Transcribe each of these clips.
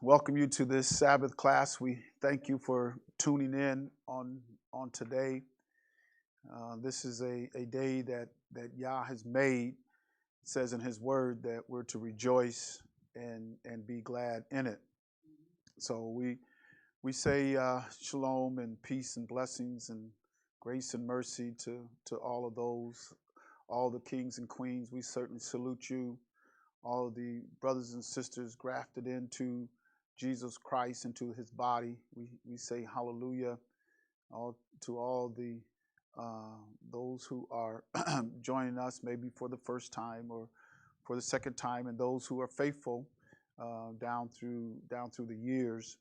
welcome you to this Sabbath class. We thank you for tuning in on today. This is a day that Yah has made. It says in His Word that we're to rejoice and be glad in it. So we say shalom and peace and blessings and grace and mercy to all of those, all the kings and queens. We certainly salute you, all of the brothers and sisters grafted into Jesus Christ, into His body. We say hallelujah to all the those who are joining us maybe for the first time or for the second time, and those who are faithful down through the years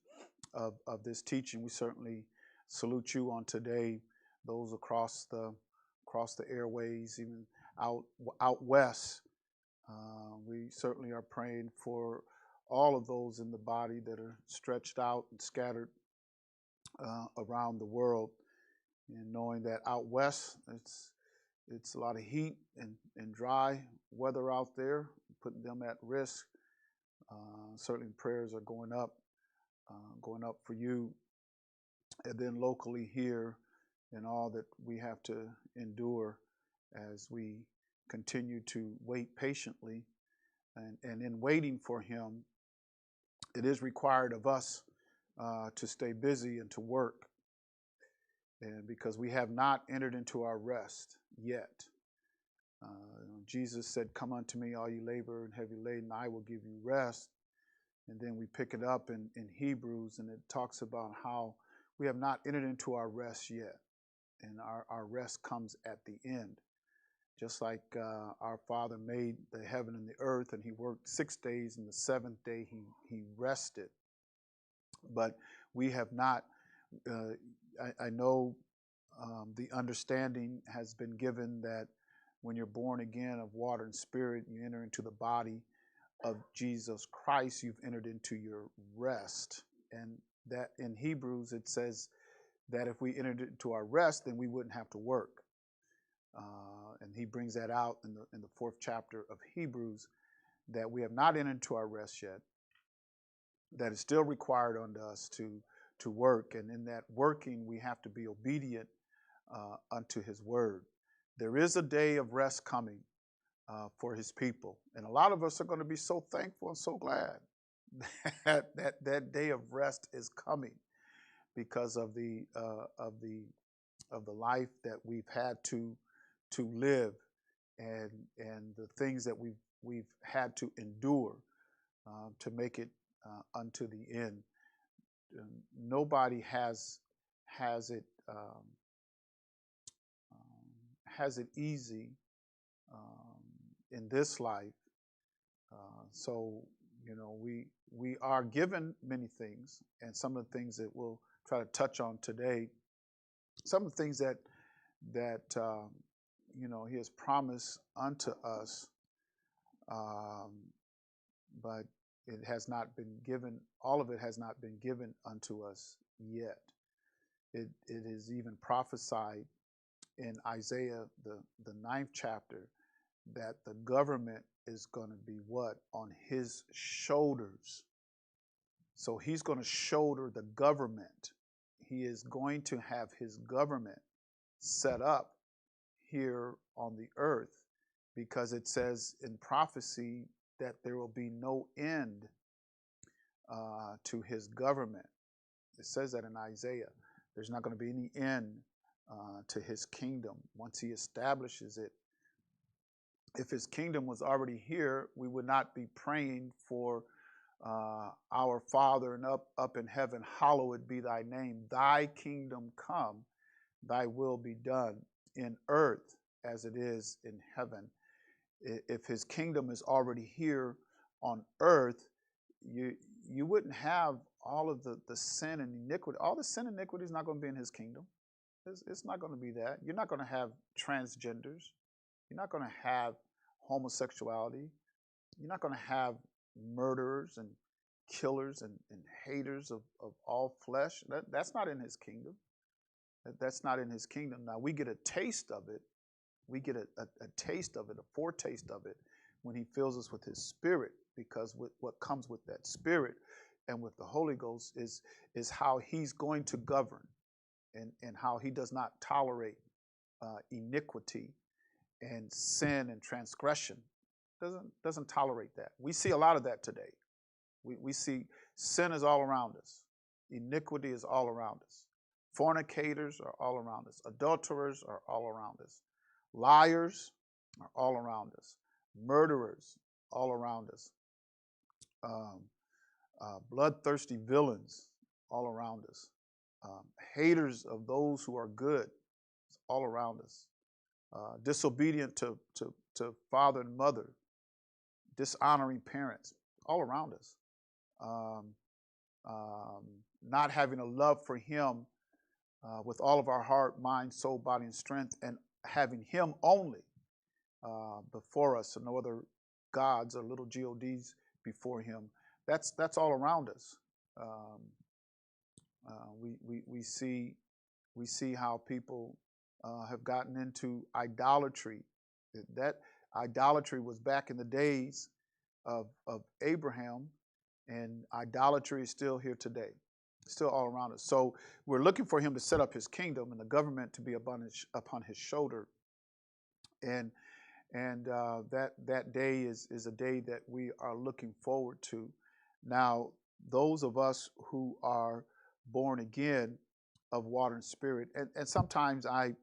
of this teaching. We certainly salute you on today. Those across the airways, even out west. We certainly are praying for all of those in the body that are stretched out and scattered around the world, and knowing that out west it's a lot of heat and dry weather out there, putting them at risk. Certainly prayers are going up for you, and then locally here, and all that we have to endure as we continue to wait patiently, and in waiting for Him, it is required of us to stay busy and to work, and because we have not entered into our rest yet. Jesus said, "Come unto me, all you labor and heavy laden, I will give you rest." And then we pick it up in Hebrews, and it talks about how we have not entered into our rest yet, and our rest comes at the end. Just like our Father made the heaven and the earth, and He worked 6 days, and the seventh day He rested. But we have not, I know the understanding has been given that when you're born again of water and spirit, you enter into the body of Jesus Christ, you've entered into your rest. And that in Hebrews it says that if we entered into our rest, then we wouldn't have to work. And he brings that out in the 4th chapter of Hebrews, that we have not entered into our rest yet, that is still required unto us to work. And in that working, we have to be obedient unto His word. There is a day of rest coming for His people. And a lot of us are going to be so thankful and so glad that day of rest is coming, because of the life that we've had to live, and the things that we've had to endure to make it unto the end. Nobody has it easy in this life. So we are given many things, and some of the things that we'll try to touch on today, some of the things that He has promised unto us, but it has not been given. All of it has not been given unto us yet. It is even prophesied in Isaiah, the 9th chapter, that the government is going to be what? On His shoulders. So He's going to shoulder the government. He is going to have His government set up here on the earth, because it says in prophecy that there will be no end to His government. It says that in Isaiah. There's not going to be any end to His kingdom once He establishes it. If His kingdom was already here, we would not be praying for our Father and up in heaven, hallowed be Thy name. Thy kingdom come, Thy will be done in earth as it is in heaven. If His kingdom is already here on earth, you wouldn't have all of the sin and iniquity. All the sin and iniquity is not going to be in His kingdom. It's not going to be that. You're not going to have transgenders. You're not going to have homosexuality. You're not going to have murderers and killers and haters of all flesh. That's not in His kingdom. That's not in His kingdom. Now, we get a taste of it. We get a taste of it, a foretaste of it, when He fills us with His Spirit, because what comes with that Spirit and with the Holy Ghost is how he's going to govern, and how he does not tolerate iniquity and sin and transgression. Doesn't tolerate that. We see a lot of that today. We see sin is all around us. Iniquity is all around us. Fornicators are all around us. Adulterers are all around us. Liars are all around us. Murderers all around us. Bloodthirsty villains all around us. Haters of those who are good all around us. Disobedient to father and mother. Dishonoring parents all around us. Not having a love for him with all of our heart, mind, soul, body, and strength, and having him only before us, and no other gods or little gods before him. That's all around us. We see how people have gotten into idolatry. That idolatry was back in the days of Abraham, and idolatry is still here today, still all around us. So we're looking for him to set up his kingdom and the government to be upon his shoulder. And that day is a day that we are looking forward to. Now, those of us who are born again of water and spirit, and sometimes I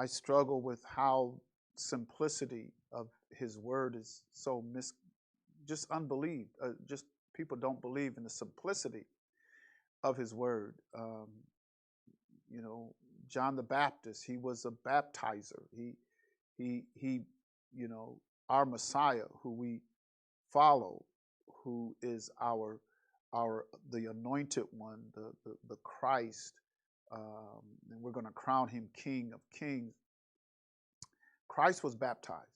struggle with how simplicity of his word is so just unbelieved. Just people don't believe in the simplicity of his word. John the Baptist, he was a baptizer. He our Messiah, who we follow, who is the anointed one, the Christ, and we're going to crown him King of Kings. Christ was baptized.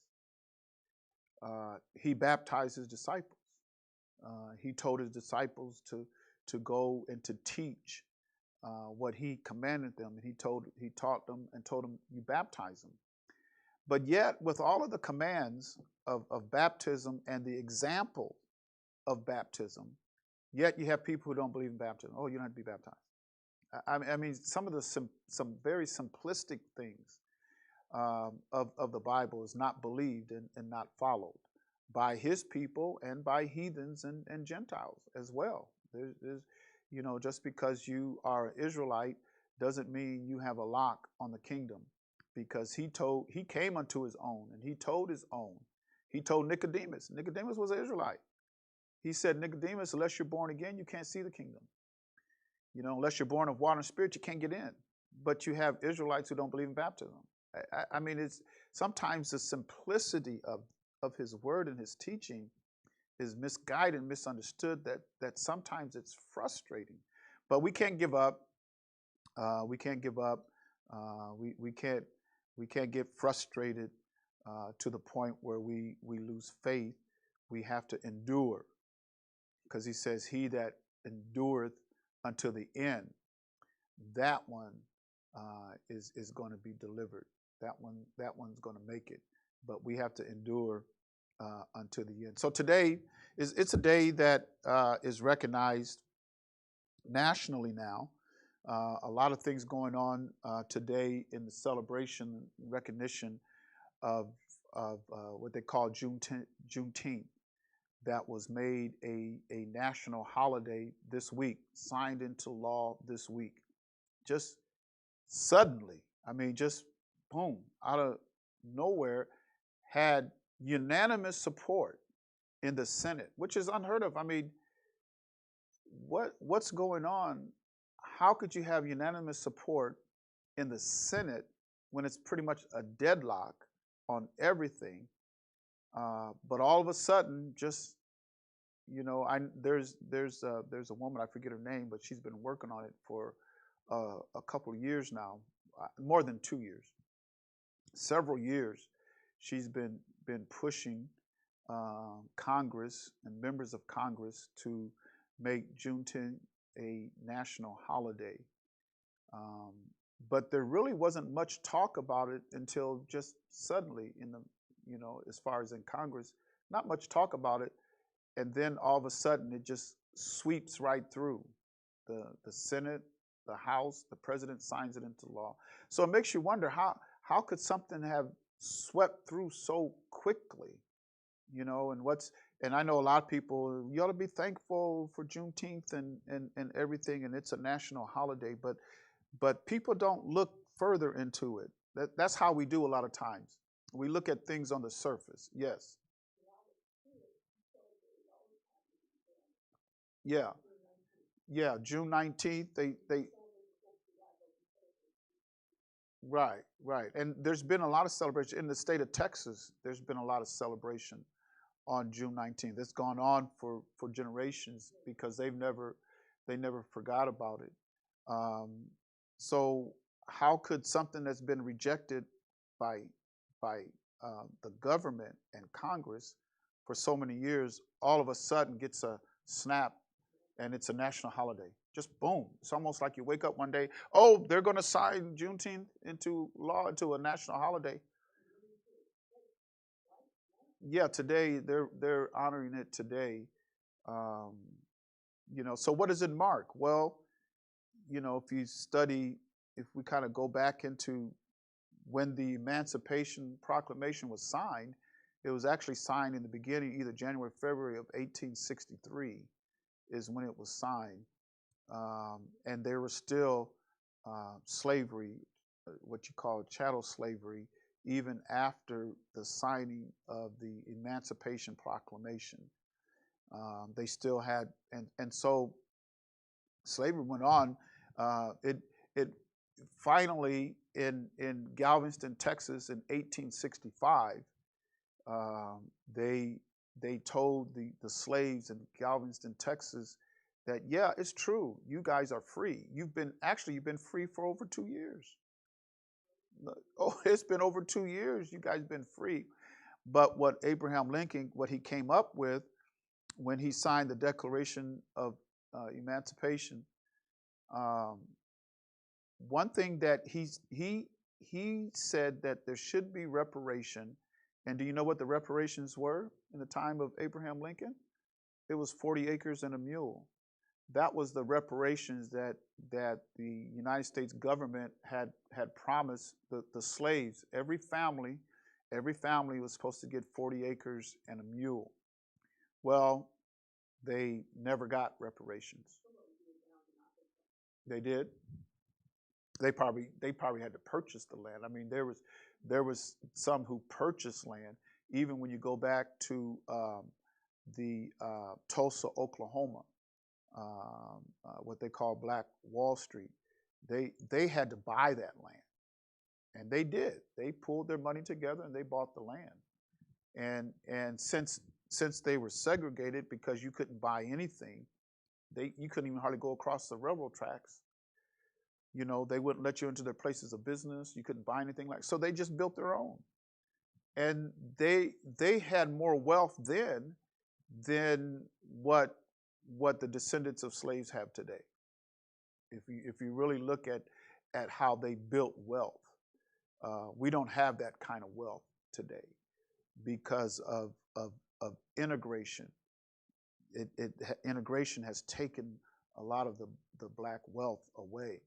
He baptized his disciples. He told his disciples to go and to teach what he commanded them, and he taught them and told them, you baptize them. But yet, with all of the commands of baptism and the example of baptism, yet you have people who don't believe in baptism. Oh, you don't have to be baptized. I mean, some of the some very simplistic things of the Bible is not believed and not followed by his people and by heathens and Gentiles as well. There's just because you are an Israelite doesn't mean you have a lock on the kingdom, because he came unto his own, and he told his own. He told Nicodemus. Nicodemus was an Israelite. He said, Nicodemus, unless you're born again, you can't see the kingdom. Unless you're born of water and spirit, you can't get in. But you have Israelites who don't believe in baptism. I mean, it's sometimes the simplicity of his word and his teaching is misguided, misunderstood, that sometimes it's frustrating. But we can't give up. We can't give up. We can't get frustrated to the point where we lose faith. We have to endure, because he says, he that endureth unto the end, that one is going to be delivered. That one's going to make it. But we have to endure unto the end. So today it's a day that is recognized nationally now. A lot of things going on today in the celebration and recognition of what they call Juneteenth. That was made a national holiday this week, signed into law this week. Just suddenly, just boom, out of nowhere, had unanimous support in the Senate, which is unheard of. I mean, what's going on? How could you have unanimous support in the Senate when it's pretty much a deadlock on everything? But all of a sudden, just there's a woman, I forget her name, but she's been working on it for a couple of years now, more than 2 years, several years. She's been pushing Congress and members of Congress to make Juneteenth a national holiday. But there really wasn't much talk about it until just suddenly as far as in Congress, not much talk about it. and then all of a sudden it just sweeps right through the Senate, the House, the president signs it into law. So it makes you wonder how could something have swept through so quickly, and I know a lot of people, you ought to be thankful for Juneteenth and everything, and it's a national holiday, but people don't look further into it. That's how we do a lot of times. We look at things on the surface. Yes. Yeah. Yeah. June 19th, they right, right. And there's been a lot of celebration in the state of Texas. There's been a lot of celebration on June 19th. It's gone on for generations because they never forgot about it. Um, so how could something that's been rejected by by the government and Congress for so many years all of a sudden gets a snap and it's a national holiday? Just boom. It's almost like you wake up one day, oh, they're going to sign Juneteenth into law, into a national holiday. Yeah, today they're honoring it today. Um, so what does it mark? Well, if you study, if we kind of go back into when the Emancipation Proclamation was signed, it was actually signed in the beginning, either January, February of 1863 is when it was signed. And there was still slavery, what you call chattel slavery, even after the signing of the Emancipation Proclamation. They still had, and so slavery went on. It finally in Galveston, Texas, in 1865, they told the slaves in Galveston, Texas, that yeah, it's true. You guys are free. You've been free for over 2 years. Oh, it's been over 2 years. You guys been free. But what Abraham Lincoln, what he came up with when he signed the Declaration of Emancipation, um, one thing that he said that there should be reparation. And do you know what the reparations were in the time of Abraham Lincoln? It was 40 acres and a mule. That was the reparations that the United States government had promised the slaves. Every family was supposed to get 40 acres and a mule. Well, they never got reparations. They did. They probably had to purchase the land. I mean, there was some who purchased land. Even when you go back to the Tulsa, Oklahoma, what they call Black Wall Street, they had to buy that land, and they did. They pulled their money together and they bought the land. And since they were segregated because you couldn't buy anything, you couldn't even hardly go across the railroad tracks. They wouldn't let you into their places of business. You couldn't buy anything so they just built their own. And they had more wealth then than what the descendants of slaves have today. If you really look at how they built wealth, we don't have that kind of wealth today because of integration. Integration has taken a lot of the black wealth away.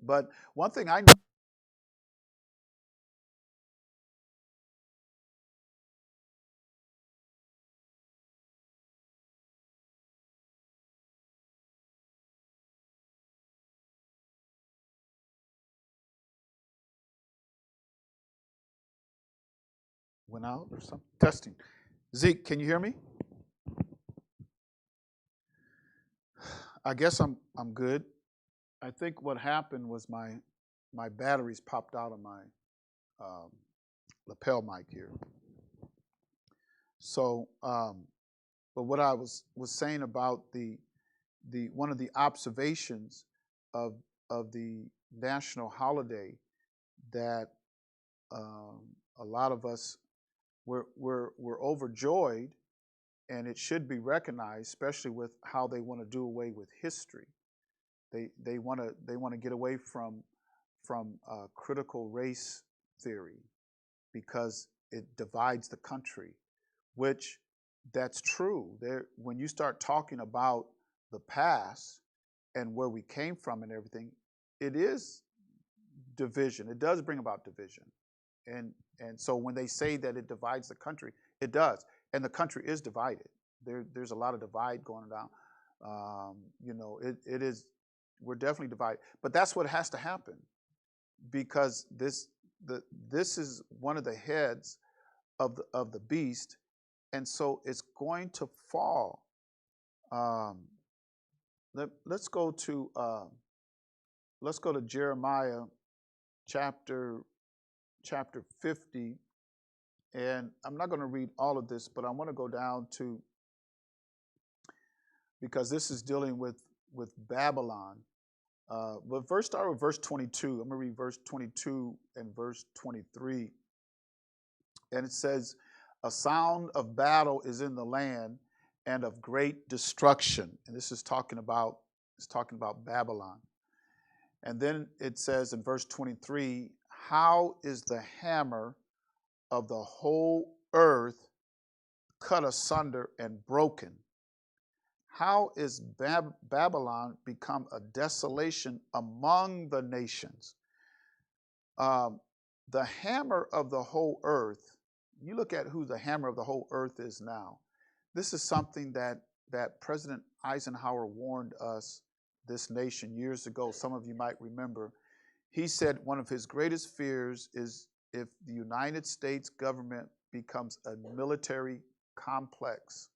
But one thing I know. Went out or something? Testing. Zeke, can you hear me? I guess I'm good. I think what happened was my batteries popped out of my um, lapel mic here. So, but what I was saying about the one of the observations of the national holiday that a lot of us we're overjoyed, and it should be recognized, especially with how they want to do away with history. They want to get away from critical race theory because it divides the country, which that's true. When you start talking about the past and where we came from and everything, it is division. It does bring about division. And so when they say that it divides the country, it does. And the country is divided. There's a lot of divide going down. It is, we're definitely divided. But that's what has to happen, because this is one of the heads of the beast, and so it's going to fall. Let's go to Jeremiah chapter 50, and I'm not going to read all of this, but I want to go down to, because this is dealing with Babylon. But first start with verse 22. I'm going to read verse 22 and verse 23. And it says, "A sound of battle is in the land, and of great destruction." And this is talking about Babylon. And then it says in verse 23, "How is the hammer of the whole earth cut asunder and broken? How is Babylon become a desolation among the nations?" The hammer of the whole earth, you look at who the hammer of the whole earth is now. This is something that President Eisenhower warned us, this nation, years ago. Some of you might remember. He said one of his greatest fears is if the United States government becomes a military complex,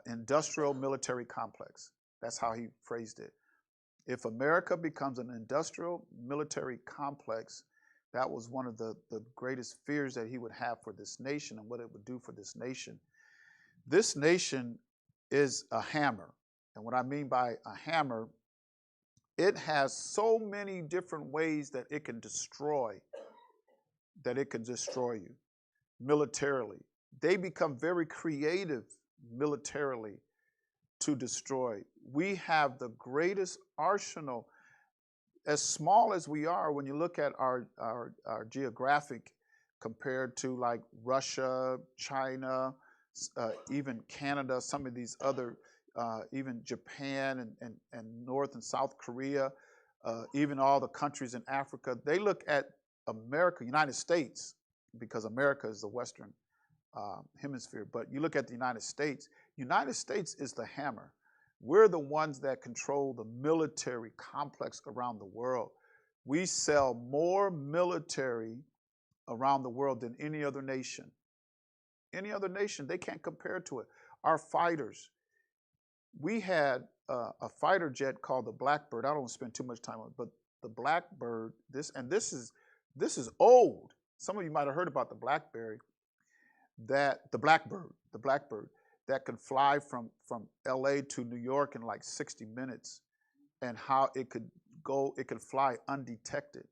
industrial military complex. That's how he phrased it. If America becomes an industrial military complex, that was one of the greatest fears that he would have for this nation and what it would do for this nation. This nation is a hammer. And what I mean by a hammer, it has so many different ways that it can destroy you militarily. They become very creative militarily to destroy. We have the greatest arsenal, as small as we are, when you look at our geographic compared to like Russia, China, even Canada, some of these other, even Japan and North and South Korea, even all the countries in Africa. They look at America, United States, because America is the Western hemisphere, but you look at the United States is the hammer. We're the ones that control the military complex around the world. We sell more military around the world than any other nation. Any other nation, they can't compare to it. Our fighters, we had a fighter jet called the Blackbird. I don't want to spend too much time on it, but the Blackbird, this is old. Some of you might have heard about the Blackberry. The Blackbird that could fly from LA to New York in like 60 minutes, and how it could fly undetected.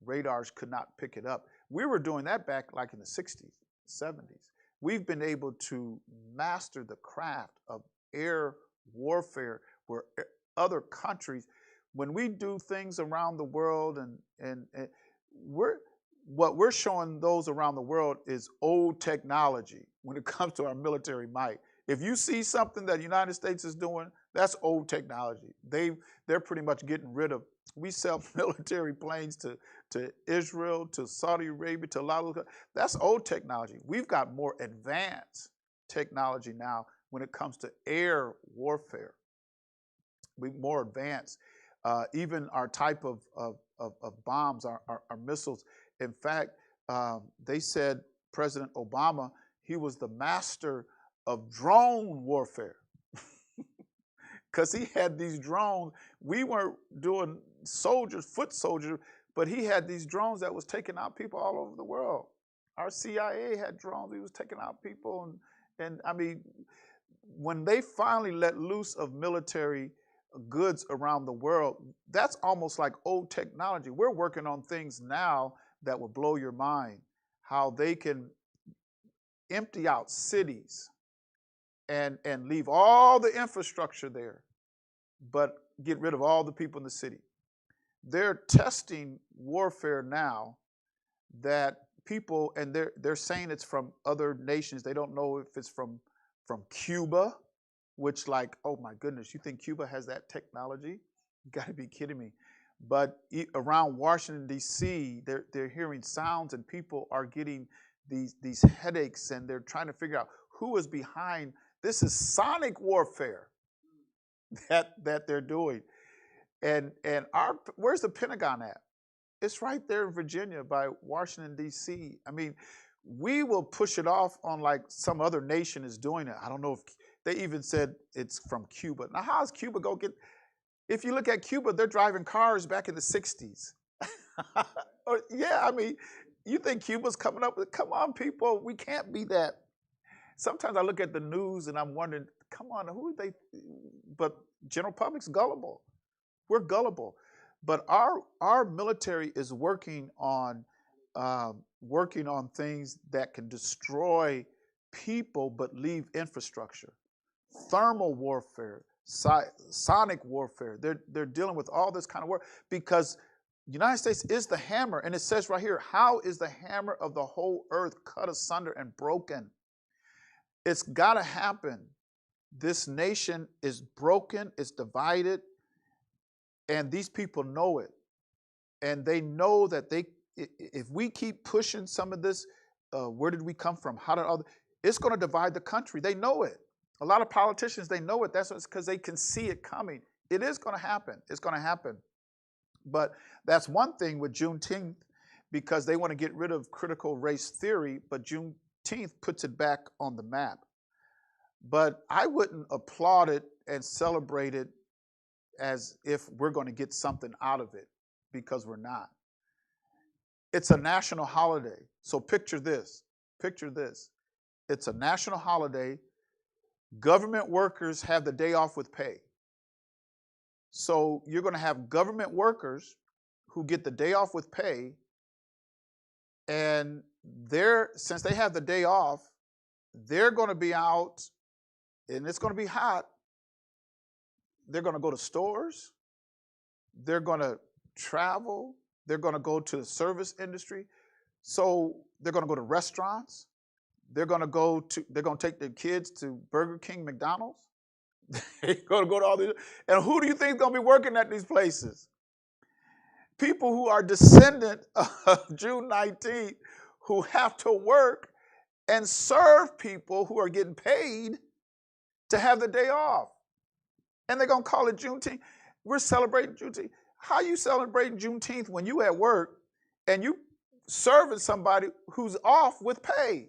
Radars could not pick it up. We were doing that back like in the 60s, 70s. We've been able to master the craft of air warfare where other countries, when we do things around the world, and what we're showing those around the world is old technology when it comes to our military might. If you see something that the United States is doing, that's old technology. They're pretty much getting rid of. We sell military planes to Israel, to Saudi Arabia, to a lot of. That's old technology. We've got more advanced technology now when it comes to air warfare. We're more advanced. Even our type of bombs, our missiles. In fact, they said President Obama, he was the master of drone warfare because he had these drones. We weren't doing foot soldiers, but he had these drones that was taking out people all over the world. Our CIA had drones. He was taking out people. And I mean, when they finally let loose of military goods around the world, that's almost like old technology. We're working on things now that will blow your mind, how they can empty out cities and leave all the infrastructure there, but get rid of all the people in the city. They're testing warfare now that people, and they're saying it's from other nations. They don't know if it's from from Cuba, which like, oh my goodness, you think Cuba has that technology? You got to be kidding me. But around Washington, D.C., they're hearing sounds and people are getting these headaches and they're trying to figure out who is behind. This is sonic warfare that they're doing. And where's the Pentagon at? It's right there in Virginia by Washington, D.C. I mean, we will push it off on like some other nation is doing it. I don't know if they even said it's from Cuba. Now, how is Cuba going to get? If you look at Cuba, they're driving cars back in the 60s. Yeah, I mean, you think Cuba's coming up with, come on, people, we can't be that. Sometimes I look at the news and I'm wondering, come on, who are they? But general public's gullible. We're gullible. But our military is working on things that can destroy people but leave infrastructure. Thermal warfare, sonic warfare. They're dealing with all this kind of work because the United States is the hammer. And it says right here, how is the hammer of the whole earth cut asunder and broken? It's got to happen. This nation is broken, it's divided, and these people know it. And they know that if we keep pushing some of this, where did we come from? How did it's going to divide the country. They know it. A lot of politicians, they know it. That's because they can see it coming. It is going to happen. It's going to happen. But that's one thing with Juneteenth, because they want to get rid of critical race theory, but Juneteenth puts it back on the map. But I wouldn't applaud it and celebrate it as if we're going to get something out of it, because we're not. It's a national holiday. So picture this. Picture this. It's a national holiday. Government workers have the day off with pay. So you're going to have government workers who get the day off with pay, and since they have the day off, they're going to be out, and it's going to be hot. They're going to go to stores. They're going to travel. They're going to go to the service industry. So they're going to go to restaurants. They're going to take their kids to Burger King, McDonald's. They're going to go to all these. And who do you think is going to be working at these places? People who are descendant of June 19th, who have to work and serve people who are getting paid to have the day off. And they're going to call it Juneteenth. We're celebrating Juneteenth. How are you celebrating Juneteenth when you at work and you serving somebody who's off with pay?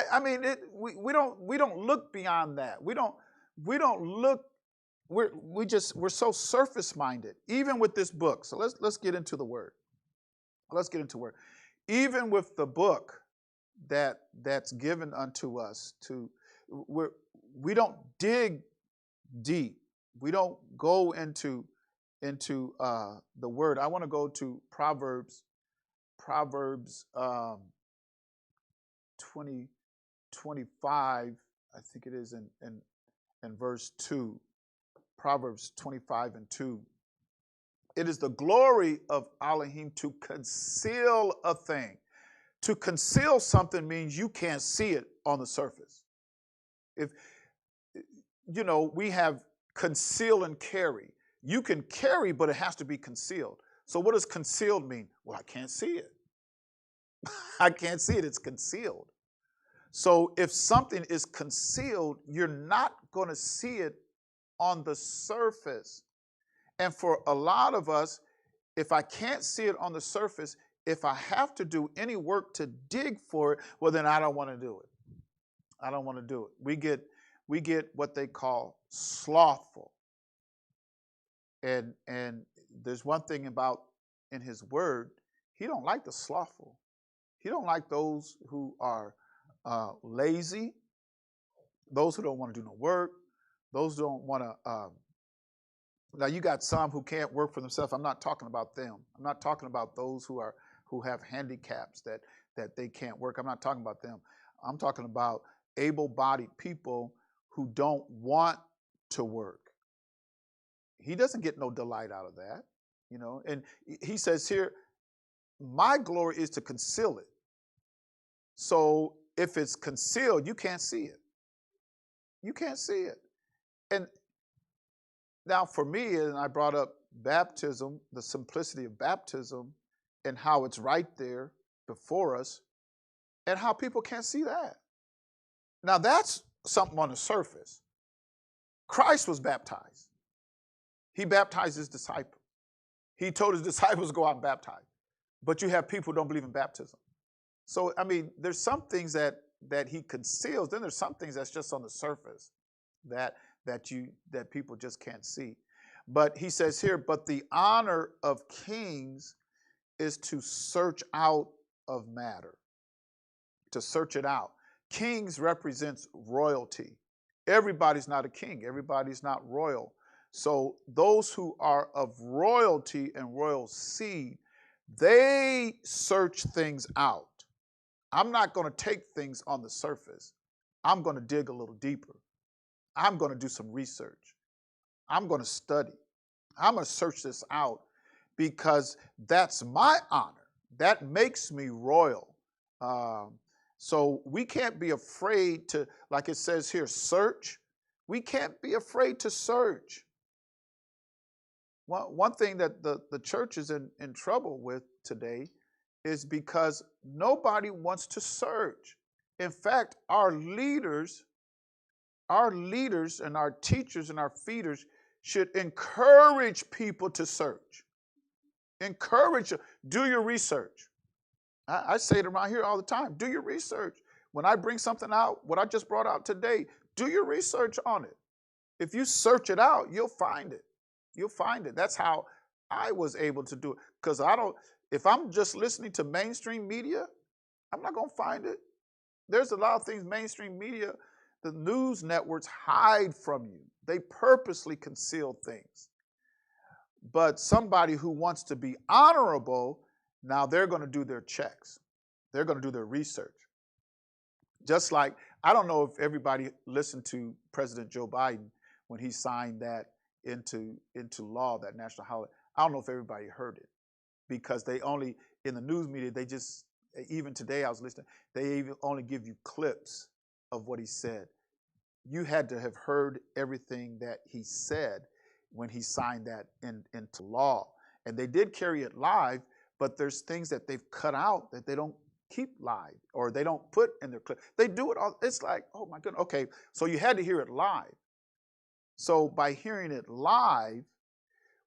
I mean, we don't look beyond that. We don't look. We're so surface minded. Even with this book. So let's get into the word. Let's get into word. Even with the book that's given unto us, we don't dig deep. We don't go into the word. I want to go to Proverbs 25, I think it is in verse 2. Proverbs 25 and 2. It is the glory of Elohim to conceal a thing. To conceal something means you can't see it on the surface. If we have conceal and carry. You can carry, but it has to be concealed. So what does concealed mean? Well, I can't see it. I can't see it. It's concealed. So if something is concealed, you're not going to see it on the surface. And for a lot of us, if I can't see it on the surface, if I have to do any work to dig for it, well, then I don't want to do it. I don't want to do it. We get what they call slothful. And there's one thing about in his word, he don't like the slothful. He don't like those who are lazy, those who don't want to do no work, those who don't want to. Now you got some who can't work for themselves. I'm not talking about them. I'm not talking about those who have handicaps that they can't work. I'm not talking about them. I'm talking about able-bodied people who don't want to work. He doesn't get no delight out of that, And he says here, my glory is to conceal it. So if it's concealed, you can't see it. You can't see it. And now for me, and I brought up baptism, the simplicity of baptism, and how it's right there before us, and how people can't see that. Now that's something on the surface. Christ was baptized. He baptized his disciples. He told his disciples to go out and baptize. But you have people who don't believe in baptism. So, I mean, there's some things that he conceals. Then there's some things that's just on the surface that people just can't see. But he says here, but the honor of kings is to search out of matter, to search it out. Kings represents royalty. Everybody's not a king. Everybody's not royal. So those who are of royalty and royal seed, they search things out. I'm not going to take things on the surface. I'm going to dig a little deeper. I'm going to do some research. I'm going to study. I'm going to search this out because that's my honor. That makes me royal. So we can't be afraid to, like it says here, search. We can't be afraid to search. One thing that the church is in trouble with today is because nobody wants to search. In fact, our leaders and our teachers and our feeders should encourage people to search. Encourage, do your research. I say it around here all the time. Do your research. When I bring something out, what I just brought out today, do your research on it. If you search it out, you'll find it. You'll find it. That's how I was able to do it. Because if I'm just listening to mainstream media, I'm not going to find it. There's a lot of things mainstream media, the news networks hide from you. They purposely conceal things. But somebody who wants to be honorable, now they're going to do their checks. They're going to do their research. Just like, I don't know if everybody listened to President Joe Biden when he signed that into law, that national holiday. I don't know if everybody heard it because they only, in the news media, they just, even today I was listening, they even only give you clips of what he said. You had to have heard everything that he said when he signed that into law. And they did carry it live, but there's things that they've cut out that they don't keep live or they don't put in their clip. They do it all. It's like, oh my goodness. Okay, so you had to hear it live. So by hearing it live,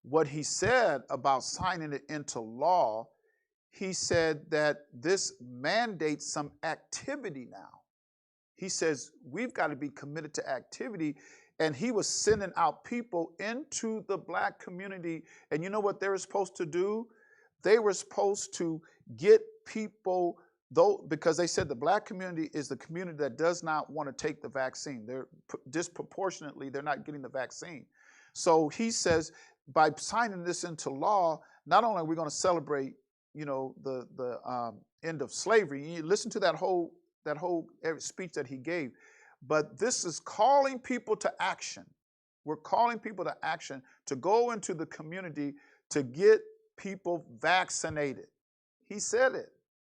what he said about signing it into law, he said that this mandates some activity now. He says we've got to be committed to activity. And he was sending out people into the black community. And you know what they were supposed to do? They were supposed to get people, though, because they said the black community is the community that does not want to take the vaccine. They're disproportionately, they're not getting the vaccine. So he says by signing this into law, not only are we going to celebrate, the end of slavery. You listen to that whole speech that he gave. But this is calling people to action. We're calling people to action to go into the community to get people vaccinated. He said it,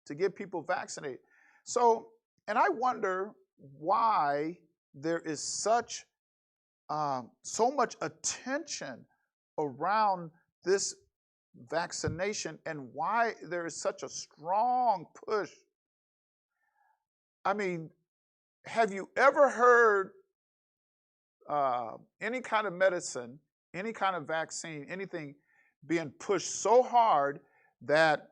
to get people vaccinated. So, and I wonder why there is so much attention around this vaccination and why there is such a strong push. I mean, have you ever heard any kind of medicine, any kind of vaccine, anything being pushed so hard that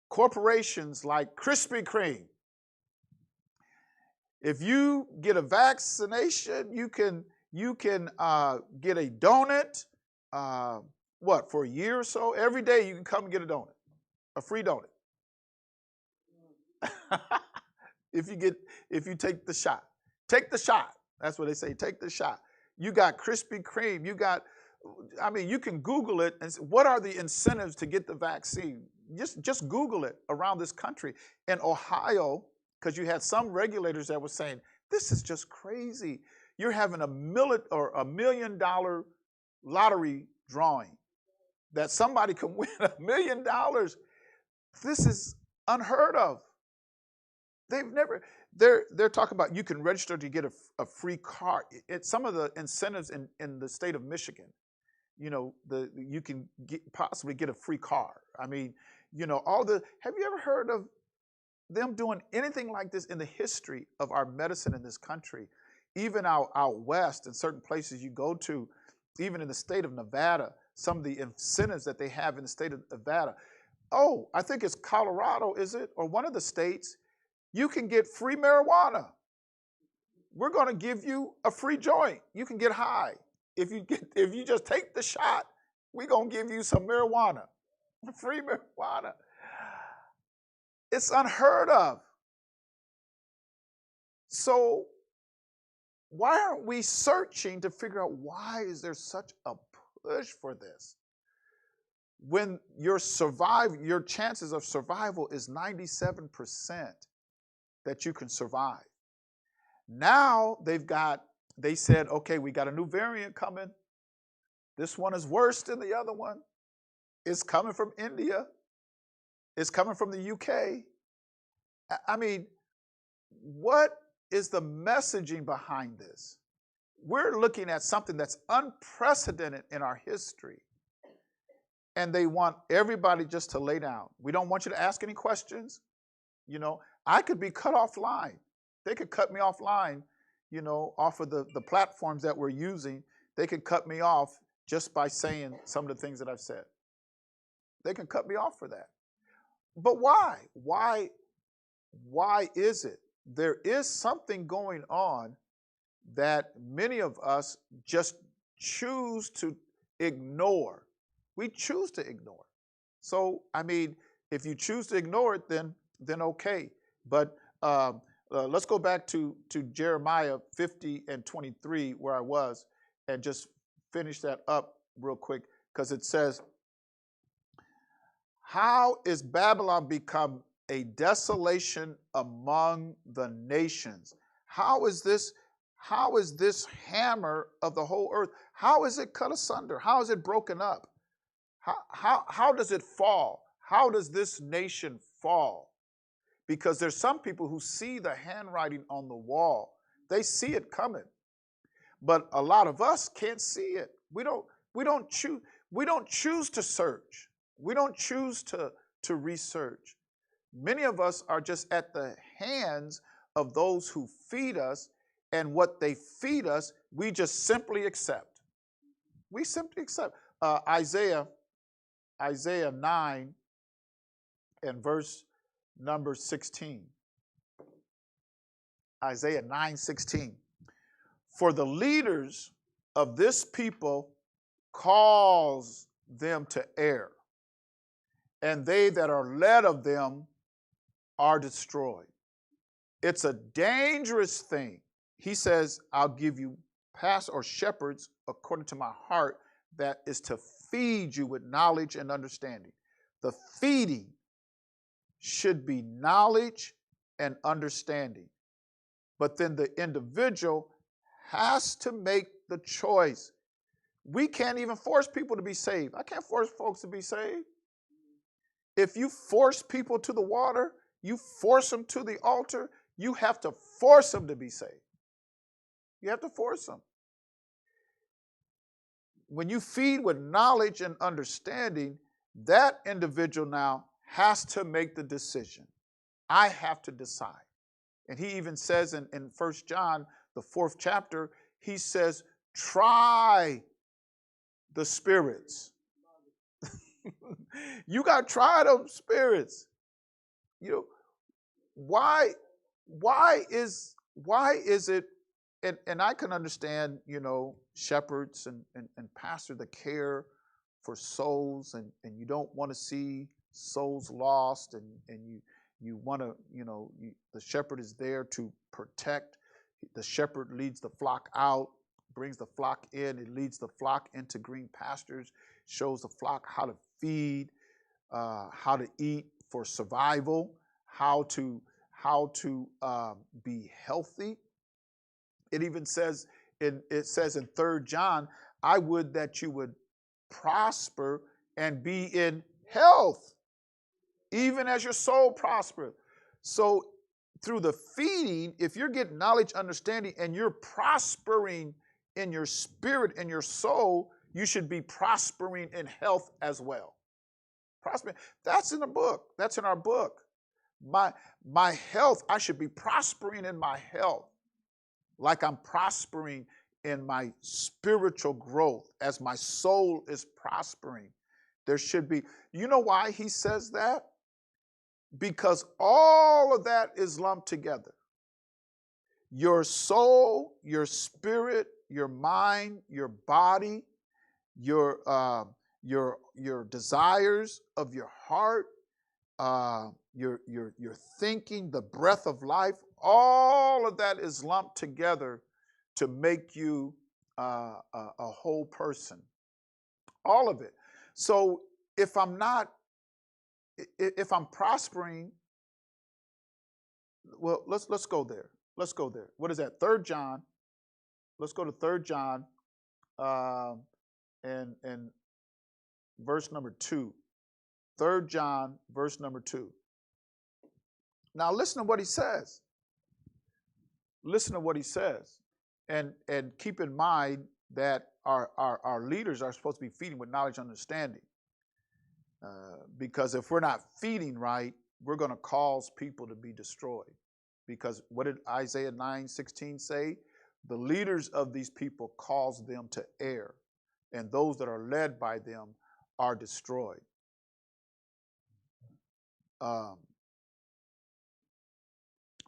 corporations like Krispy Kreme, if you get a vaccination, you can get a donut, for a year or so? Every day you can come and get a donut, a free donut. If you take the shot. Take the shot. That's what they say, take the shot. You got Krispy Kreme, you can Google it and say, what are the incentives to get the vaccine? Just Google it around this country. In Ohio, because you had some regulators that were saying, this is just crazy. You're having a $1 million lottery drawing that somebody can win $1 million. This is unheard of. they're talking about you can register to get a free car. It's some of the incentives in the state of Michigan. You can possibly get a free car. I mean, have you ever heard of them doing anything like this in the history of our medicine in this country? Even out west, in certain places you go to, even in the state of Nevada, some of the incentives that they have in the state of Nevada. Oh, I think it's Colorado, is it? Or one of the states, you can get free marijuana. We're going to give you a free joint. You can get high. If you just take the shot, we're going to give you some marijuana, free marijuana. It's unheard of. So why aren't we searching to figure out why is there such a push for this? When your chances of survival is 97% that you can survive. Now they said, okay, we got a new variant coming. This one is worse than the other one. It's coming from India. It's coming from the UK. I mean, what is the messaging behind this? We're looking at something that's unprecedented in our history. And they want everybody just to lay down. We don't want you to ask any questions. I could be cut offline. They could cut me offline, off of the platforms that we're using. They could cut me off just by saying some of the things that I've said. They can cut me off for that. But why? Why is it? There is something going on that many of us just choose to ignore. We choose to ignore. So, I mean, if you choose to ignore it, then okay. But let's go back to Jeremiah 50 and 23, where I was, and just finish that up real quick, because it says, how is Babylon become a desolation among the nations? How is this hammer of the whole earth? How is it cut asunder? How is it broken up? How does it fall? How does this nation fall? Because there's some people who see the handwriting on the wall. They see it coming. But a lot of us can't see it. We don't choose to search. We don't choose to research. Many of us are just at the hands of those who feed us, and what they feed us, we just simply accept. We simply accept. Isaiah 9 and verse number 16. Isaiah 9:16. For the leaders of this people cause them to err, and they that are led of them are destroyed. It's a dangerous thing. He says, I'll give you pastors or shepherds according to my heart, that is to feed you with knowledge and understanding. The feeding should be knowledge and understanding. But then the individual has to make the choice. We can't even force people to be saved. I can't force folks to be saved. If you force people to the water, you force them to the altar, you have to force them to be saved. You have to force them. When you feed with knowledge and understanding, that individual now has to make the decision. I have to decide. And he even says in 1 John, the 4th chapter, he says, try the spirits. You got to try those spirits. Why is it, and I can understand, shepherds and pastors that care for souls, and you don't want to see souls lost, and you want to, the shepherd is there to protect. The shepherd leads the flock out, brings the flock in, it leads the flock into green pastures, shows the flock how to feed, how to eat for survival, how to be healthy. It even says in 3 John, I would that you would prosper and be in health, even as your soul prospereth. So through the feeding, if you're getting knowledge, understanding, and you're prospering in your spirit and your soul, you should be prospering in health as well. Prospering. That's in the book. That's in our book. My health, I should be prospering in my health like I'm prospering in my spiritual growth as my soul is prospering. There should be. You know why he says that? Because all of that is lumped together. Your soul, your spirit, your mind, your body, your desires of your heart, your thinking, the breath of life, all of that is lumped together to make you a whole person. All of it. So if I'm prospering, well, let's go there. Let's go there. What is that? 3 John. Let's go to 3 John and verse number 2. 3 John, verse number 2. Now listen to what he says. Listen to what he says. And keep in mind that our leaders are supposed to be feeding with knowledge and understanding. Because if we're not feeding right, we're going to cause people to be destroyed. Because what did Isaiah 9:16 say? The leaders of these people cause them to err, and those that are led by them are destroyed.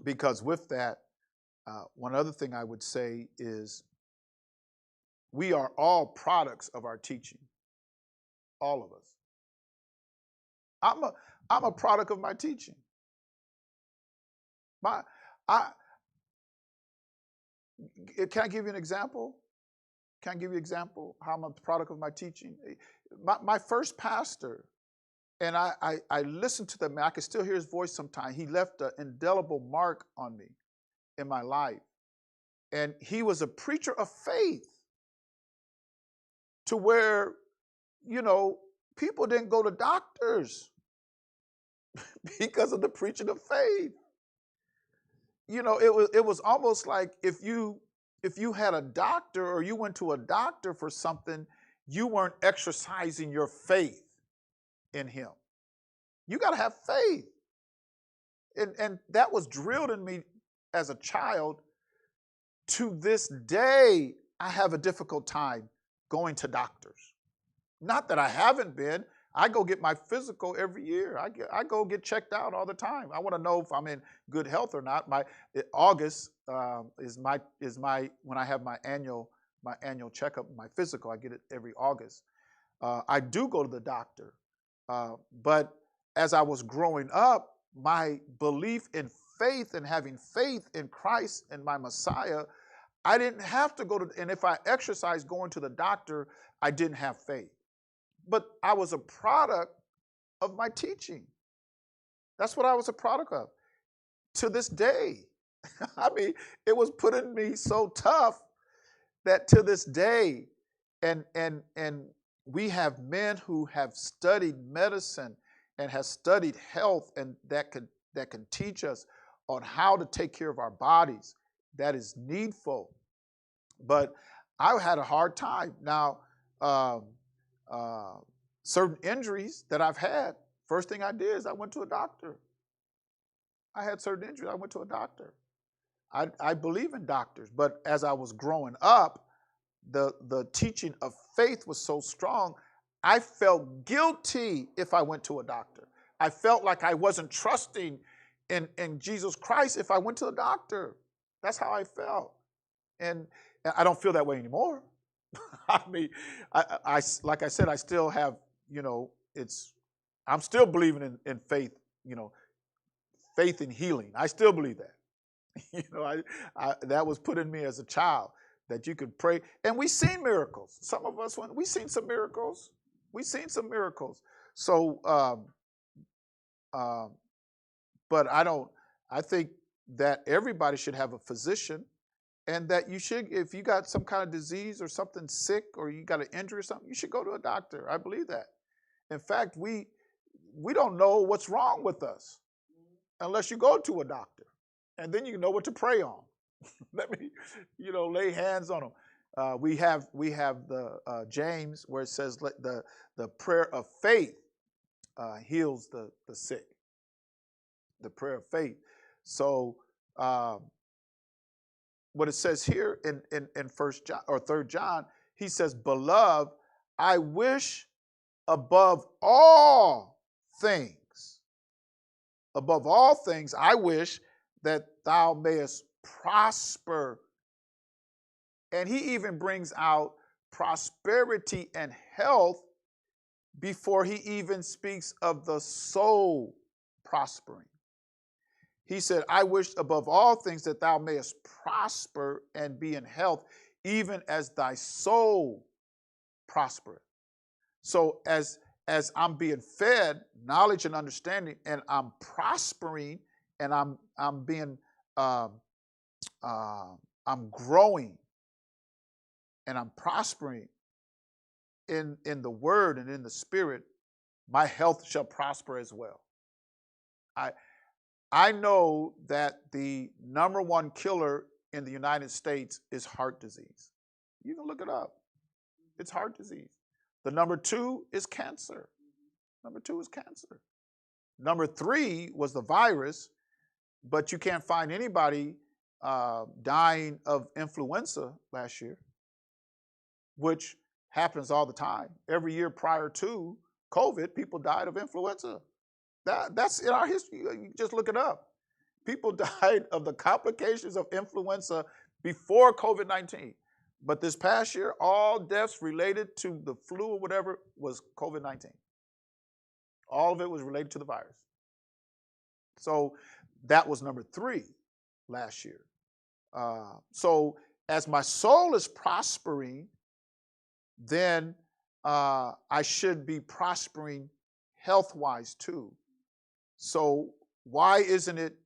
Because with that, one other thing I would say is we are all products of our teaching. All of us. I'm a product of my teaching. Can I give you an example? Can I give you an example how I'm a product of my teaching? My first pastor, and I listened to the man. I can still hear his voice sometimes. He left an indelible mark on me in my life. And he was a preacher of faith to where, people didn't go to doctors because of the preaching of faith. It was almost like if you had a doctor or you went to a doctor for something, you weren't exercising your faith in him. You got to have faith. And that was drilled in me as a child. To this day, I have a difficult time going to doctors. Not that I haven't been. I go get my physical every year. I go get checked out all the time. I want to know if I'm in good health or not. August is when I have my annual checkup, my physical. I get it every August. I do go to the doctor, but as I was growing up, my belief in faith and having faith in Christ and my Messiah, I didn't have to go to. And if I exercised going to the doctor, I didn't have faith. But I was a product of my teaching. That's what I was a product of. To this day, I mean, it was putting me so tough that to this day, and we have men who have studied medicine and have studied health, and that can teach us on how to take care of our bodies. That is needful. But I had a hard time. Now, certain injuries that I've had, first thing I did is I went to a doctor. I had certain injuries. I went to a doctor. I believe in doctors, but as I was growing up, the teaching of faith was so strong, I felt guilty if I went to a doctor. I felt like I wasn't trusting in Jesus Christ if I went to a doctor. That's how I felt. And I don't feel that way anymore. I mean, I like I said, I still have, I'm still believing in faith, faith in healing. I still believe that. That was put in me as a child, that you could pray. And we've seen miracles. Some of us, we've seen some miracles. We've seen some miracles. So, but I think that everybody should have a physician, and that you should, if you got some kind of disease or something sick, or you got an injury or something, you should go to a doctor. I believe that. In fact, we don't know what's wrong with us unless you go to a doctor. and then you know what to pray on. Let me, lay hands on them. We have the James where it says let the prayer of faith heals the sick. The prayer of faith. So what it says here in First John or Third John, he says, "Beloved, I wish above all things, I wish that thou mayest prosper." And he even brings out prosperity and health before he even speaks of the soul prospering. He said, "I wish above all things that thou mayest prosper and be in health, even as thy soul prospereth." So as I'm being fed knowledge and understanding, and I'm prospering, and I'm being I'm growing, and I'm prospering in the word and in the spirit, my health shall prosper as well. I know that the number one killer in the United States is heart disease. You can look it up. It's heart disease. The number two is cancer. Number two is cancer. Number three was the virus, but you can't find anybody dying of influenza last year, which happens all the time. Every year prior to COVID, people died of influenza. That's in our history. You just look it up. People died of the complications of influenza before COVID-19. But this past year, all deaths related to the flu or whatever was COVID-19. All of it was related to the virus. So that was number three last year. So as my soul is prospering, then I should be prospering health-wise too. So why isn't it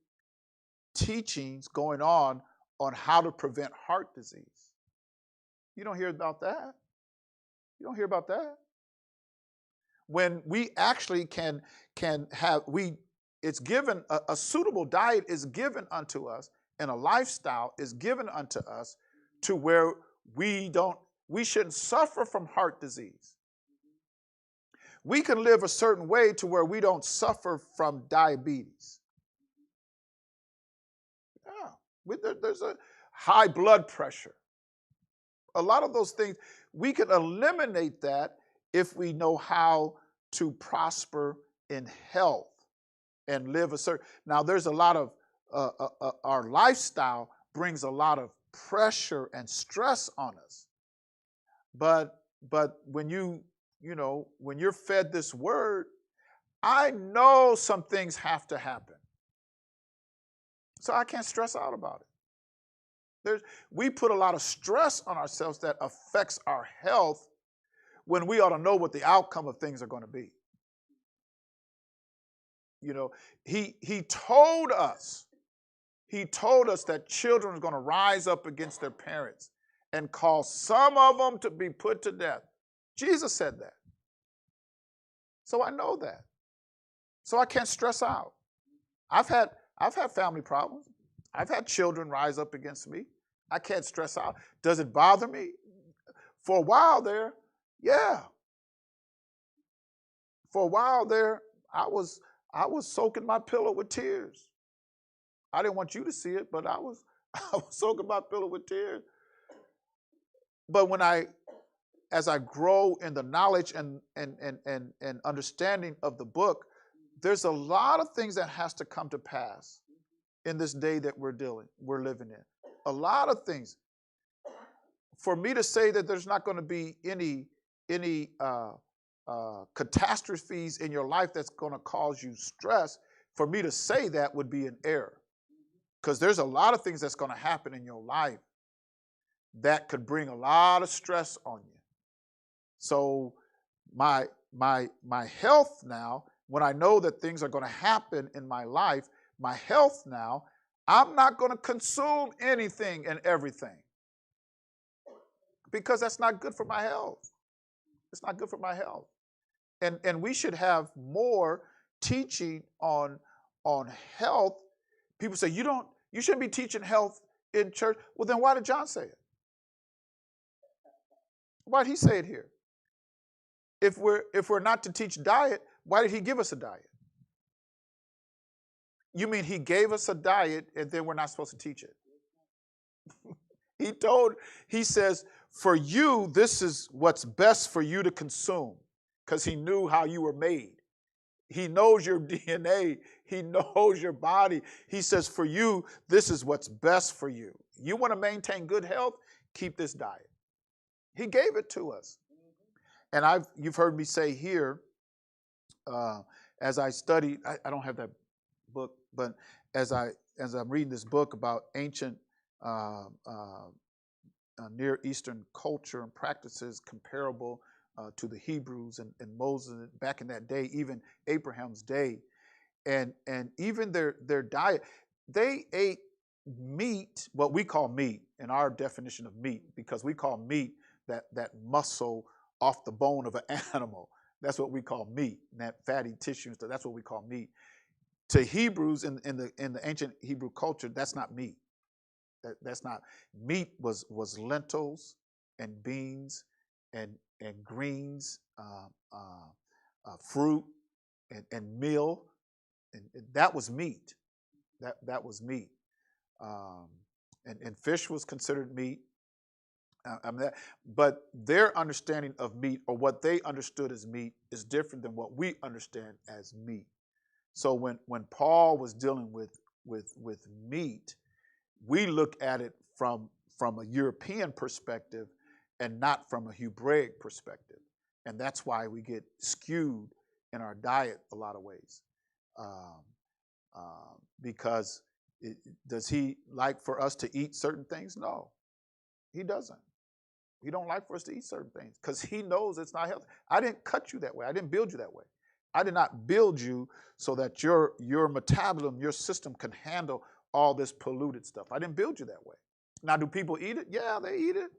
teachings going on how to prevent heart disease? You don't hear about that. You don't hear about that. When we actually can have, it's given, a suitable diet is given unto us, and a lifestyle is given unto us to where we shouldn't suffer from heart disease. We can live a certain way to where we don't suffer from diabetes. Yeah, there's a high blood pressure. A lot of those things, we can eliminate that if we know how to prosper in health and live a certain. Now, there's a lot of, our lifestyle brings a lot of pressure and stress on us. But when when you're fed this word, I know some things have to happen. So I can't stress out about it. We put a lot of stress on ourselves that affects our health when we ought to know what the outcome of things are going to be. He told us that children are going to rise up against their parents and cause some of them to be put to death. Jesus said that. So I know that. So I can't stress out. I've had family problems. I've had children rise up against me. I can't stress out. Does it bother me? For a while there, yeah. For a while there, I was soaking my pillow with tears. I didn't want you to see it, but I was soaking my pillow with tears. But as I grow in the knowledge and understanding of the book, there's a lot of things that has to come to pass in this day that we're living in. A lot of things. For me to say that there's not going to be any catastrophes in your life that's going to cause you stress, for me to say that would be an error. Because there's a lot of things that's going to happen in your life that could bring a lot of stress on you. So my health now, when I know that things are going to happen in my life, my health now, I'm not going to consume anything and everything. Because that's not good for my health. It's not good for my health. And we should have more teaching on health. People say, you don't You shouldn't be teaching health in church. Well, then why did John say it? Why did he say it here? If we're not to teach diet, why did he give us a diet? You mean he gave us a diet and then we're not supposed to teach it? He says, for you, this is what's best for you to consume, because he knew how you were made. He knows your DNA. He knows your body. He says, for you, this is what's best for you. You want to maintain good health? Keep this diet. He gave it to us. And you've heard me say here, as I studied, I don't have that book, but as I'm reading this book about ancient Near Eastern culture and practices comparable to the Hebrews and Moses back in that day, even Abraham's day, and even their diet, they ate meat, what we call meat in our definition of meat, because we call meat that muscle off the bone of an animal. That's what we call meat, and that fatty tissue and stuff. That's what we call meat. To Hebrews in the ancient Hebrew culture, that's not meat. That's not meat. Was lentils and beans and greens, fruit and meal, and that was meat. That was meat. And fish was considered meat. But their understanding of meat, or what they understood as meat, is different than what we understand as meat. So when Paul was dealing with meat, we look at it from a European perspective and not from a Hebraic perspective. And that's why we get skewed in our diet a lot of ways. Because does he like for us to eat certain things? No, he doesn't. He don't like for us to eat certain things because he knows it's not healthy. I didn't cut you that way. I didn't build you that way. I did not build you so that your metabolism, your system can handle all this polluted stuff. I didn't build you that way. Now, do people eat it? Yeah, they eat it.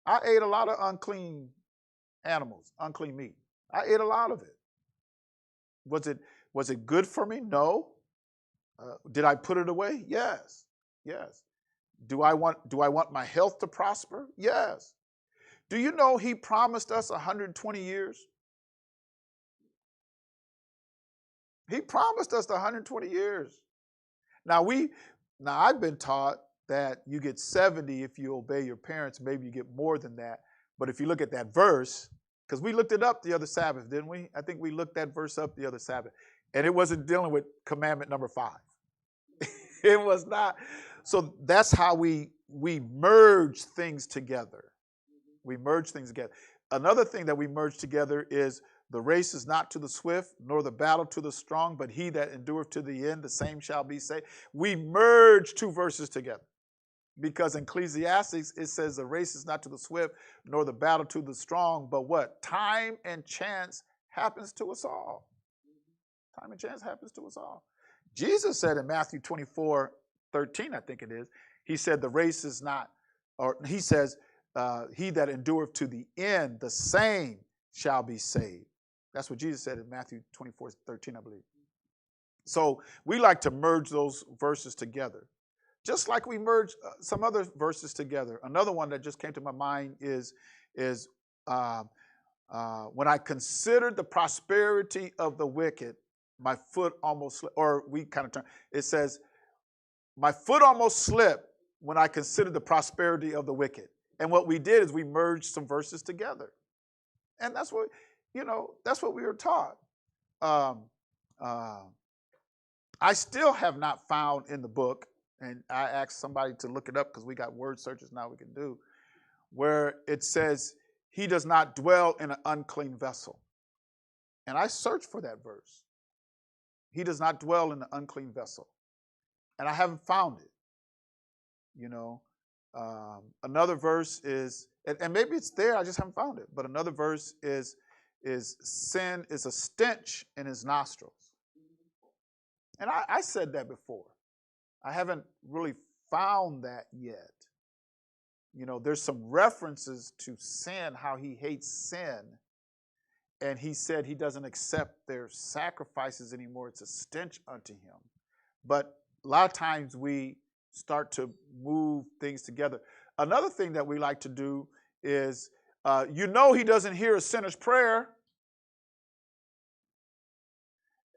I ate a lot of unclean animals, unclean meat. I ate a lot of it. Was it good for me? No. Did I put it away? Yes. Yes. Do I want my health to prosper? Yes. Do you know he promised us 120 years? He promised us 120 years. Now I've been taught that you get 70 if you obey your parents. Maybe you get more than that. But if you look at that verse, because we looked it up the other Sabbath, didn't we? I think we looked that verse up the other Sabbath. And it wasn't dealing with commandment number 5. It was not. So that's how we merge things together. We merge things together. Another thing that we merge together is the race is not to the swift, nor the battle to the strong, but he that endureth to the end, the same shall be saved. We merge 2 verses together. Because in Ecclesiastes, it says the race is not to the swift, nor the battle to the strong, but what? Time and chance happens to us all. Time and chance happens to us all. Jesus said in Matthew 24:13, I think it is, he said the race is not, or he says, he that endureth to the end, the same shall be saved. That's what Jesus said in Matthew 24:13, I believe. So we like to merge those verses together, just like we merge some other verses together. Another one that just came to my mind is when I considered the prosperity of the wicked, my foot almost slipped, or we kind of turn. It says, my foot almost slipped when I considered the prosperity of the wicked. And what we did is we merged some verses together. And that's what, that's what we were taught. I still have not found in the book, and I asked somebody to look it up because we got word searches now we can do, where it says he does not dwell in an unclean vessel. And I searched for that verse. He does not dwell in an unclean vessel. And I haven't found it. Another verse is, and maybe it's there, I just haven't found it. But another verse is sin is a stench in his nostrils. And I said that before. I haven't really found that yet. There's some references to sin, how he hates sin. And he said he doesn't accept their sacrifices anymore. It's a stench unto him. But a lot of times we start to move things together. Another thing that we like to do is, he doesn't hear a sinner's prayer.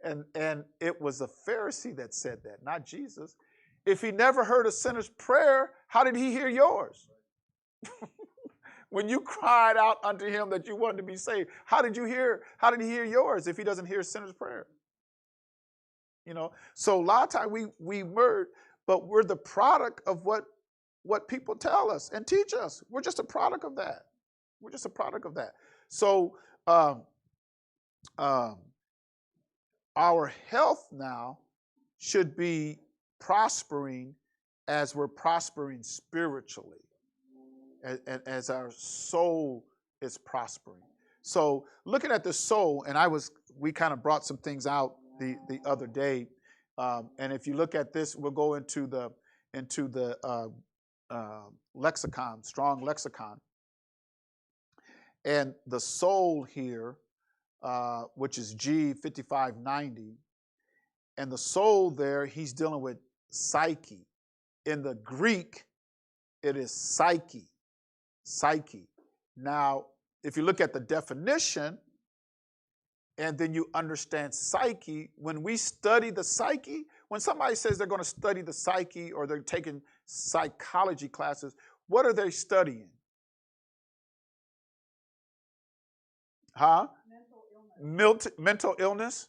And it was a Pharisee that said that, not Jesus. If he never heard a sinner's prayer, how did he hear yours? When you cried out unto him that you wanted to be saved, how did he hear yours if he doesn't hear a sinner's prayer? So a lot of times we merge, but we're the product of what people tell us and teach us. We're just a product of that. We're just a product of that. So our health now should be prospering as we're prospering spiritually, as our soul is prospering. So looking at the soul, and we kind of brought some things out the other day, and if you look at this, we'll go into the lexicon, strong lexicon, and the soul here, which is G5590, and the soul there, he's dealing with psyche. In the Greek, it is psyche. Psyche. Now, if you look at the definition, and then you understand psyche, when we study the psyche, when somebody says they're going to study the psyche or they're taking psychology classes, what are they studying? Huh? Mental illness.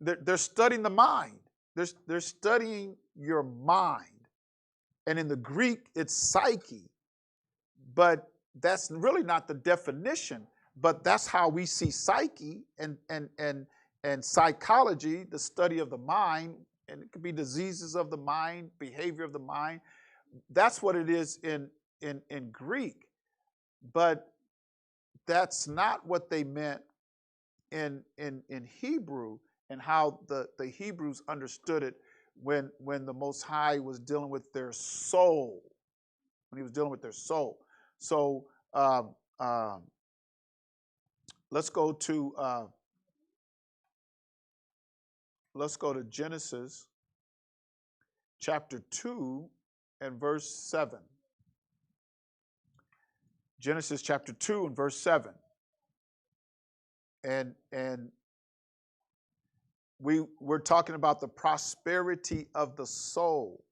They're studying the mind. They're studying your mind. And in the Greek, it's psyche. But that's really not the definition. But that's how we see psyche and psychology, the study of the mind. And it could be diseases of the mind, behavior of the mind. That's what it is in Greek. But that's not what they meant in Hebrew, and how the Hebrews understood it when the Most High was dealing with their soul, when he was dealing with their soul. So let's go to Genesis chapter 2 and verse 7. Genesis chapter 2 and verse 7. And we're talking about the prosperity of the soul.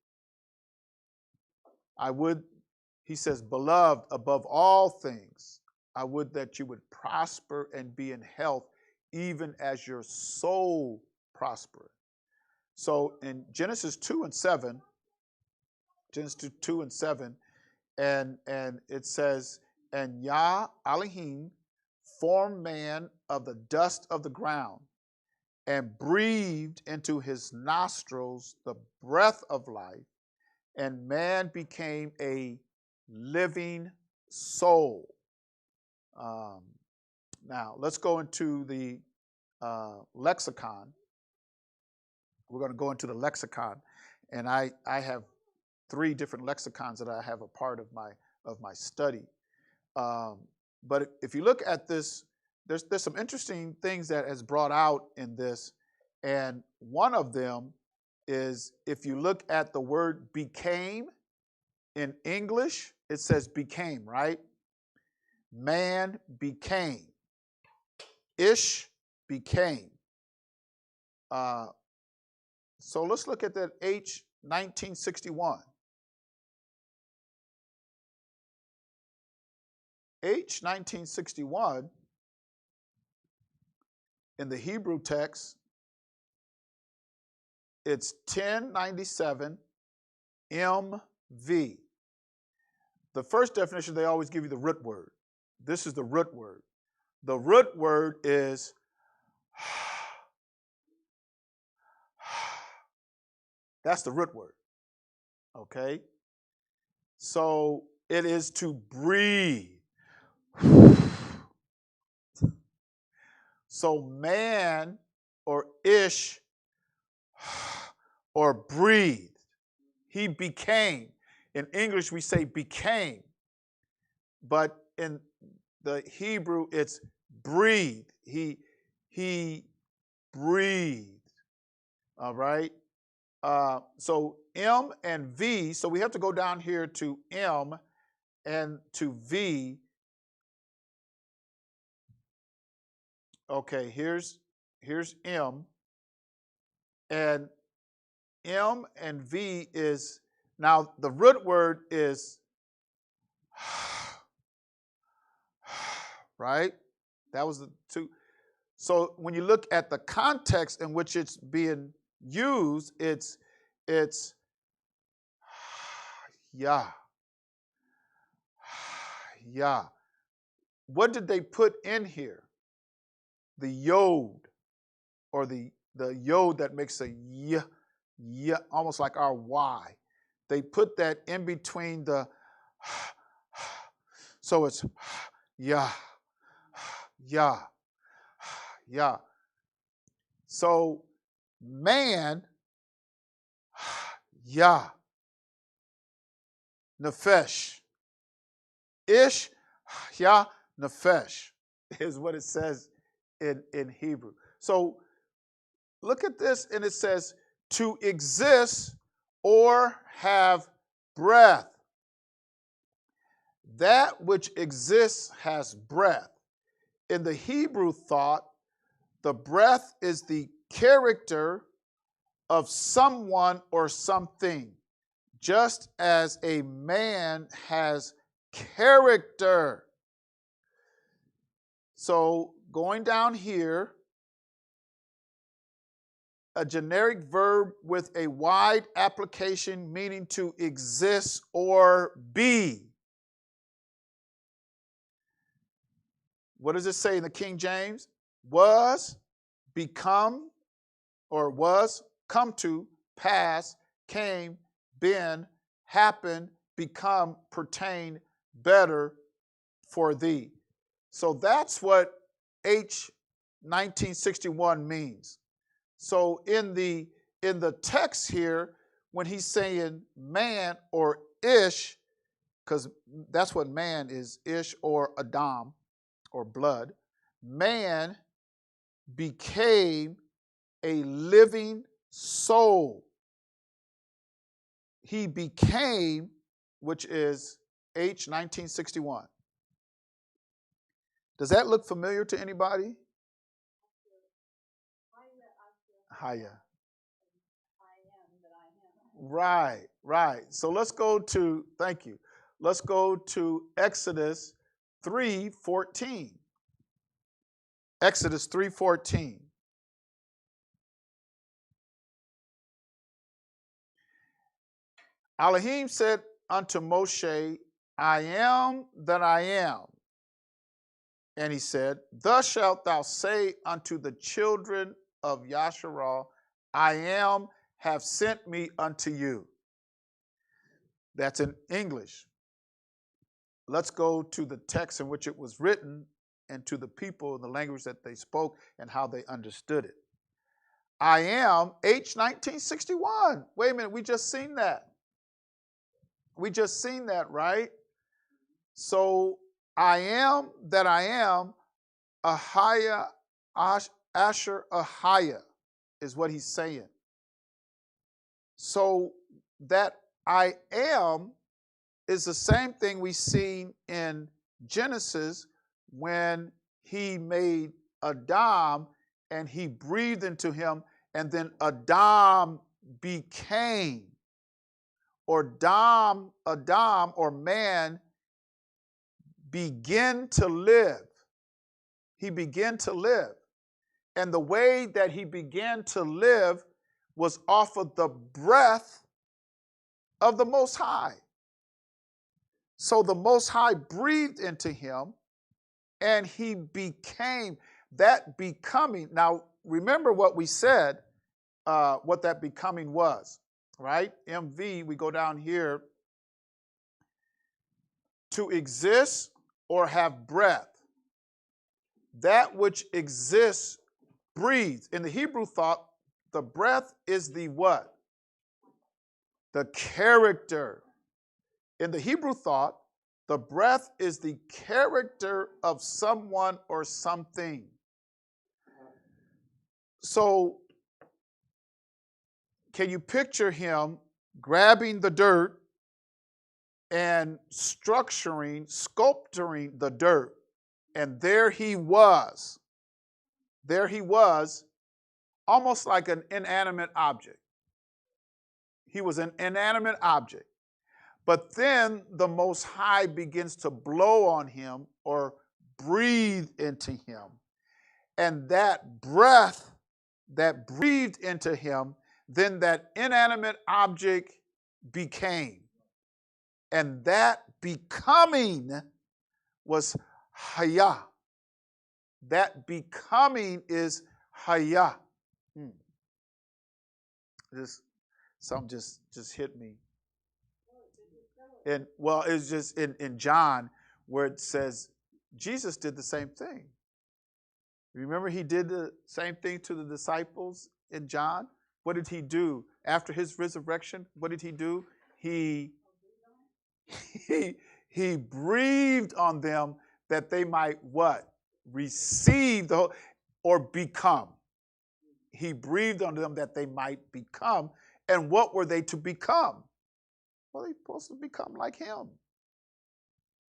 He says, beloved, above all things, I would that you would prosper and be in health, even as your soul prospereth. So in Genesis 2 and 7, and it says, and Yah Elohim formed man of the dust of the ground, and breathed into his nostrils the breath of life, and man became a living soul. Now, let's go into the lexicon. We're going to go into the lexicon, and I have 3 different lexicons that I have a part of my study. But if you look at this, there's some interesting things that has brought out in this, and one of them is if you look at the word became in English, it says became, right? Man became. Ish became. So let's look at that H 1961. H 1961 in the Hebrew text, it's 1097 MV. The first definition, they always give you the root word. This is the root word. The root word is that's the root word. Okay? So it is to breathe. So man or ish or breathed. He became. In English, we say became. But in the Hebrew, it's breathed. He breathed. All right? So M and V, so we have to go down here to M and to V. Okay, here's M, and M and V is, now the root word is right? That was the two. So when you look at the context in which it's being used, it's yeah. Yeah. What did they put in here? The yod, or the yod that makes a y, almost like our y. They put that in between the, so it's yeah, yeah, yeah. So man, yeah, nefesh, ish, yeah, nefesh is what it says in Hebrew. So look at this, and it says to exist or have breath. That which exists has breath. In the Hebrew thought, the breath is the character of someone or something, just as a man has character. So going down here, a generic verb with a wide application meaning to exist or be. What does it say in the King James? Was, become, or was, come to, pass, came, been, happen, become, pertain, better, for thee. So that's what H 1961 means. So in the text here, when he's saying man or ish, because that's what man is, ish or Adam or blood, man became a living soul. He became, which is H 1961. Does that look familiar to anybody? Haya. Right, right. So let's go to, thank you. Let's go to Exodus 3:14. Exodus 3:14. Elohim said unto Moshe, I am that I am. And he said, thus shalt thou say unto the children of Yasharal, I am have sent me unto you. That's in English. Let's go to the text in which it was written and to the people, the language that they spoke and how they understood it. I am, H 1961. Wait a minute, we just seen that. We just seen that, right? So I am that I am, Ahaya, Asher Ahaya is what he's saying. So that I am is the same thing we seen in Genesis when he made Adam and he breathed into him, and then Adam became, or Adam or man began to live. He began to live. And the way that he began to live was off of the breath of the Most High. So the Most High breathed into him and he became, that becoming. Now, remember what we said, what that becoming was, right? MV, we go down here. To exist or have breath. That which exists breathes. In the Hebrew thought, the breath is the what? The character. In the Hebrew thought, the breath is the character of someone or something. So, can you picture him grabbing the dirt and sculpturing the dirt. And there he was. There he was, almost like an inanimate object. He was an inanimate object. But then the Most High begins to blow on him or breathe into him. And that breath that breathed into him, then that inanimate object became. And that becoming was Hayah. That becoming is Hayah. This something just hit me. And well, it's just in John where it says Jesus did the same thing. Remember, he did the same thing to the disciples in John. What did he do after his resurrection? What did he do? He breathed on them that they might what? Receive the or become. He breathed on them that they might become. And what were they to become? Well, they're supposed to become like him.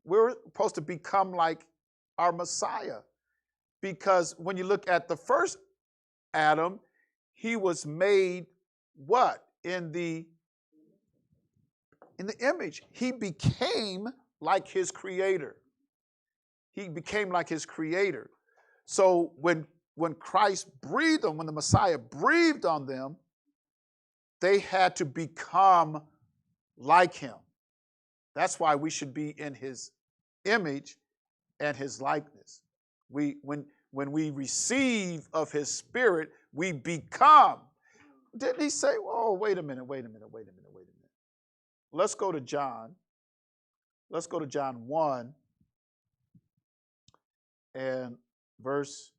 We're supposed to become like our Messiah. Because when you look at the first Adam, he was made what? In the image. He became like his creator. He became like his creator. So when Christ breathed on, when the Messiah breathed on them, they had to become like him. That's why we should be in his image and his likeness. When we receive of his spirit, we become. Didn't he say, oh, wait a minute. Let's go to John. Let's go to John 1 and verse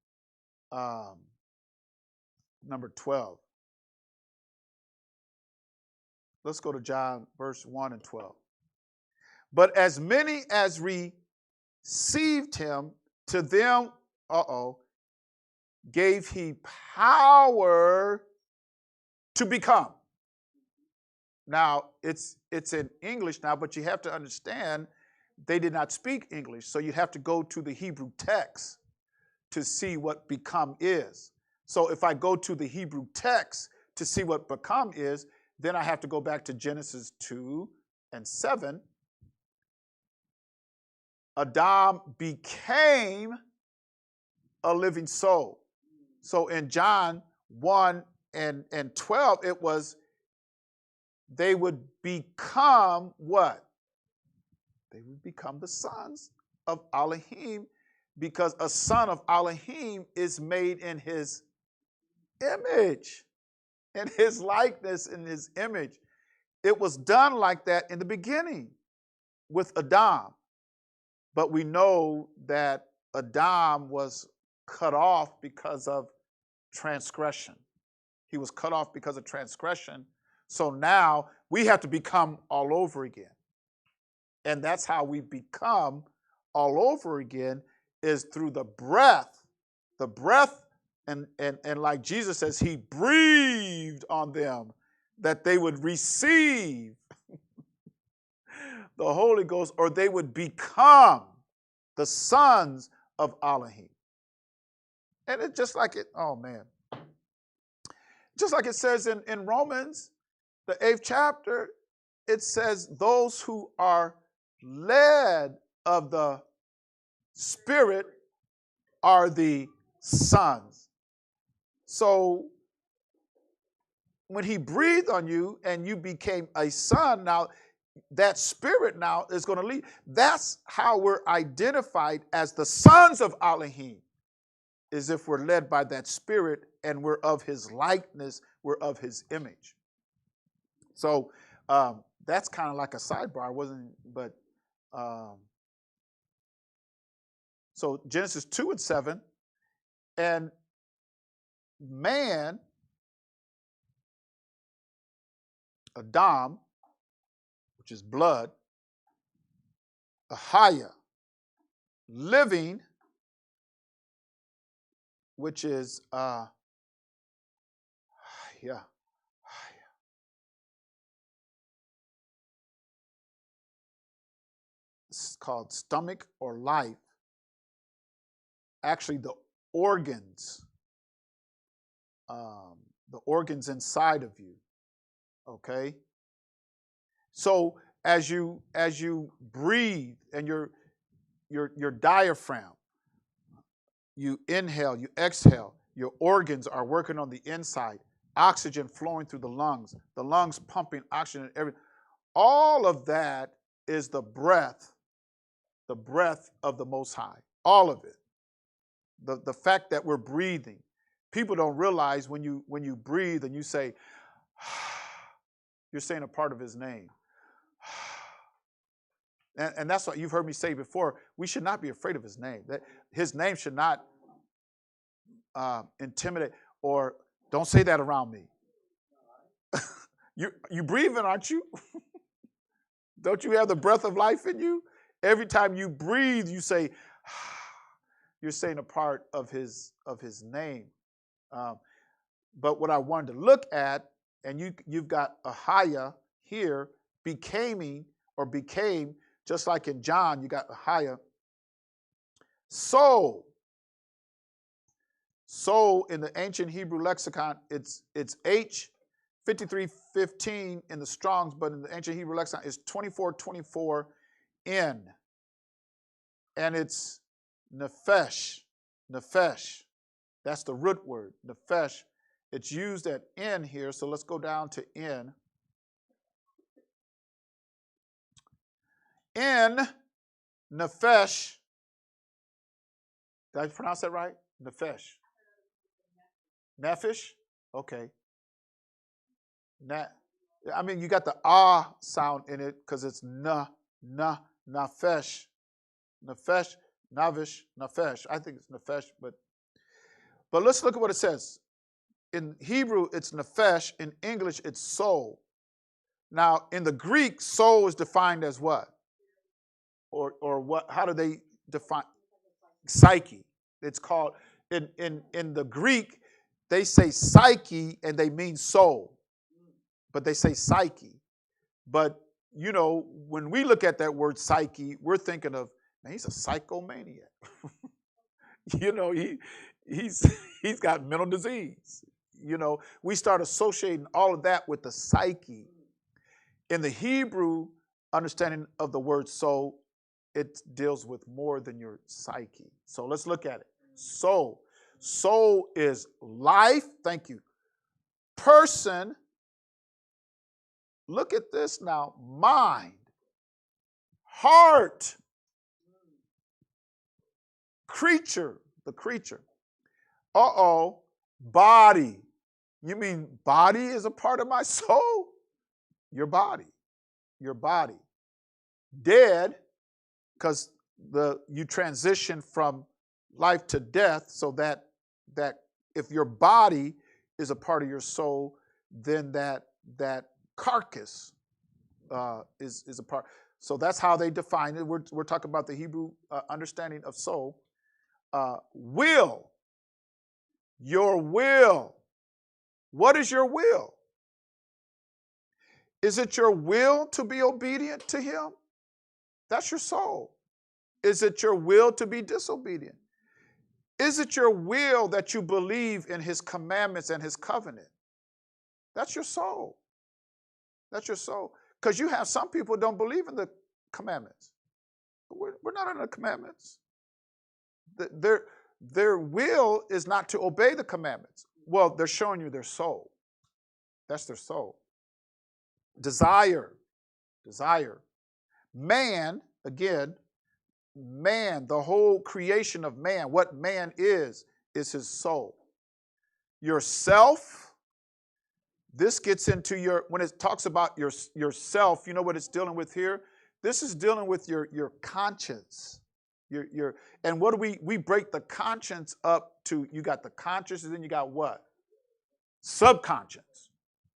number 12. Let's go to John verse 1 and 12. But as many as received him, to them, gave he power to become. Now, it's in English now, but you have to understand they did not speak English, so you have to go to the Hebrew text to see what become is. So if I go to the Hebrew text to see what become is, then I have to go back to Genesis 2 and 7. Adam became a living soul. So in John 1 and 12, it was they would become what? They would become the sons of Elohim, because a son of Elohim is made in his image, in his likeness, in his image. It was done like that in the beginning with Adam. But we know that Adam was cut off because of transgression. He was cut off because of transgression. So now we have to become all over again. And that's how we become all over again, is through the breath. The breath, and like Jesus says, he breathed on them that they would receive the Holy Ghost, or they would become the sons of Elohim. And it's just like it, oh man. Just like it says in Romans, the 8th chapter, it says those who are led of the Spirit are the sons. So when he breathed on you and you became a son, now that spirit now is going to lead. That's how we're identified as the sons of Elohim, is if we're led by that spirit and we're of his likeness, we're of his image. So that's kind of like a sidebar, wasn't it? But so Genesis 2 and 7, and man, Adam, which is blood, Ahaya, living, which is called stomach or life, actually the organs inside of you. Okay? So as you breathe and your diaphragm, you inhale, you exhale, your organs are working on the inside, oxygen flowing through the lungs pumping oxygen, all of that is the breath of the Most High. All of it. The fact that we're breathing. People don't realize when you breathe and you say, you're saying a part of his name. And that's what you've heard me say before. We should not be afraid of his name. That his name should not intimidate, or don't say that around me. You breathing, aren't you? Don't you have the breath of life in you? Every time you breathe, you say, you're saying a part of his name. But what I wanted to look at, and you've got Ahia here, became, just like in John, you got Ahia. Soul. Soul in the ancient Hebrew lexicon, it's H5315 in the Strong's, but in the ancient Hebrew lexicon, it's 2424N. And it's nefesh. Nefesh. That's the root word, nefesh. It's used at N here, so let's go down to N. N, nefesh. Did I pronounce that right? Nefesh. Nephesh? Okay. I mean, you got the ah sound in it because it's nafesh. Nefesh, navish, nefesh. I think it's nefesh, but let's look at what it says. In Hebrew, it's nefesh. In English, it's soul. Now, in the Greek, soul is defined as what? Or what? How do they define? Psyche. It's called, in the Greek, they say psyche and they mean soul. But they say psyche. But, you know, when we look at that word psyche, we're thinking of, man, he's a psychomaniac. You know, he's got mental disease. You know, we start associating all of that with the psyche. In the Hebrew understanding of the word soul, it deals with more than your psyche. So let's look at it. Soul. Soul is life. Thank you. Person. Look at this now. Mind. Heart. Creature. The creature. Body. You mean body is a part of my soul? Your body. Your body. Dead, because you transition from life to death, so that if your body is a part of your soul, then that carcass is a part. So that's how they define it. We're talking about the Hebrew understanding of soul. Will. Your will. What is your will? Is it your will to be obedient to him? That's your soul. Is it your will to be disobedient? Is it your will that you believe in his commandments and his covenant? That's your soul. That's your soul. Because you have some people who don't believe in the commandments. We're not under the commandments. Their will is not to obey the commandments. Well, they're showing you their soul. That's their soul. Desire. Man, again, man, the whole creation of man, what man is his soul. Yourself, this gets into when it talks about yourself, you know what it's dealing with here? This is dealing with your conscience. And what do we break the conscience up to? You got the conscious, and then you got what? Subconscious.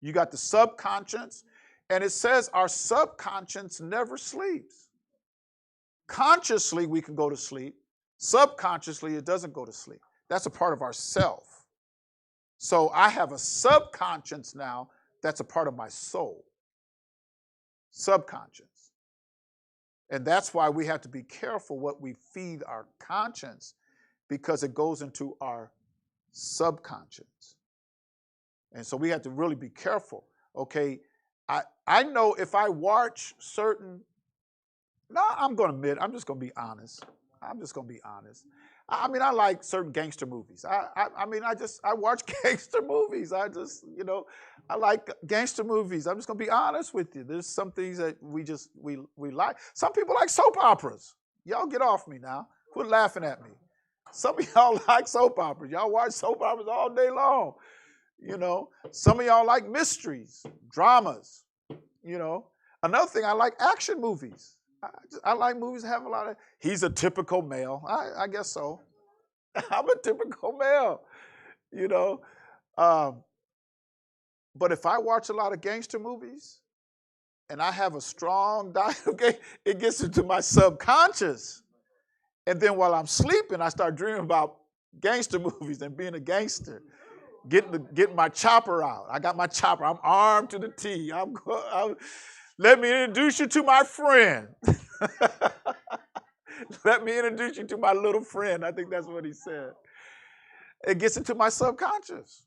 You got the subconscious, and it says our subconscious never sleeps. Consciously, we can go to sleep. Subconsciously, it doesn't go to sleep. That's a part of our self. So I have a subconscious now that's a part of my soul. Subconscious. And that's why we have to be careful what we feed our conscience, because it goes into our subconscious. And so we have to really be careful. Okay, I know if I watch certain, no, I'm going to admit, I'm just going to be honest. I'm just going to be honest. I mean, I like certain gangster movies. I watch gangster movies. I like gangster movies. I'm just going to be honest with you. There's some things that we like. Some people like soap operas. Y'all get off me now. Quit laughing at me. Some of y'all like soap operas. Y'all watch soap operas all day long. Some of y'all like mysteries, dramas. Another thing, I like action movies. I like movies that have a lot of, he's a typical male. I guess so. I'm a typical male, But if I watch a lot of gangster movies and I have a strong diet, okay, it gets into my subconscious. And then while I'm sleeping, I start dreaming about gangster movies and being a gangster. Getting my chopper out. I got my chopper. I'm armed to the T. Let me introduce you to my friend. Let me introduce you to my little friend. I think that's what he said. It gets into my subconscious.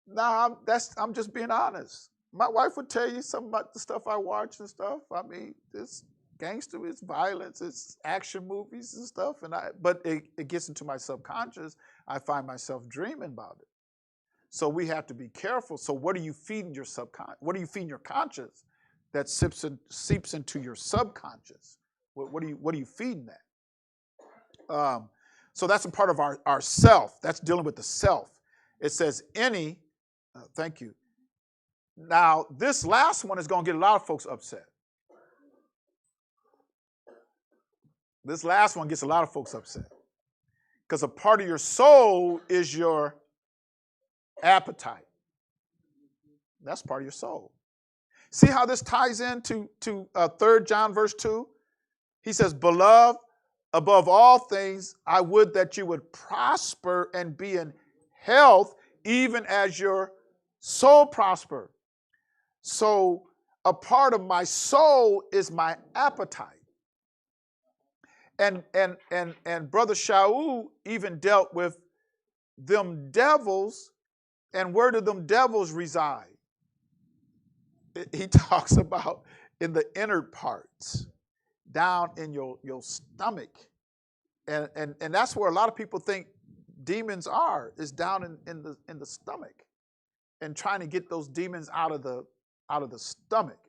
Now, I'm just being honest. My wife would tell you something about the stuff I watch and stuff. I mean, it's gangster, it's violence, it's action movies and stuff. But it gets into my subconscious. I find myself dreaming about it. So we have to be careful. So what are you feeding your subconscious? What are you feeding your conscious that seeps into your subconscious? What are you feeding that? So that's a part of our self. That's dealing with the self. It says thank you. Now, this last one is going to get a lot of folks upset. This last one gets a lot of folks upset. Because a part of your soul is your appetite. That's part of your soul. See how this ties into 3 John verse 2? He says, beloved, above all things, I would that you would prosper and be in health, even as your soul prosper. So a part of my soul is my appetite. And Brother Shaul even dealt with them devils. And where do them devils reside? He talks about in the inner parts, down in your stomach. And that's where a lot of people think demons is down in the stomach, and trying to get those demons out of the stomach.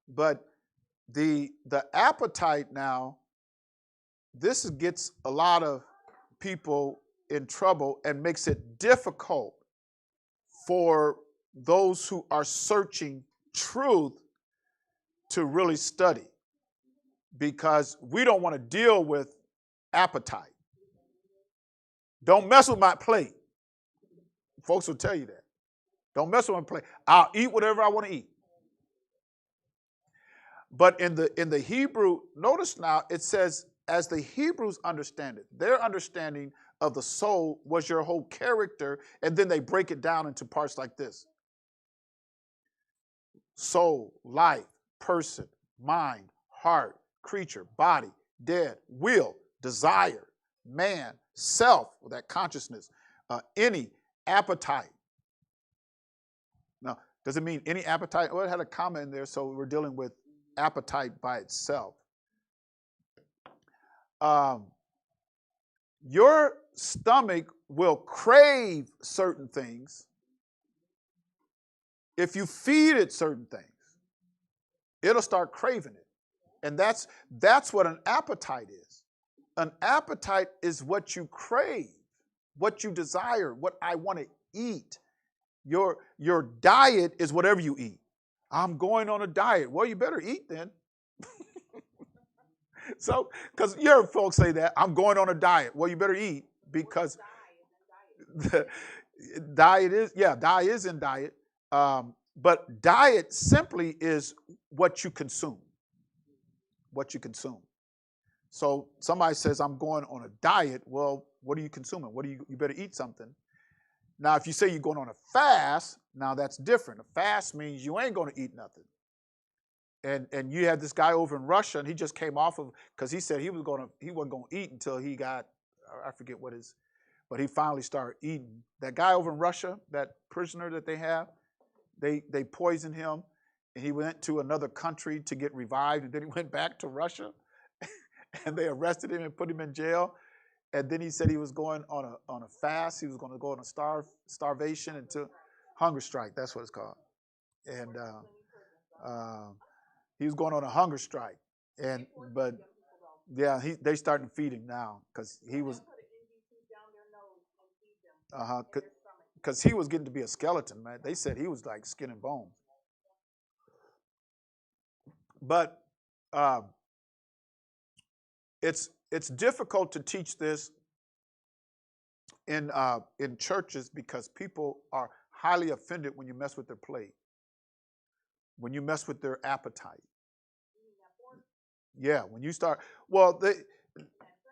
But the appetite now, this gets a lot of people in trouble and makes it difficult for those who are searching truth to really study, because we don't want to deal with appetite. Don't mess with my plate. Folks will tell you that. Don't mess with my plate. I'll eat whatever I want to eat. But in the Hebrew, notice now it says, as the Hebrews understand it, their understanding of the soul was your whole character, and then they break it down into parts like this: soul, life, person, mind, heart, creature, body, dead, will, desire, man, self, that consciousness, any appetite. Now, does it mean any appetite? Well, it had a comma in there, so we're dealing with appetite by itself. Your stomach will crave certain things if you feed it certain things. It'll start craving it. And that's what an appetite is. An appetite is what you crave, what you desire, what I want to eat. Your diet is whatever you eat. I'm going on a diet. Well, you better eat then. So, because you heard folks say that, I'm going on a diet. Well, you better eat, because diet is in diet. But diet simply is what you consume. What you consume. So somebody says, I'm going on a diet. Well, what are you consuming? You better eat something. Now, if you say you're going on a fast, now that's different. A fast means you ain't going to eat nothing. And you had this guy over in Russia, and he just came off of, because he said he wasn't gonna eat until he got, I forget what his, but he finally started eating. That guy over in Russia, that prisoner that they have, they poisoned him, and he went to another country to get revived, and then he went back to Russia, and they arrested him and put him in jail. And then he said he was going on a fast. He was going to go on a starvation until hunger strike. That's what it's called. And he was going on a hunger strike. But yeah, they starting to feed him now because he was because he was getting to be a skeleton, man. They said he was like skin and bone. But it's difficult to teach this in churches because people are highly offended when you mess with their plate, when you mess with their appetite. Yeah, when you start,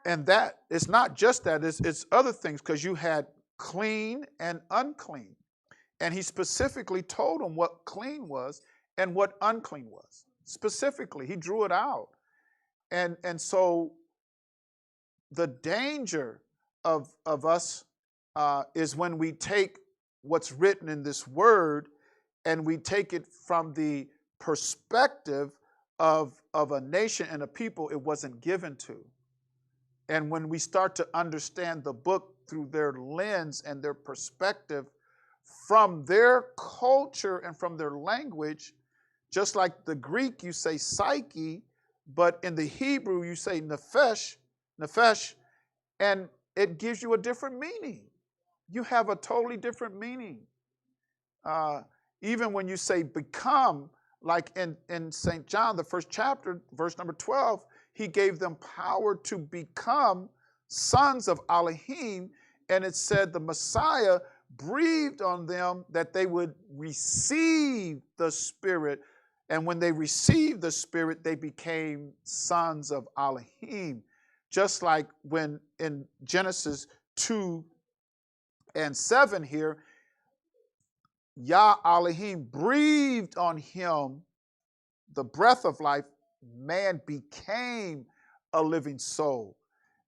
and that it's not just that, it's other things, because you had clean and unclean, and he specifically told them what clean was and what unclean was. Specifically, he drew it out, and so the danger of us is when we take what's written in this word and we take it from the perspective of a nation and a people it wasn't given to. And when we start to understand the book through their lens and their perspective from their culture and from their language, just like the Greek you say psyche, but in the Hebrew you say nephesh, and it gives you a different meaning. You have a totally different meaning. Even when you say become, like in St. John, the first chapter, verse number 12, he gave them power to become sons of Elohim, and it said the Messiah breathed on them that they would receive the Spirit, and when they received the Spirit, they became sons of Elohim. Just like when in Genesis 2:7 here, Yah Elohim breathed on him the breath of life, man became a living soul.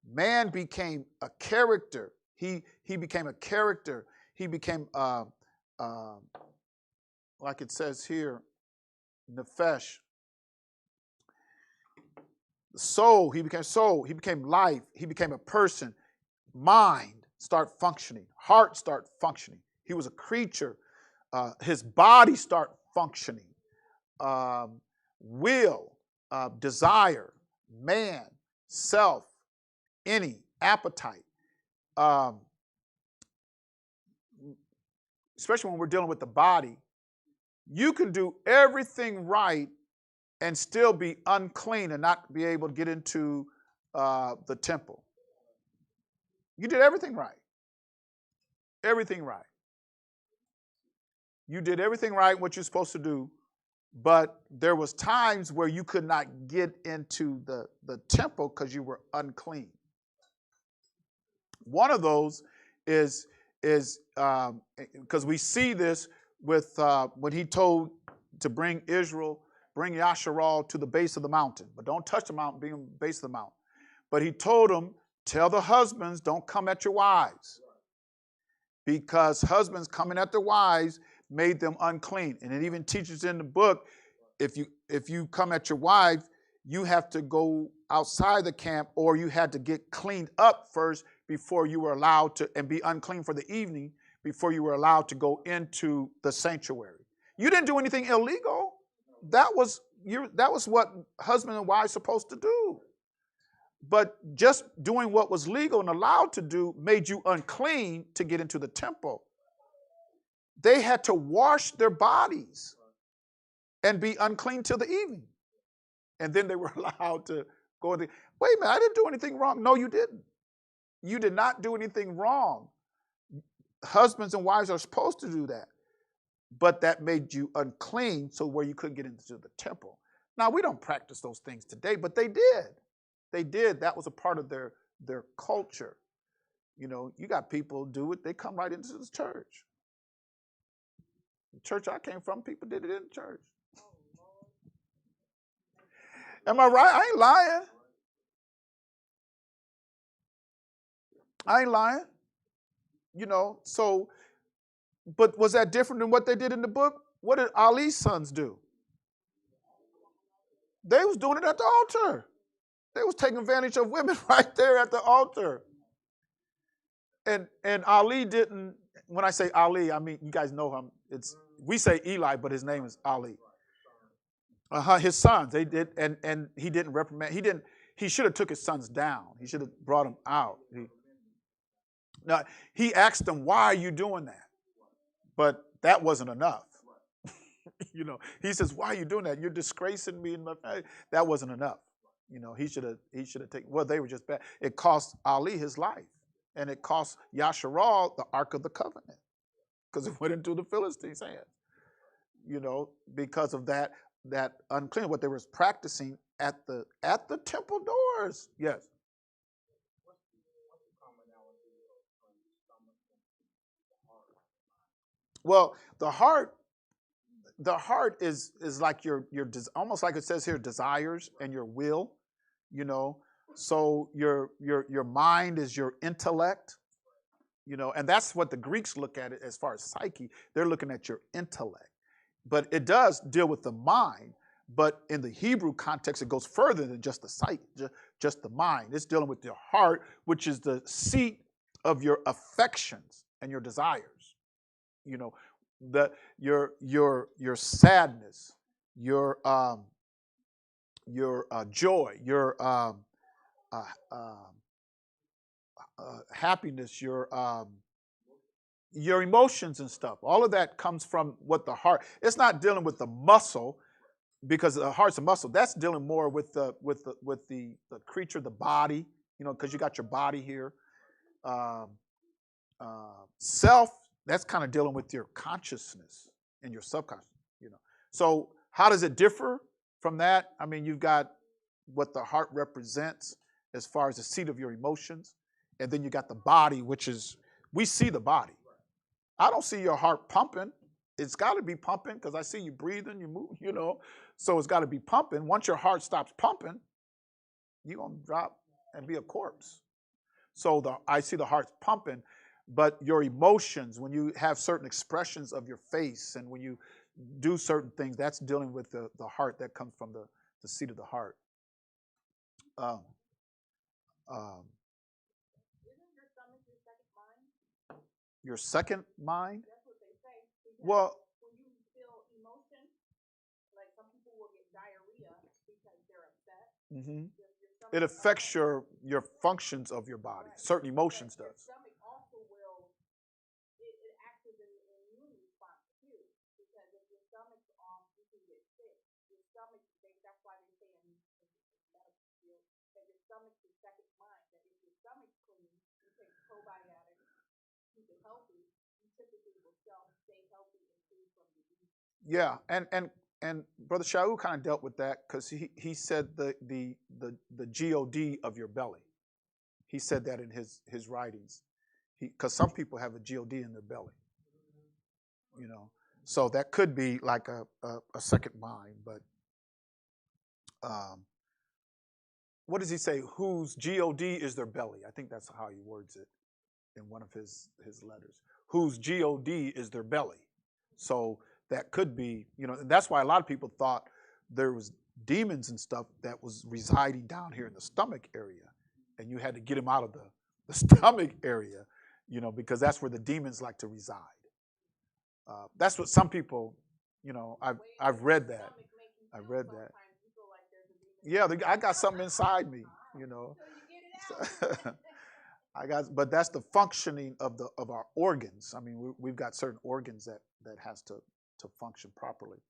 Man became a character. He became a character. He became, like it says here, nephesh. Soul, he became life, he became a person. Mind start functioning, heart start functioning. He was a creature. His body start functioning. Will, desire, man, self, any, appetite. Especially when we're dealing with the body, you can do everything right and still be unclean and not be able to get into the temple. You did everything right. Everything right. You did everything right, what you're supposed to do, but there was times where you could not get into the temple because you were unclean. One of those is because we see this with when he told to bring Yasharal to the base of the mountain, but don't touch the mountain, be on the base of the mountain. But he told them, tell the husbands, don't come at your wives, because husbands coming at their wives made them unclean. And it even teaches in the book, if you come at your wife, you have to go outside the camp, or you had to get cleaned up first before you were allowed to, and be unclean for the evening before you were allowed to go into the sanctuary. You didn't do anything illegal. That was what husband and wife supposed to do. But just doing what was legal and allowed to do made you unclean to get into the temple. They had to wash their bodies and be unclean till the evening. And then they were allowed to go. Wait a minute, I didn't do anything wrong. No, you didn't. You did not do anything wrong. Husbands and wives are supposed to do that. But that made you unclean, so where you couldn't get into the temple. Now, we don't practice those things today, but they did. They did. That was a part of their culture. You know, you got people do it, they come right into the church. The church I came from, people did it in the church. Am I right? I ain't lying. I ain't lying. So, but was that different than what they did in the book? What did Ali's sons do? They was doing it at the altar. They was taking advantage of women right there at the altar. And Ali didn't. When I say Ali, I mean you guys know him. We say Eli, but his name is Ali. His sons. They did, and he didn't reprimand. He didn't. He should have took his sons down. He should have brought them out. Now he asked them, "Why are you doing that?" But that wasn't enough. He says, "Why are you doing that? You're disgracing me in my family." That wasn't enough. He should have taken. Well, they were just bad. It cost Ali his life, and it cost Yasharal the Ark of the Covenant because it went into the Philistines' hands. Because of that unclean what they were practicing at the temple doors. Yes. Well, the heart is like your almost like it says here desires and your will. So your mind is your intellect. And that's what the Greeks look at it as far as psyche. They're looking at your intellect, but it does deal with the mind. But in the Hebrew context, it goes further than just the sight, just the mind. It's dealing with your heart, which is the seat of your affections and your desires. Your sadness, your joy, your happiness, your emotions and stuff. All of that comes from what the heart. It's not dealing with the muscle because the heart's a muscle. That's dealing more with the creature, the body. Because you got your body here. Self. That's kind of dealing with your consciousness and your subconscious. So how does it differ from that? I mean, you've got what the heart represents as far as the seat of your emotions, and then you got the body, which is we see the body. I don't see your heart pumping. It's got to be pumping because I see you breathing, you move, So it's got to be pumping. Once your heart stops pumping, you're going to drop and be a corpse. So I see the heart pumping, but your emotions, when you have certain expressions of your face and when you do certain things, that's dealing with the heart that comes from the seat of the heart. Um, um, Isn't your stomach your second mind? Your second mind? That's what they say. Well, when you feel emotion, like some people will get diarrhea because they're upset. Mm-hmm. It affects your functions of your body. Right. Certain emotions does. Your stomach also will. It acts as an immune response too, because if your stomach's off, you can get sick. Your stomach, that's why they say in medical field that your stomach's your second mind. That if your stomach's clean, you take probiotics, keep it healthy, you typically will stay healthy and free from disease. Yeah, and Brother Shaul kind of dealt with that because he said the God of your belly. He said that in his writings. Because some people have a God in their belly. So that could be like a second mind. But what does he say? Whose God is their belly? I think that's how he words it in one of his letters. Whose God is their belly. So that could be, and that's why a lot of people thought there was demons and stuff that was residing down here in the stomach area, and you had to get him out of the stomach area, because that's where the demons like to reside. That's what some people, I've read that. I've read that. Yeah, I got something inside me, but that's the functioning of our organs. I mean, we've got certain organs that has to function properly.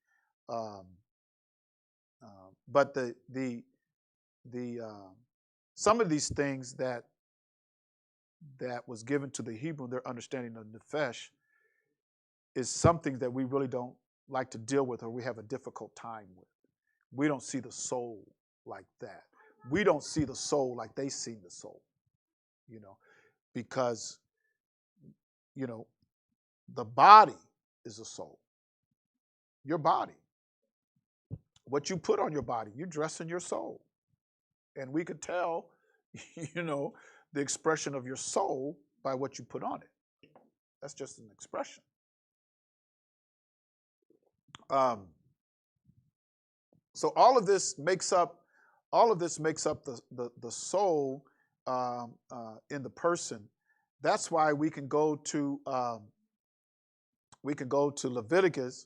But the some of these things that was given to the Hebrew, their understanding of nefesh, is something that we really don't like to deal with, or we have a difficult time with. We don't see the soul like that. We don't see the soul like they see the soul, because the body is a soul. Your body. what you put on your body. You're dressing your soul. And we could tell, the expression of your soul by what you put on it. That's just an expression. So all of this makes up the soul in the person. That's why we can go to Leviticus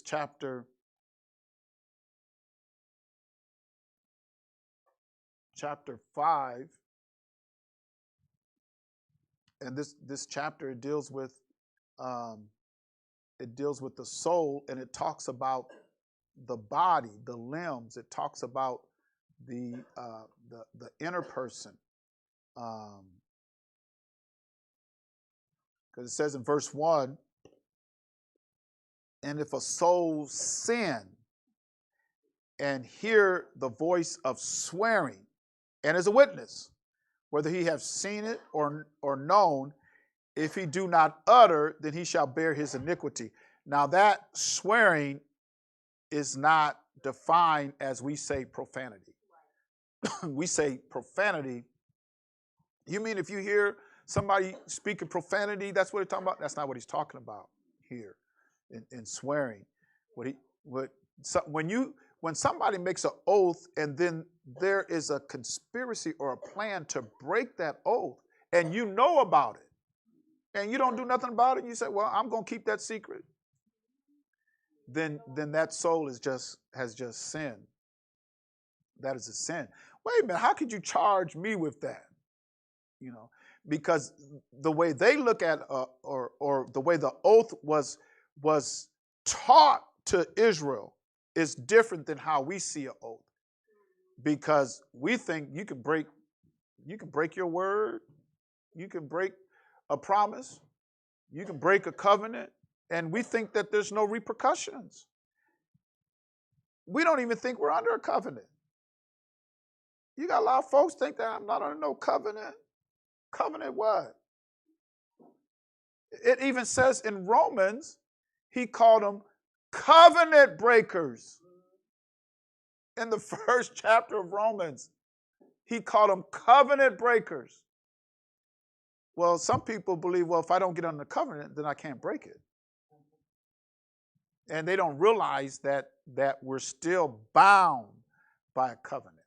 chapter 5, and this chapter deals with the soul, and it talks about the body, the limbs. It talks about the inner person, because it says in verse 1, and if a soul sin and hear the voice of swearing, and is a witness, whether he have seen it or known, if he do not utter, then he shall bear his iniquity. Now that swearing is not defined as we say profanity. We say profanity. You mean if you hear somebody speaking profanity, that's what he's talking about? That's not what he's talking about here in swearing. When somebody makes an oath and then there is a conspiracy or a plan to break that oath, and you know about it, and you don't do nothing about it, and you say, well, I'm going to keep that secret, then that soul has just sinned. That is a sin. Wait a minute, how could you charge me with that? Because the way they look at or the way the oath was taught to Israel is different than how we see an oath. Because we think you can break your word, you can break a promise, you can break a covenant, and we think that there's no repercussions. We don't even think we're under a covenant. You got a lot of folks think that I'm not under no covenant. Covenant what? It even says in Romans, he called them covenant breakers. In the first chapter of Romans, he called them covenant breakers. Well, some people believe, well, if I don't get under the covenant, then I can't break it. And they don't realize that we're still bound by a covenant.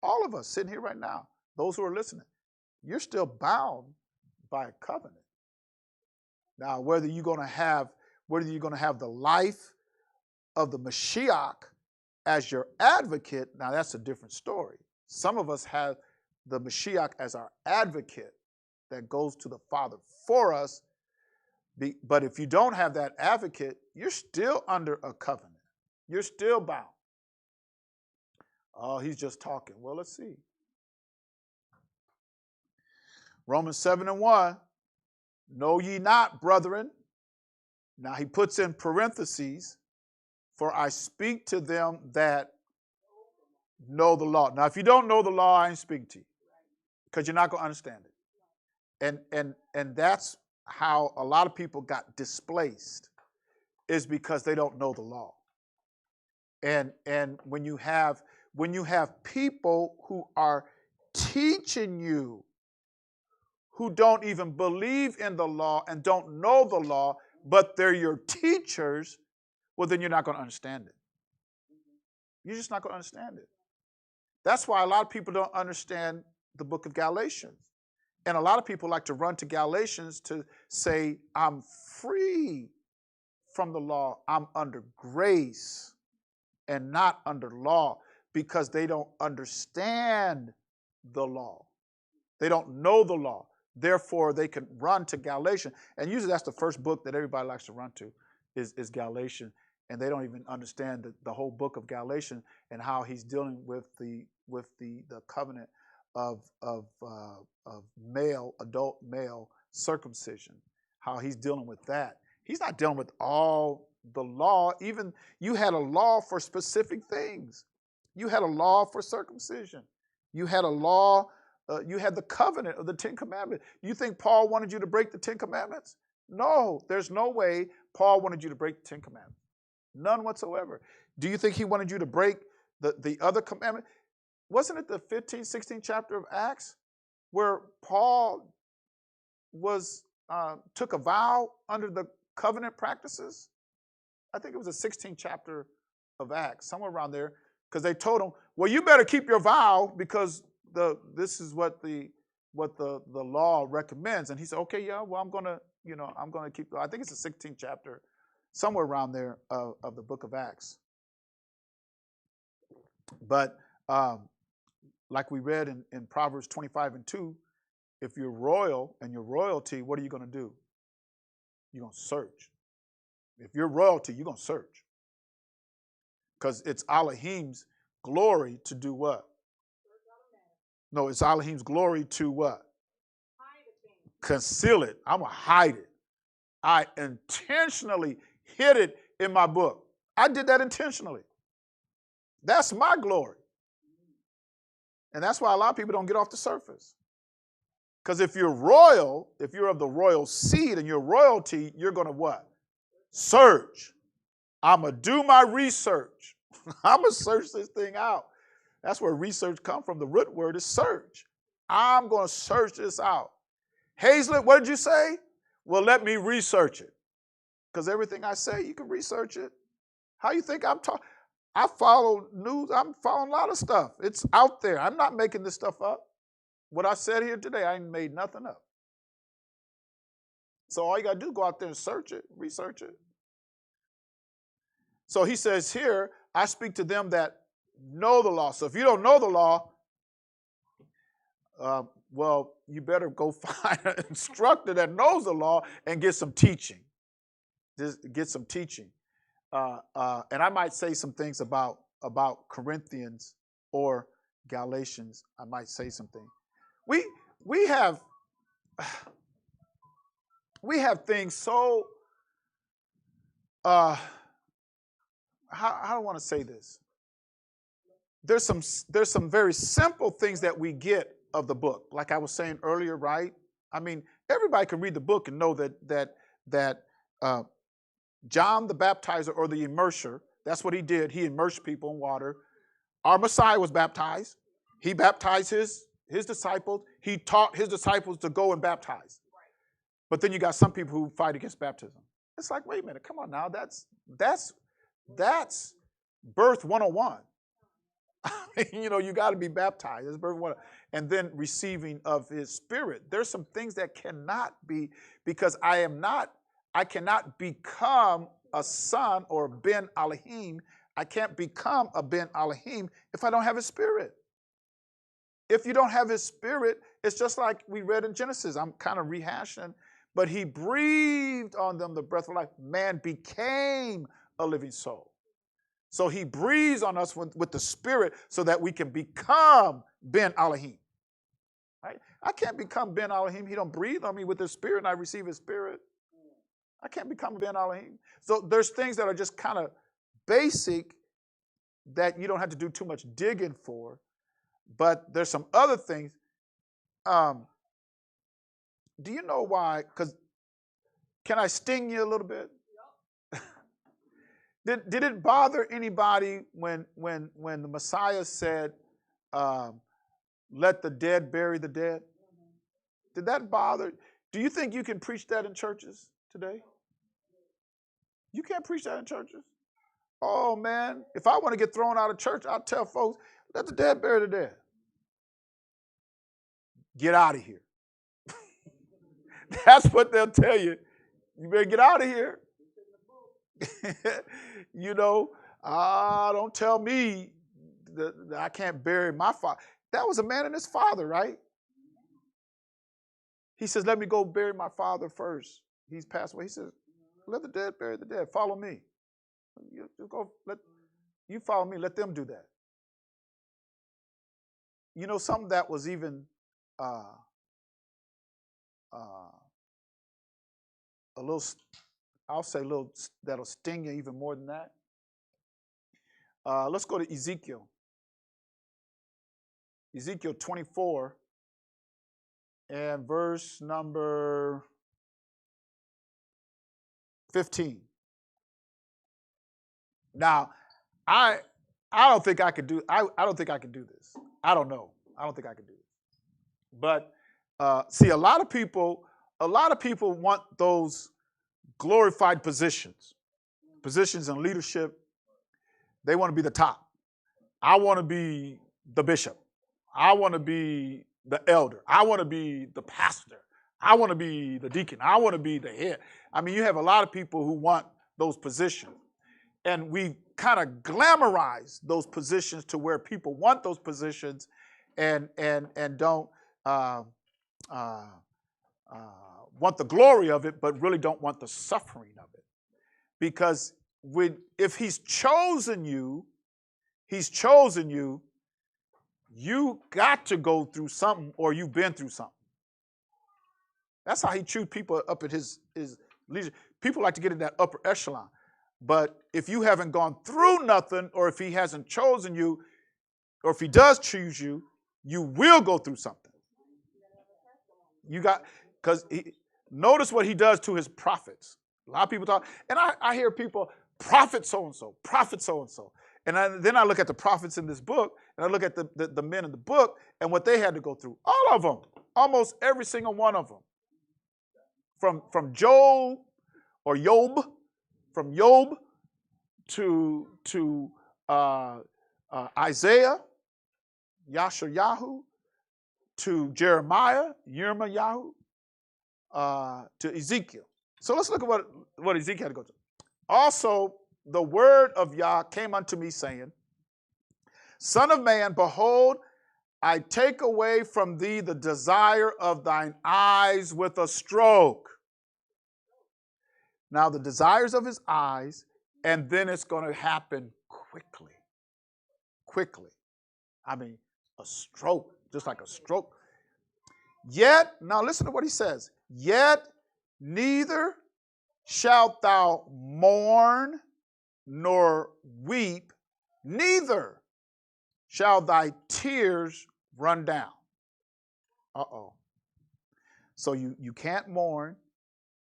All of us sitting here right now, those who are listening, you're still bound by a covenant. Now, whether you're going to have the life of the Mashiach as your advocate, now that's a different story. Some of us have the Mashiach as our advocate that goes to the Father for us. But if you don't have that advocate, you're still under a covenant. You're still bound. Oh, he's just talking. Well, let's see. Romans 7:1, know ye not, brethren. Now he puts in parentheses, for I speak to them that know the law. Now, if you don't know the law, I ain't speaking to you, because you're not going to understand it. And that's how a lot of people got displaced, is because they don't know the law. And when you have people who are teaching you, who don't even believe in the law and don't know the law, but they're your teachers, well, then you're not going to understand it. You're just not going to understand it. That's why a lot of people don't understand the book of Galatians. And a lot of people like to run to Galatians to say, I'm free from the law. I'm under grace and not under law, because they don't understand the law. They don't know the law. Therefore, they can run to Galatians. And usually that's the first book that everybody likes to run to is Galatians. And they don't even understand the whole book of Galatians and how he's dealing with the covenant of adult male circumcision, how he's dealing with that. He's not dealing with all the law. Even you had a law for specific things. You had a law for circumcision. You had a law, you had the covenant of the 10 Commandments. You think Paul wanted you to break the 10 Commandments? No, there's no way Paul wanted you to break the 10 Commandments. None whatsoever. Do you think he wanted you to break the other commandment? Wasn't it the 15th, 16th chapter of Acts where Paul was took a vow under the covenant practices? I think it was the 16th chapter of Acts, somewhere around there, because they told him, well, you better keep your vow because this is what the law recommends. And he said, okay, yeah, well, I'm gonna keep. I think it's the 16th chapter, somewhere around there of the book of Acts. But like we read in Proverbs 25:2, if you're royal and you're royalty, what are you going to do? You're going to search. If you're royalty, you're going to search. Because it's Elohim's glory to do what? No, it's Elohim's glory to what? Conceal it. I'm going to hide it. I intentionally hid it in my book. I did that intentionally. That's my glory. And that's why a lot of people don't get off the surface. Because if you're royal, if you're of the royal seed and you're royalty, you're going to what? Search. I'm going to do my research. I'm going to search this thing out. That's where research comes from. The root word is search. I'm going to search this out. Hazlet, what did you say? Well, let me research it. Because everything I say, you can research it. How you think I'm talking? I follow news. I'm following a lot of stuff. It's out there. I'm not making this stuff up. What I said here today, I ain't made nothing up. So all you got to do is go out there and search it, research it. So he says here, I speak to them that know the law. So if you don't know the law, well, you better go find an instructor that knows the law and get some teaching. Just get some teaching. And I might say some things about Corinthians or Galatians. I might say something. We have things so how do I want to say this? There's some very simple things that we get of the book, like I was saying earlier, right? I mean, everybody can read the book and know that John the Baptizer, or the immerser, that's what he did. He immersed people in water. Our Messiah was baptized. He baptized his disciples. He taught his disciples to go and baptize. But then you got some people who fight against baptism. It's like, wait a minute, come on now. That's birth 101. I mean, you got to be baptized. That's birth 101. And then receiving of his spirit. There's some things that cannot be, because I cannot become a son or Ben Elohim. I can't become a Ben Elohim if I don't have his spirit. If you don't have his spirit, it's just like we read in Genesis. I'm kind of rehashing, but he breathed on them the breath of life. Man became a living soul. So he breathes on us with the spirit so that we can become Ben Elohim. Right? I can't become Ben Elohim. He don't breathe on me with his spirit and I receive his spirit. I can't become Ben Elohim. So there's things that are just kind of basic that you don't have to do too much digging for. But there's some other things. Do you know why? Because can I sting you a little bit? Did it bother anybody when the Messiah said, let the dead bury the dead? Did that bother? Do you think you can preach that in churches today? You can't preach that in churches. Oh, man, if I want to get thrown out of church, I'll tell folks, let the dead bury the dead. Get out of here. That's what they'll tell you. You better get out of here. Don't tell me that I can't bury my father. That was a man and his father, right? He says, let me go bury my father first. He's passed away. He says, let the dead bury the dead. Follow me. You follow me. Let them do that. Something that was even a little, I'll say a little, that'll sting you even more than that. Let's go to Ezekiel. Ezekiel 24 and verse number 15. Now, I don't think I could do. I don't think I could do this. I don't know. I don't think I could do this. But see, a lot of people want those glorified positions in leadership. They want to be the top. I want to be the bishop. I want to be the elder. I want to be the pastor. I want to be the deacon. I want to be the head. I mean, you have a lot of people who want those positions. And we kind of glamorize those positions to where people want those positions and don't want the glory of it, but really don't want the suffering of it. Because if he's chosen you, you got to go through something or you've been through something. That's how he chooses people up at his leadership. People like to get in that upper echelon. But if you haven't gone through nothing, or if he hasn't chosen you, or if he does choose you, you will go through something. Because notice what he does to his prophets. A lot of people talk, and I hear people, prophet so-and-so, prophet so-and-so. And then I look at the prophets in this book, and I look at the men in the book, and what they had to go through. All of them, almost every single one of them. From Job or Job, from Job to Isaiah, Yashayahu, to Jeremiah, Yirmiyahu, to Ezekiel. So let's look at what Ezekiel had to go through. Also, the word of Yah came unto me, saying, Son of man, behold, I take away from thee the desire of thine eyes with a stroke. Now, the desires of his eyes, and then it's going to happen quickly. Quickly. I mean, a stroke, just like a stroke. Yet, now listen to what he says. Yet neither shalt thou mourn nor weep, neither shall thy tears run down. Uh-oh. So you can't mourn,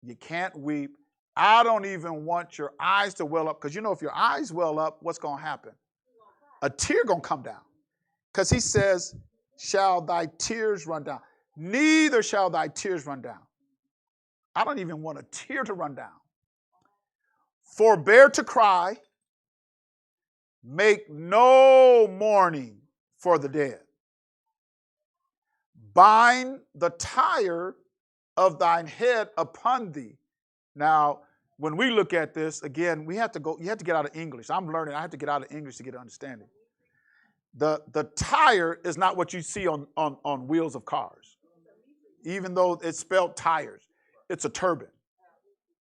you can't weep. I don't even want your eyes to well up, because you know if your eyes well up, what's going to happen? A tear going to come down. Because he says, shall thy tears run down. Neither shall thy tears run down. I don't even want a tear to run down. Forbear to cry. Make no mourning for the dead. Bind the tire of thine head upon thee. Now, when we look at this, again, you have to get out of English. I'm learning. I have to get out of English to get an understanding. The tire is not what you see on wheels of cars. Even though it's spelled tires, it's a turban.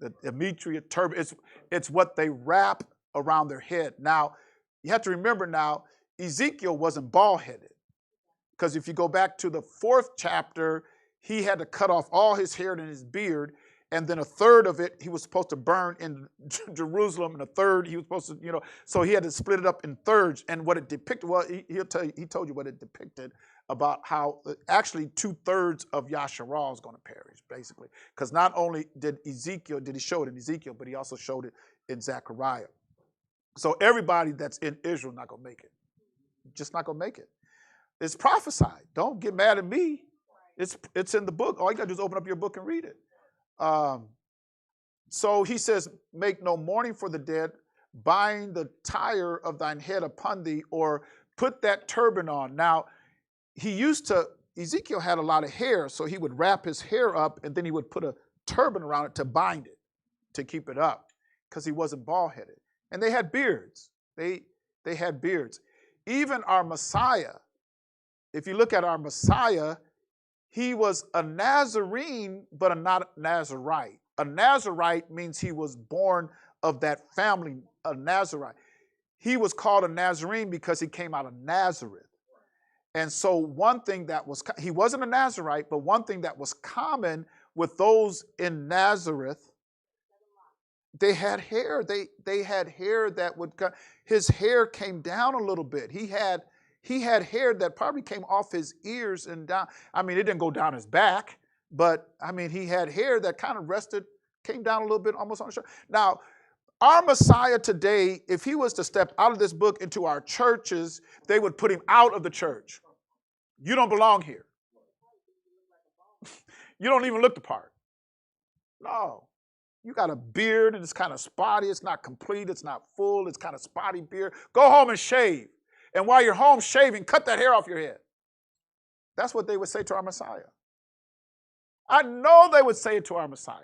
The Demetria turban, it's what they wrap around their head. Now, you have to remember now, Ezekiel wasn't bald-headed. Because if you go back to the 4th chapter, he had to cut off all his hair and his beard, and then a third of it he was supposed to burn in Jerusalem, and a third he was supposed to, so he had to split it up in thirds. And what it depicted, well, he told you what it depicted about how actually 2/3 of Yasharal is going to perish, basically. Because not only did he show it in Ezekiel, but he also showed it in Zechariah. So everybody that's in Israel not going to make it. Just not going to make it. It's prophesied. Don't get mad at me. It's in the book. All you got to do is open up your book and read it. So he says, make no mourning for the dead, bind the tire of thine head upon thee, or put that turban on. Now, Ezekiel had a lot of hair, so he would wrap his hair up, and then he would put a turban around it to bind it, to keep it up, because he wasn't bald-headed. And they had beards. They had beards. Even our Messiah, if you look at our Messiah, he was a Nazarene, but not a Nazarite. A Nazarite means he was born of that family, a Nazarite. He was called a Nazarene because he came out of Nazareth. And so he wasn't a Nazarite, but one thing that was common with those in Nazareth, they had hair. They had hair that would come. His hair came down a little bit. He had hair that probably came off his ears and down. I mean, it didn't go down his back, but I mean, he had hair that kind of came down a little bit almost on his shoulder. Now, Our Messiah today, if he was to step out of this book into our churches, they would put him out of the church. You don't belong here. You don't even look the part. No. You got a beard and it's kind of spotty. It's not complete. It's not full. It's kind of spotty beard. Go home and shave. And while you're home shaving, cut that hair off your head. That's what they would say to our Messiah. I know they would say it to our Messiah.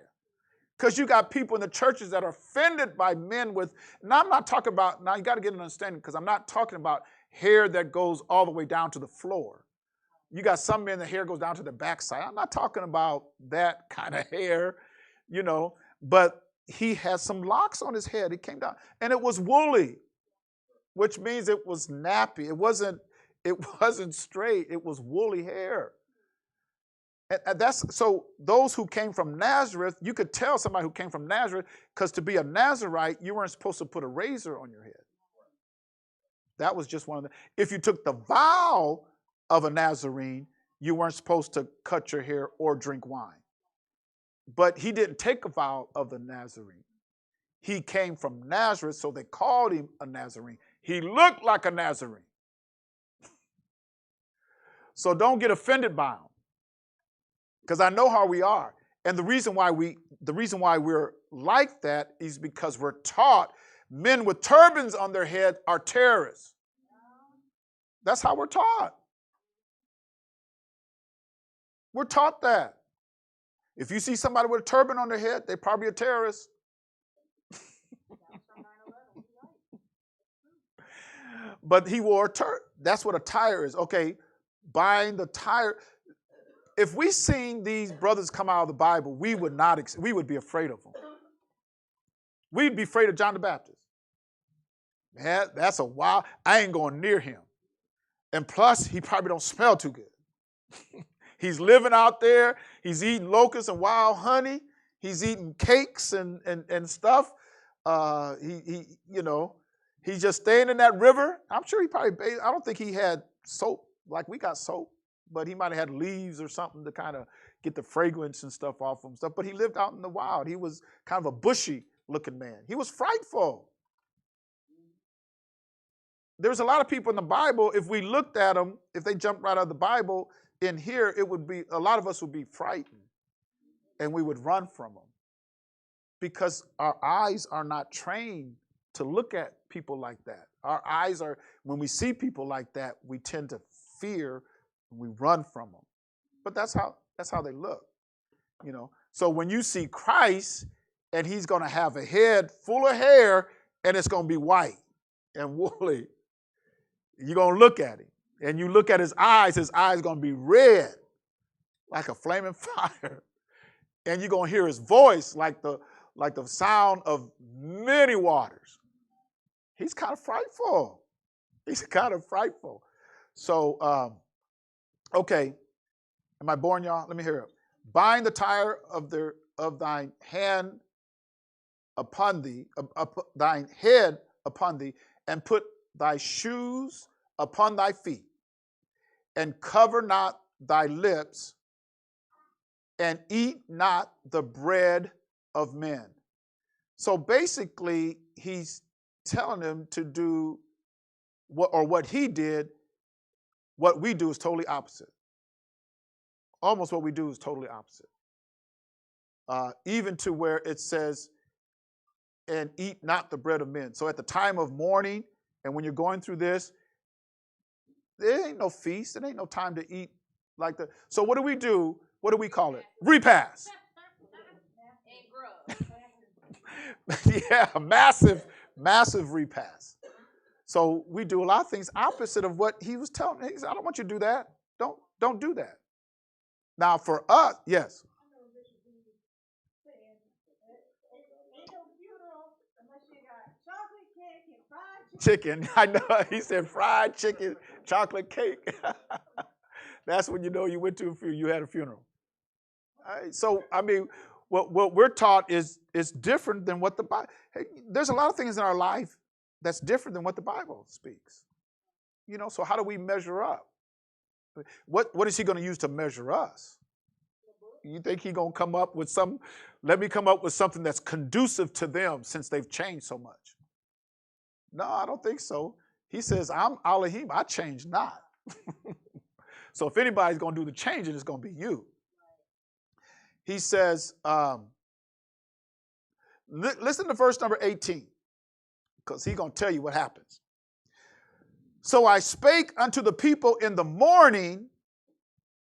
Because you got people in the churches that are offended by men with, now I'm not talking about, now you got to get an understanding, because I'm not talking about hair that goes all the way down to the floor. You got some men, the hair goes down to the backside. I'm not talking about that kind of hair, you know, but he has some locks on his head. It came down, and it was woolly, which means it was nappy. It wasn't straight. It was woolly hair. And that's so those who came from Nazareth, you could tell somebody who came from Nazareth, because to be a Nazarite, you weren't supposed to put a razor on your head. That was just one of the. If you took the vow of a Nazarene, you weren't supposed to cut your hair or drink wine. But he didn't take a vow of the Nazarene. He came from Nazareth, so they called him a Nazarene. He looked like a Nazarene. So don't get offended by him. Because I know how we are. And the reason why we're like that is because we're taught men with turbans on their head are terrorists. That's how we're taught. We're taught that. If you see somebody with a turban on their head, they're probably a terrorist. But he wore a turban. That's what a tire is. Okay, buying the tire. If we seen these brothers come out of the Bible, we would be afraid of them. We'd be afraid of John the Baptist. Man, that's a wild, I ain't going near him. And plus, he probably don't smell too good. He's living out there. He's eating locusts and wild honey. He's eating cakes and stuff. He's just staying in that river. I'm sure he probably bathed. I don't think he had soap like we got soap. But he might have had leaves or something to kind of get the fragrance and stuff off him. But he lived out in the wild. He was kind of a bushy-looking man. He was frightful. There's a lot of people in the Bible, if we looked at them, if they jumped right out of the Bible, in here, a lot of us would be frightened. And we would run from them. Because our eyes are not trained to look at people like that. Our eyes are, when we see people like that, we tend to fear. We run from them. But that's how they look, you know. So when you see Christ and he's going to have a head full of hair and it's going to be white and woolly, you're going to look at him. And you look at his eyes going to be red like a flaming fire. And you're going to hear his voice like the sound of many waters. He's kind of frightful. So, okay, am I boring y'all? Let me hear it. Bind the tire of thine hand upon thee, thine head upon thee, and put thy shoes upon thy feet, and cover not thy lips, and eat not the bread of men. So basically, he's telling them to do what he did. What we do is totally opposite. Almost what we do is totally opposite. Even to where it says, and eat not the bread of men. So at the time of mourning, and when you're going through this, there ain't no feast. There ain't no time to eat like that. So what do we do? What do we call it? Repast. Yeah, massive repast. So we do a lot of things opposite of what he was telling me. He said, I don't want you to do that. Don't do that. Now for us, yes. Chicken. I know. He said fried chicken, chocolate cake. That's when you know you went to a funeral. You had a funeral. So I mean, what we're taught is different than what the Bible. Hey, there's a lot of things in our life that's different than what the Bible speaks. You know, so how do we measure up? What is he going to use to measure us? You think he's going to come up with some let me come up with something that's conducive to them since they've changed so much. No, I don't think so. He says, I'm Elohim. I change not. So if anybody's going to do the changing, it's going to be you. He says, listen to verse number 18, because he's going to tell you what happens. So I spake unto the people in the morning,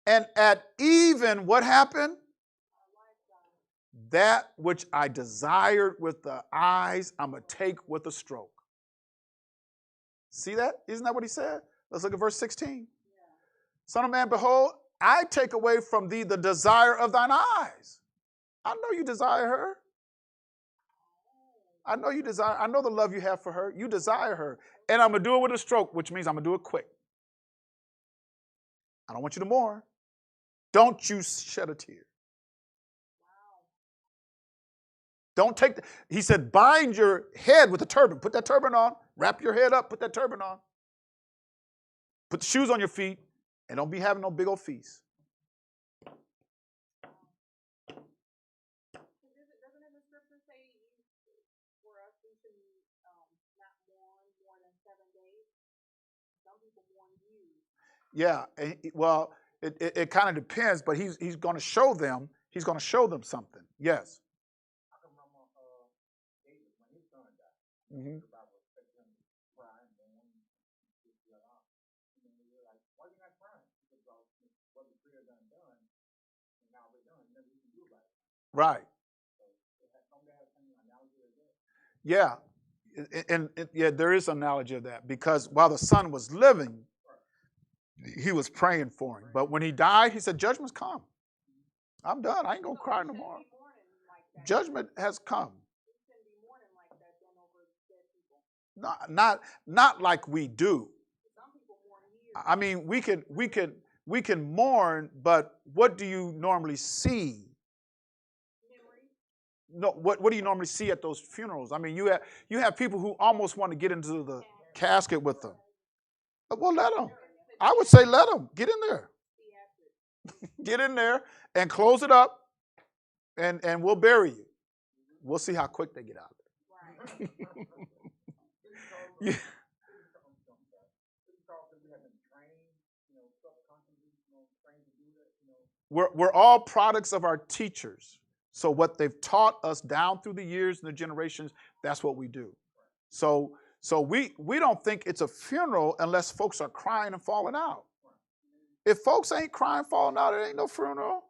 and at even, what happened? That which I desired with the eyes, I'm going to take with a stroke. See that? Isn't that what he said? Let's look at verse 16. Son of man, behold, I take away from thee the desire of thine eyes. I know you desire her. I know you desire, I know the love you have for her. You desire her. And I'm going to do it with a stroke, which means I'm going to do it quick. I don't want you to mourn. Don't you shed a tear. Don't take, he said, bind your head with a turban. Put that turban on. Wrap your head up. Put that turban on. Put the shoes on your feet. And don't be having no big old feast. Doesn't the scripture say for us we should not mourn more than 7 days? Some people mourn years. Yeah, well, it kind of depends, but he's going to show them. He's going to show them something. Yes. I can remember David when his son died. Mm-hmm. The Bible expected him to cry and mourn. And they were like, "Why are you not crying?" Because what the prayer done, and now we're done. Nothing we can do about it. Right. So don't they have some analogy of that? Yeah, and yeah, there is an analogy of that, because while the son was living, he was praying for him. But when he died, he said, "Judgment's come. I'm done. I ain't gonna cry no more. Judgment has come." Not like we do. I mean, we can mourn, but what do you normally see? No, what do you normally see at those funerals? I mean, you have people who almost want to get into the casket with them. Well, let them. I would say let them. Get in there. Get in there and close it up, and we'll bury you. We'll see how quick they get out of it. Yeah. We're all products of our teachers. So what they've taught us down through the years and the generations, that's what we do. So we don't think it's a funeral unless folks are crying and falling out. If folks ain't crying, falling out, it ain't no funeral.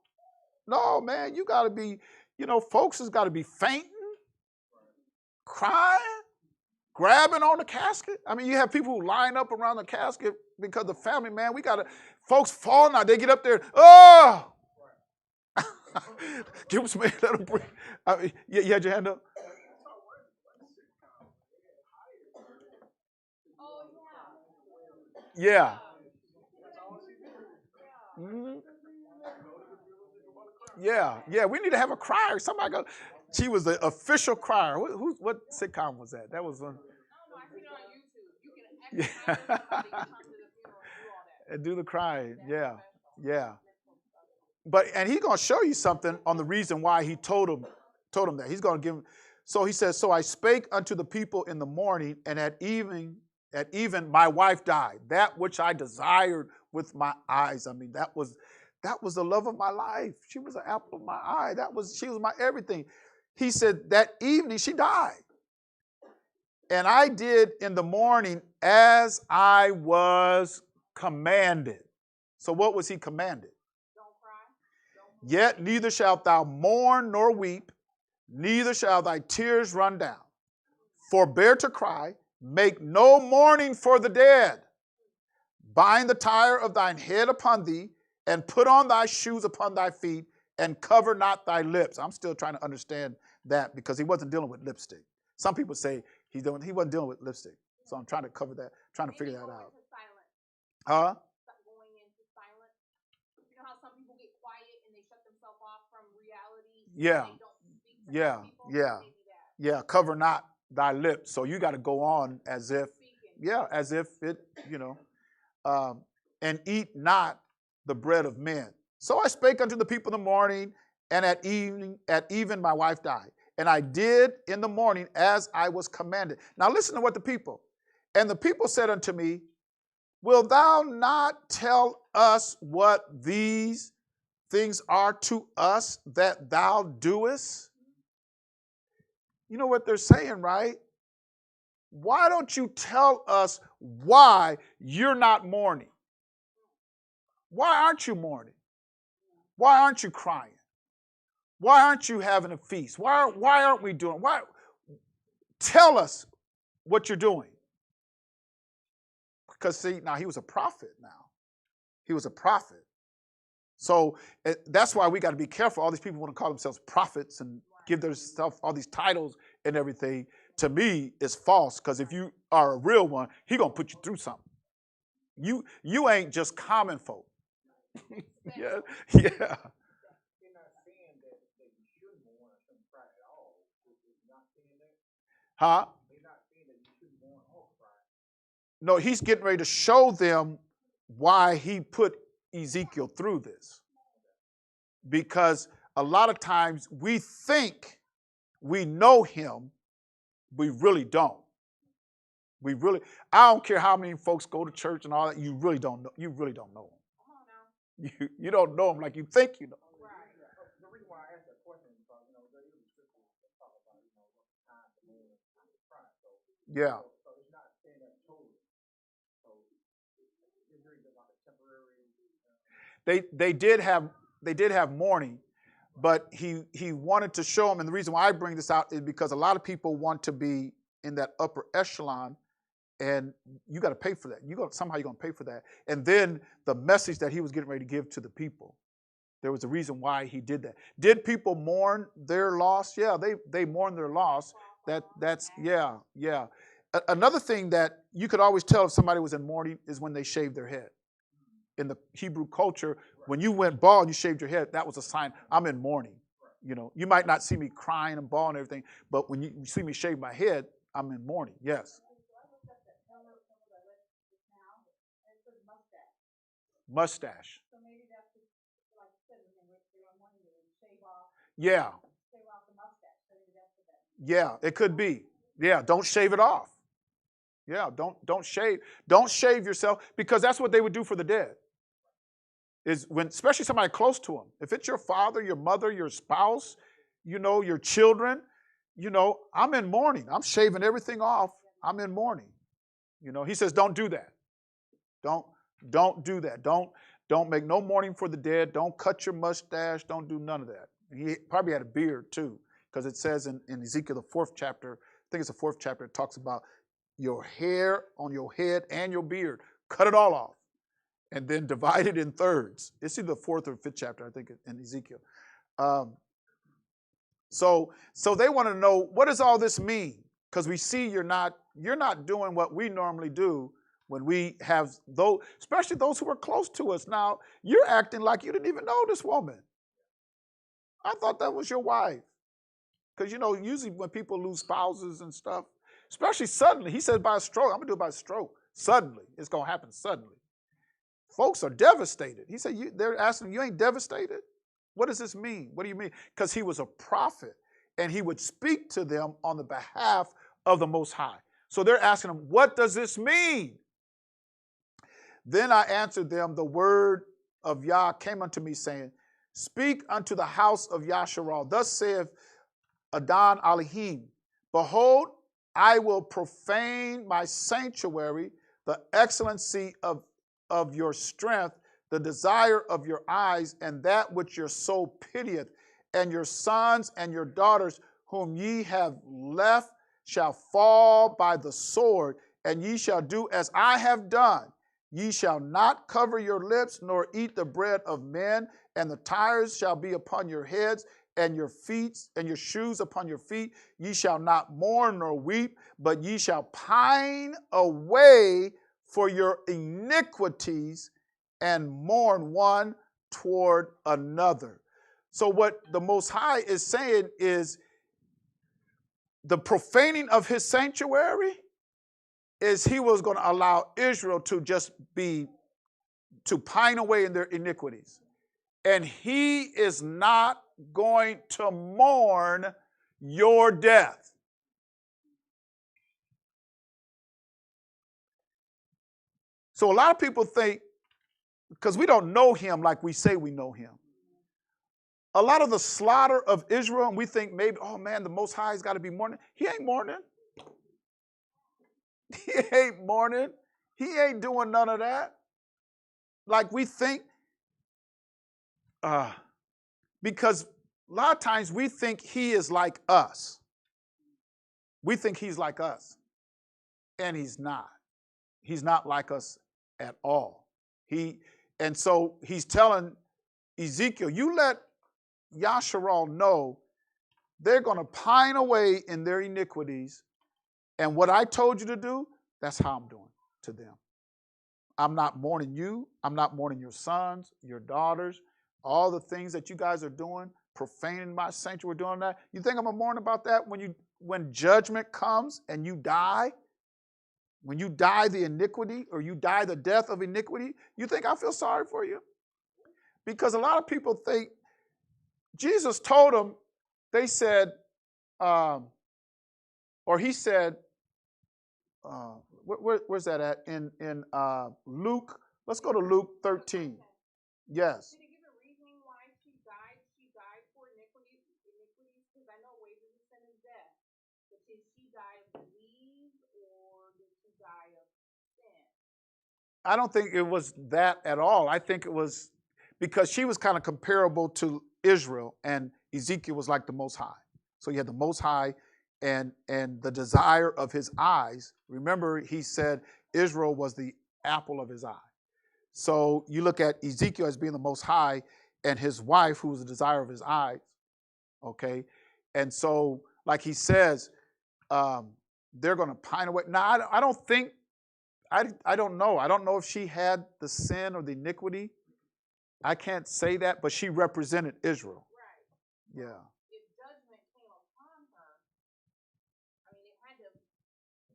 No, man, you got to be, folks has got to be fainting, crying, grabbing on the casket. I mean, you have people who line up around the casket because the family, man, folks falling out. They get up there, oh! Give them some air, let them breathe. I mean, you had your hand up? Yeah. Mm-hmm. Yeah, we need to have a crier. Somebody go. She was the official crier. What sitcom was that? That was one. No, I see it on YouTube. You can actually hire somebody to come to the funeral and do all that. And do the crying. Yeah. And he's going to show you something on the reason why he told him that. He's going to give him. So he says, so I spake unto the people in the morning, and at even my wife died. That which I desired with my eyes. I mean, that was the love of my life. She was an apple of my eye. She was my everything. He said that evening she died. And I did in the morning as I was commanded. So what was he commanded? Don't cry. Yet neither shalt thou mourn nor weep, neither shall thy tears run down. Forbear to cry, make no mourning for the dead. Bind the tire of thine head upon thee, and put on thy shoes upon thy feet, and cover not thy lips. I'm still trying to understand that, because he wasn't dealing with lipstick. Some people say he wasn't dealing with lipstick. So I'm trying to cover that, trying to figure that out. Huh? Going into silence. You know how some people get quiet and they shut themselves off from reality? Yeah. They don't speak to people? Yeah. Cover not thy lips. So you got to go on as if it, and eat not the bread of men. So I spake unto the people in the morning, and at even my wife died. And I did in the morning as I was commanded. Now listen to what the people. And the people said unto me, will thou not tell us what these things are to us that thou doest? You know what they're saying, right? Why don't you tell us why you're not mourning? Why aren't you mourning? Why aren't you crying? Why aren't you having a feast? Why aren't we doing? Why? Tell us what you're doing. Because see, now he was a prophet now. He was a prophet. So that's why we got to be careful. All these people want to call themselves prophets and give themselves all these titles and everything. To me, it's false, because if you are a real one, he's going to put you through something. You ain't just common folk. Yeah. They're not saying that you shouldn't mourn or shouldn't cry at all. They're not saying that. Huh? They're not saying that you shouldn't mourn or cry. No, he's getting ready to show them why he put Ezekiel through this. Because a lot of times we think we know him, we really don't. I don't care how many folks go to church and all that, you really don't know. You really don't know him. You don't know him like you think you know. The reason why I asked that question is because, there is a scripture that talk about, time to mourn and time to cry. Yeah. So it's not saying that totally. So it's really just like a temporary. They did have mourning, but he wanted to show them, and the reason why I bring this out is because a lot of people want to be in that upper echelon, and you got to pay for that. Somehow you're going to pay for that. And then the message that he was getting ready to give to the people, there was a reason why he did that. Did people mourn their loss? Yeah, they mourned their loss. That's. Another thing that you could always tell if somebody was in mourning is when they shaved their head. In the Hebrew culture, when you went bald and you shaved your head, that was a sign I'm in mourning. You might not see me crying and bawling and everything, but when you see me shave my head, I'm in mourning. Yes. Mustache. So maybe that's like you said, when they're on morning, they shave off. Yeah. Shave off the mustache. So maybe that's what that means. Yeah, it could be. Yeah, don't shave it off. Yeah, don't shave yourself, because that's what they would do for the dead. Is when, especially somebody close to them. If it's your father, your mother, your spouse, your children, I'm in mourning. I'm shaving everything off. I'm in mourning. He says, don't do that. Don't do that. Don't make no mourning for the dead. Don't cut your mustache. Don't do none of that. He probably had a beard too, because it says in Ezekiel, the 4th chapter, I think it's the 4th chapter, it talks about your hair on your head and your beard. Cut it all off. And then divide it in thirds. It's either the 4th or 5th chapter, I think, in Ezekiel. So they want to know, what does all this mean? Because we see you're not doing what we normally do when we have those, especially those who are close to us. Now you're acting like you didn't even know this woman. I thought that was your wife. Because usually when people lose spouses and stuff, especially suddenly, he says by a stroke. I'm gonna do it by a stroke. Suddenly, it's gonna happen suddenly. Folks are devastated. He said, they're asking, you ain't devastated? What does this mean? What do you mean? Because he was a prophet, and he would speak to them on the behalf of the Most High. So they're asking him, what does this mean? Then I answered them, the word of Yah came unto me, saying, speak unto the house of Yasharal. Thus saith Adon Elohim, behold, I will profane my sanctuary, the excellency of your strength, the desire of your eyes, and that which your soul pitieth, and your sons and your daughters whom ye have left shall fall by the sword, and ye shall do as I have done. Ye shall not cover your lips, nor eat the bread of men, and the tires shall be upon your heads, and your feet, and your shoes upon your feet. Ye shall not mourn nor weep, but ye shall pine away for your iniquities, and mourn one toward another. So what the Most High is saying is, the profaning of his sanctuary is he was going to allow Israel to just to pine away in their iniquities. and he is not going to mourn your death. So a lot of people think, because we don't know him like we say we know him. A lot of the slaughter of Israel, and we think maybe, oh man, the Most High's got to be mourning. He ain't mourning. He ain't mourning. He ain't doing none of that. Like we think, because a lot of times we think he is like us. We think he's like us. And he's not. He's not like us at all. And so he's telling Ezekiel, you let Yasharal know they're going to pine away in their iniquities. And what I told you to do, that's how I'm doing to them. I'm not mourning you. I'm not mourning your sons, your daughters, all the things that you guys are doing, profaning my sanctuary, doing that. You think I'm going to mourn about that when judgment comes and you die? When you die the iniquity or you die the death of iniquity, you think I feel sorry for you? Because a lot of people think, Jesus told them, they said, or he said, where's that at? In Luke, let's go to Luke 13. Yes. Did it give a reasoning why she died? She died for iniquities? Because I know wages of sin is death. But did she die of disease or did she die of sin? I don't think it was that at all. I think it was because she was kind of comparable to Israel, and Ezekiel was like the Most High. So you had the Most High and the desire of his eyes. Remember, he said Israel was the apple of his eye. So you look at Ezekiel as being the Most High and his wife, who was the desire of his eyes. Okay? And so, like he says, they're going to pine away. Now, I don't think, I don't know. I don't know if she had the sin or the iniquity. I can't say that, but she represented Israel. Right. Yeah. If judgment came upon her, I mean, it had to,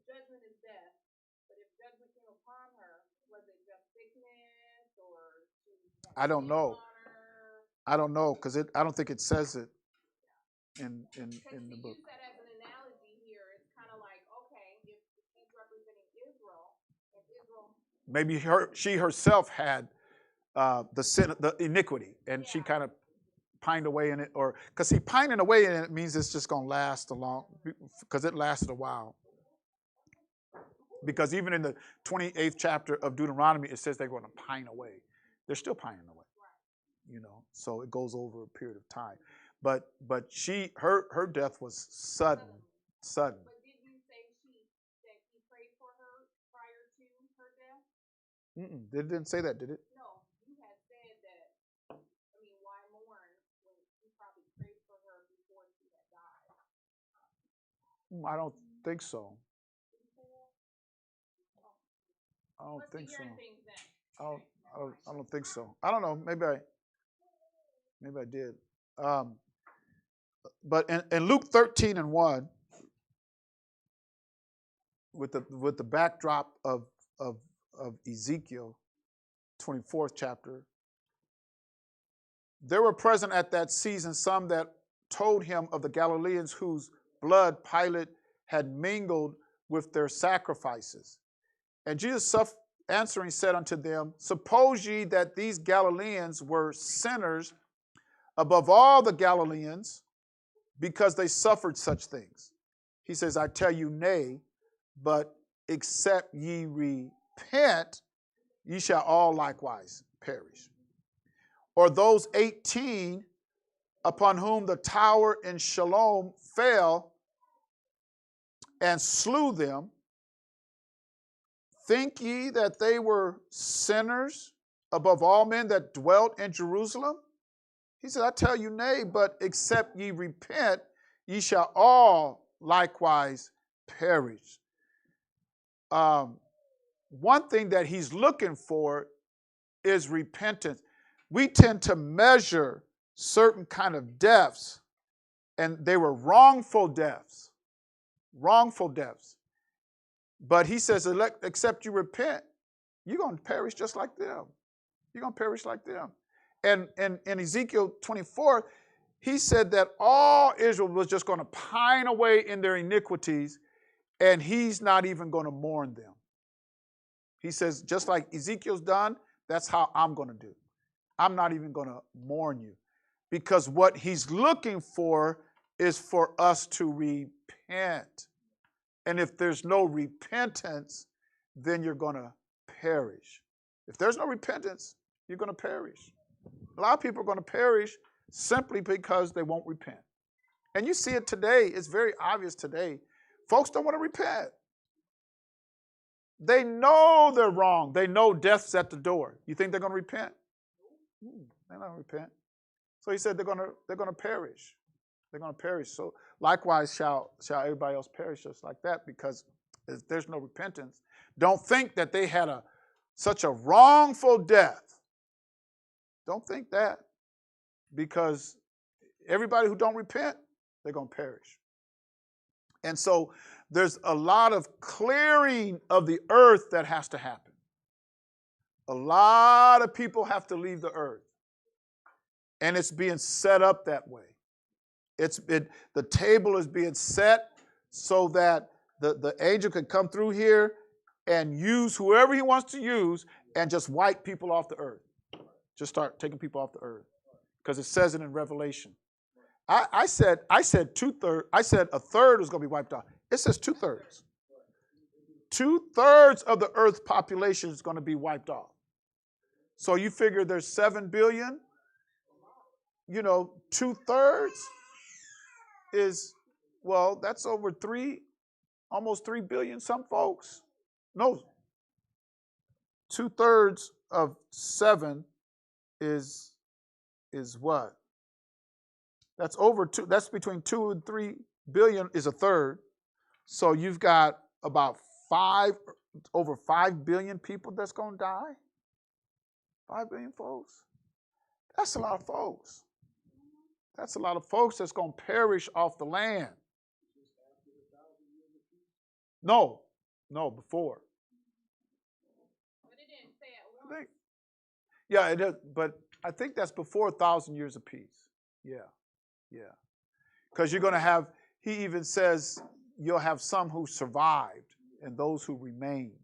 judgment is death, but if judgment came upon her, was it just sickness or she had I don't sin know. on her? I don't know because I don't think it says it in the To book. use that as an analogy here, it's kind of like, okay, if she's representing Israel, if Israel, Maybe she herself had the sin, the iniquity, and she kind of pined away in it, or because pining away in it means it's just going to last a long, because it lasted a while. Because even in the 28th chapter of Deuteronomy, it says they're going to pine away. They're still pining away, So it goes over a period of time. But her death was sudden. But did you say that he prayed for her prior to her death? It didn't say that, did it? No, you had said that. I mean, why mourn when he probably prayed for her before she had died? I don't think so. Did you say that? I don't think so. Things then. I don't think so. I don't know. Maybe I did. But in Luke 13:1, with the backdrop of Ezekiel 24th chapter, there were present at that season some that told him of the Galileans whose blood Pilate had mingled with their sacrifices. And Jesus answering said unto them, suppose ye that these Galileans were sinners above all the Galileans, because they suffered such things? He says, I tell you, nay, but except ye repent, ye shall all likewise perish. Or those 18 upon whom the tower in Shalom fell and slew them, think ye that they were sinners above all men that dwelt in Jerusalem? He said, I tell you, nay, but except ye repent, ye shall all likewise perish. One thing that he's looking for is repentance. We tend to measure certain kind of deaths, and they were wrongful deaths. Wrongful deaths. But he says, except you repent, you're going to perish just like them. You're going to perish like them. And in Ezekiel 24, he said that all Israel was just going to pine away in their iniquities, and he's not even going to mourn them. He says, just like Ezekiel's done, that's how I'm going to do. I'm not even going to mourn you. Because what he's looking for is for us to repent. And if there's no repentance, then you're going to perish. If there's no repentance, you're going to perish. A lot of people are going to perish simply because they won't repent. And you see it today. It's very obvious today. Folks don't want to repent. They know they're wrong. They know death's at the door. You think they're going to repent? They're not going to repent. So he said they're going to perish. They're going to perish. So likewise shall everybody else perish just like that, because if there's no repentance. Don't think that they had such a wrongful death. Don't think that, because everybody who don't repent, they're going to perish. And so there's a lot of clearing of the earth that has to happen. A lot of people have to leave the earth. And it's being set up that way. The table is being set so that the angel can come through here and use whoever he wants to use and just wipe people off the earth. Just start taking people off the earth. Because it says it in Revelation. I said 2/3. I said a third was going to be wiped out. It says 2/3. 2/3 of the earth's population is going to be wiped off. So you figure there's 7 billion. 2/3 is, well, that's over almost 3 billion some folks. No, 2/3 of 7 is what? That's over 2. That's between 2 and 3 billion is a third. So you've got about over 5 billion people that's going to die. 5 billion folks. That's a lot of folks. That's a lot of folks that's going to perish off the land. No, before. But it didn't say at once. Yeah, it is, but I think that's before 1,000 years of peace. Yeah. Because you're going to have, he even says, you'll have some who survived and those who remained.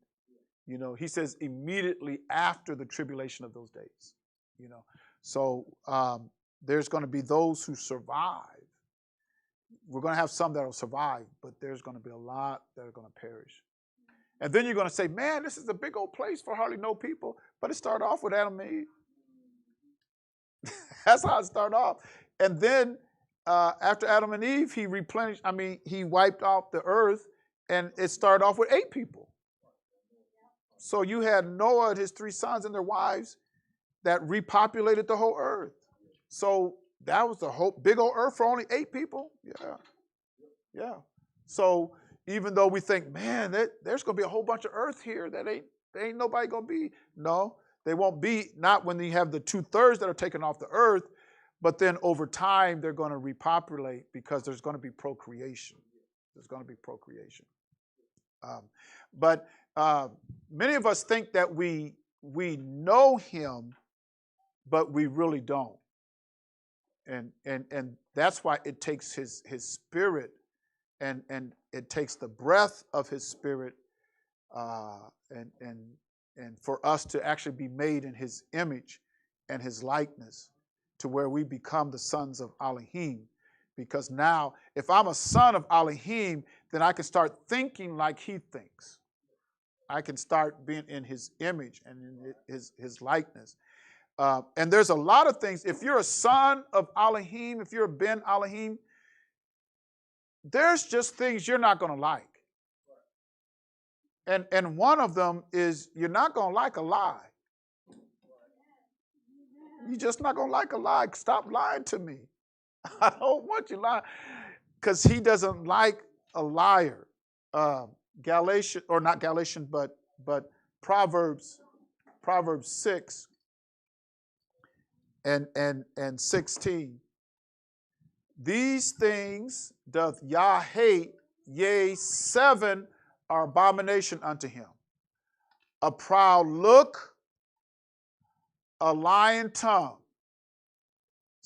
He says immediately after the tribulation of those days. So there's going to be those who survive. We're going to have some that will survive, but there's going to be a lot that are going to perish. And then you're going to say, man, this is a big old place for hardly no people. But it started off with Adam and Eve. That's how it started off. And then after Adam and Eve, he wiped off the earth, and it started off with 8 people. So you had Noah and his 3 sons and their wives that repopulated the whole earth. So that was the whole big old earth for only 8 people. Yeah. So even though we think, man, there's going to be a whole bunch of earth here that ain't nobody going to be. No, they won't be, not when you have the 2/3 that are taken off the earth, but then over time they're going to repopulate because there's going to be procreation. There's going to be procreation. But many of us think that we know him, but we really don't. And that's why it takes his spirit and it takes the breath of his spirit and for us to actually be made in his image and his likeness to where we become the sons of Elohim. Because now, if I'm a son of Elohim, then I can start thinking like he thinks. I can start being in his image and in his likeness. And there's a lot of things. If you're a son of Elohim, if you're a Ben Elohim, there's just things you're not going to like. And one of them is you're not going to like a lie. You're just not going to like a lie. Stop lying to me. I don't want you lying. Because he doesn't like a liar. Galatians, or not Galatians, but Proverbs 6 and 16. These things doth Yah hate, yea, 7 are abomination unto him. A proud look, a lying tongue,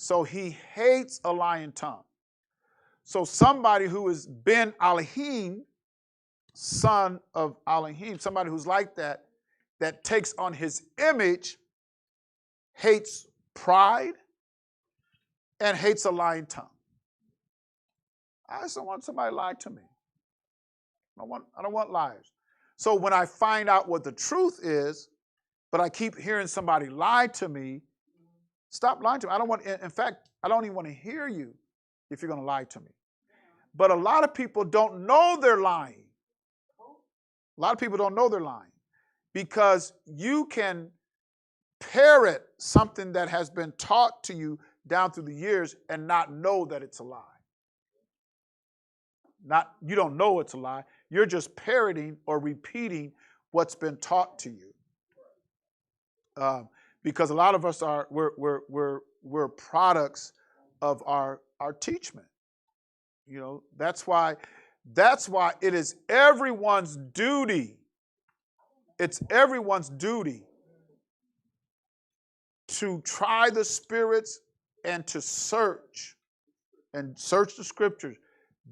So he hates a lying tongue. So somebody who is Ben Elohim, son of Elohim, somebody who's like that, that takes on his image, hates pride and hates a lying tongue. I just don't want somebody lying to me. I don't want liars. So when I find out what the truth is, but I keep hearing somebody lie to me, stop lying to me. I don't want, in fact, I don't even want to hear you if you're going to lie to me. But a lot of people don't know they're lying. A lot of people don't know they're lying because you can parrot something that has been taught to you down through the years and not know that it's a lie. You don't know it's a lie. You're just parroting or repeating what's been taught to you. Because a lot of us we're products of our teachment. You know, that's why it is everyone's duty. It's everyone's duty to try the spirits and to search the scriptures.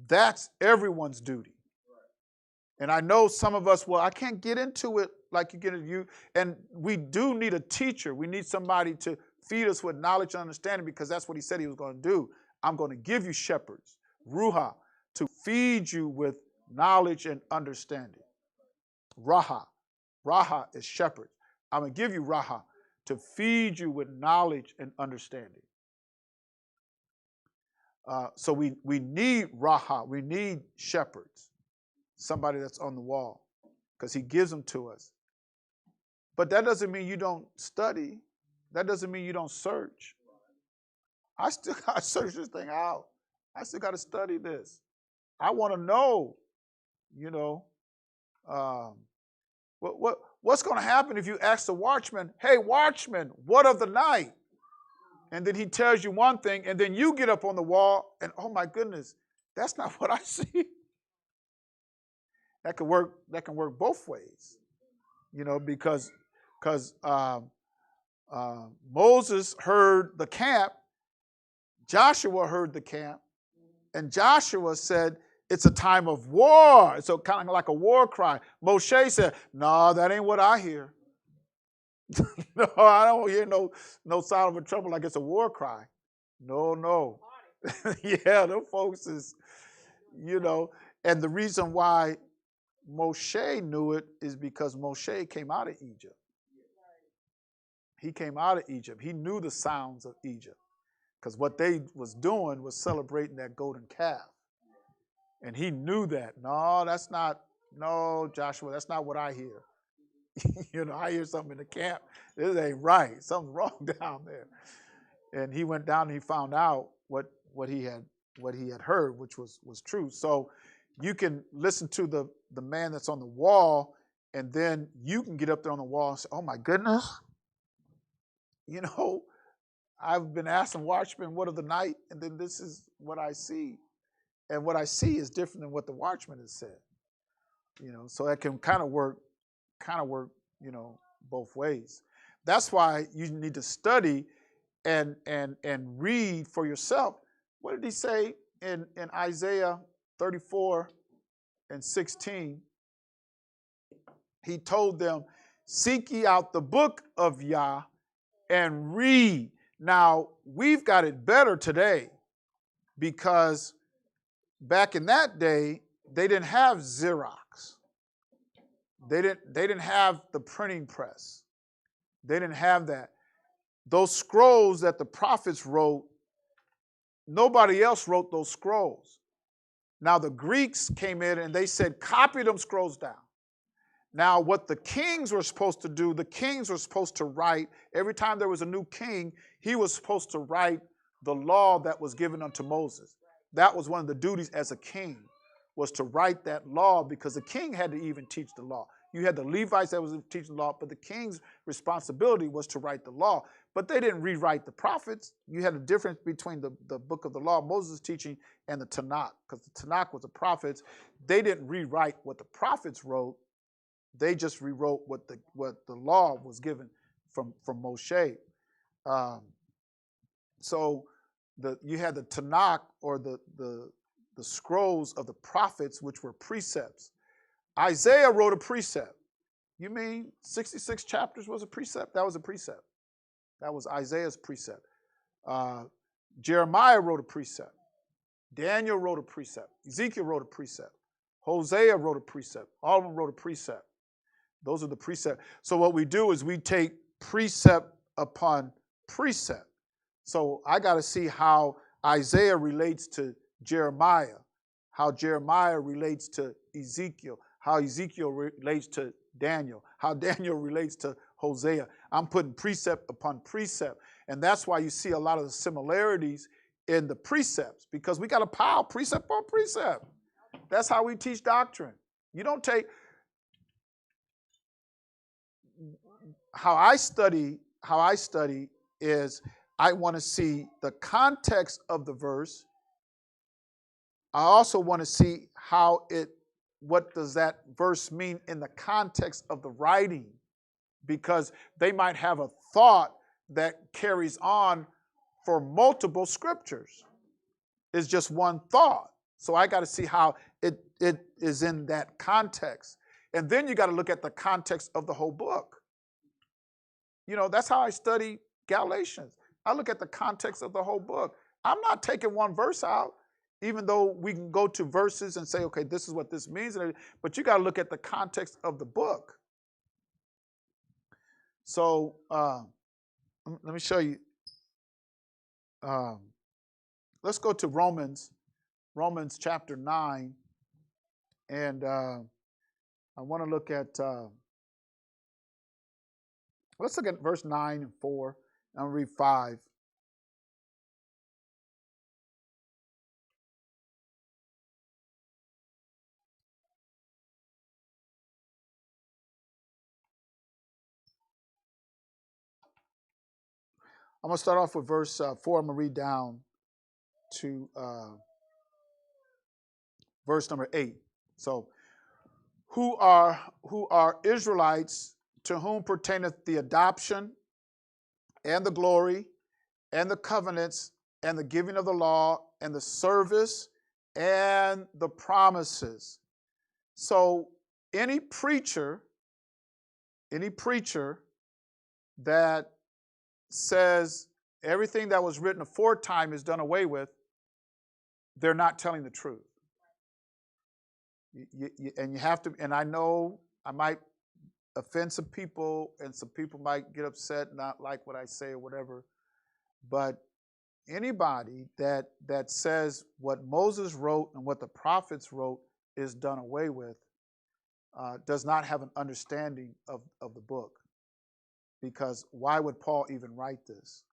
That's everyone's duty. And I know some of us, well, I can't get into it like you get into you. And we do need a teacher. We need somebody to feed us with knowledge and understanding because that's what he said he was going to do. I'm going to give you shepherds, Ruha, to feed you with knowledge and understanding. Raha is shepherd. I'm going to give you Raha to feed you with knowledge and understanding. So we need Raha. We need shepherds, somebody that's on the wall, because he gives them to us. But that doesn't mean you don't study. That doesn't mean you don't search. I still got to search this thing out. I still got to study this. I want to know, you know, what's going to happen if you ask the watchman, hey, watchman, what of the night? And then he tells you one thing, and then you get up on the wall, and oh my goodness, that's not what I see. That can work both ways, you know, because Moses heard the camp, Joshua heard the camp, and Joshua said, it's a time of war. So kind of like a war cry. Moshe said, no, that ain't what I hear. No, I don't hear no sound of a trumpet like it's a war cry. No. Yeah, them folks is, you know, and the reason why Moshe knew it is because Moshe came out of Egypt. He came out of Egypt. He knew the sounds of Egypt because what they was doing was celebrating that golden calf. And he knew that. No, Joshua, that's not what I hear. You know, I hear something in the camp. This ain't right. Something's wrong down there. And he went down and he found out what he had heard, which was true. So you can listen to the man that's on the wall, and then you can get up there on the wall and say, oh my goodness, you know, I've been asking watchmen what of the night, and then this is what I see. And what I see is different than what the watchman has said. You know, so that can kind of work, you know, both ways. That's why you need to study and read for yourself. What did he say in Isaiah 34:16? He told them, seek ye out the book of Yah and read. Now, we've got it better today because back in that day, they didn't have Xerox. They didn't have the printing press. They didn't have that. Those scrolls that the prophets wrote, nobody else wrote those scrolls. Now the Greeks came in and they said, copy them scrolls down. Now what the kings were supposed to do, the kings were supposed to write, every time there was a new king, he was supposed to write the law that was given unto Moses. That was one of the duties as a king, was to write that law because the king had to even teach the law. You had the Levites that was teaching the law, but the king's responsibility was to write the law. But they didn't rewrite the prophets. You had a difference between the book of the law, Moses' teaching, and the Tanakh, because the Tanakh was the prophets. They didn't rewrite what the prophets wrote. They just rewrote what the law was given from Moshe. So you had the Tanakh, or the scrolls of the prophets, which were precepts. Isaiah wrote a precept. You mean 66 chapters was a precept? That was a precept. That was Isaiah's precept. Jeremiah wrote a precept. Daniel wrote a precept. Ezekiel wrote a precept. Hosea wrote a precept. All of them wrote a precept. Those are the precepts. So what we do is we take precept upon precept. So I got to see how Isaiah relates to Jeremiah, how Jeremiah relates to Ezekiel, how Ezekiel relates to Daniel, how Daniel relates to Hosea. I'm putting precept upon precept. And that's why you see a lot of the similarities in the precepts, because we got to pile precept on precept. That's how we teach doctrine. You don't take... How I study is I want to see the context of the verse. I also want to see what does that verse mean in the context of the writing, because they might have a thought that carries on for multiple scriptures. It's just one thought. So I got to see how it is in that context. And then you got to look at the context of the whole book. You know, that's how I study Galatians. I look at the context of the whole book. I'm not taking one verse out, even though we can go to verses and say, okay, this is what this means. But you got to look at the context of the book. So let me show you. Let's go to Romans chapter 9. And I want to look at... let's look at verse 9 and 4. I'll read 5. I'm going to start off with verse 4. I'm going to read down to verse number 8. So, who are Israelites, to whom pertaineth the adoption and the glory and the covenants and the giving of the law and the service and the promises. So any preacher that says everything that was written aforetime is done away with, they're not telling the truth. And you have to, and I know I might offend some people, and some people might get upset, not like what I say or whatever, but anybody that says what Moses wrote and what the prophets wrote is done away with does not have an understanding of the book. Because why would Paul even write this?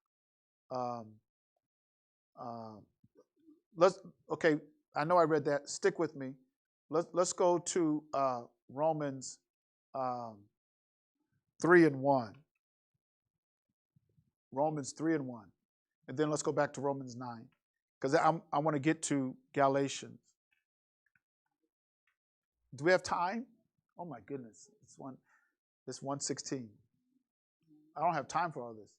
Okay, I know I read that. Stick with me. Let's go to Romans 3:1. Romans 3:1. And then let's go back to Romans 9. Because I want to get to Galatians. Do we have time? Oh my goodness. It's 1:16. I don't have time for all this.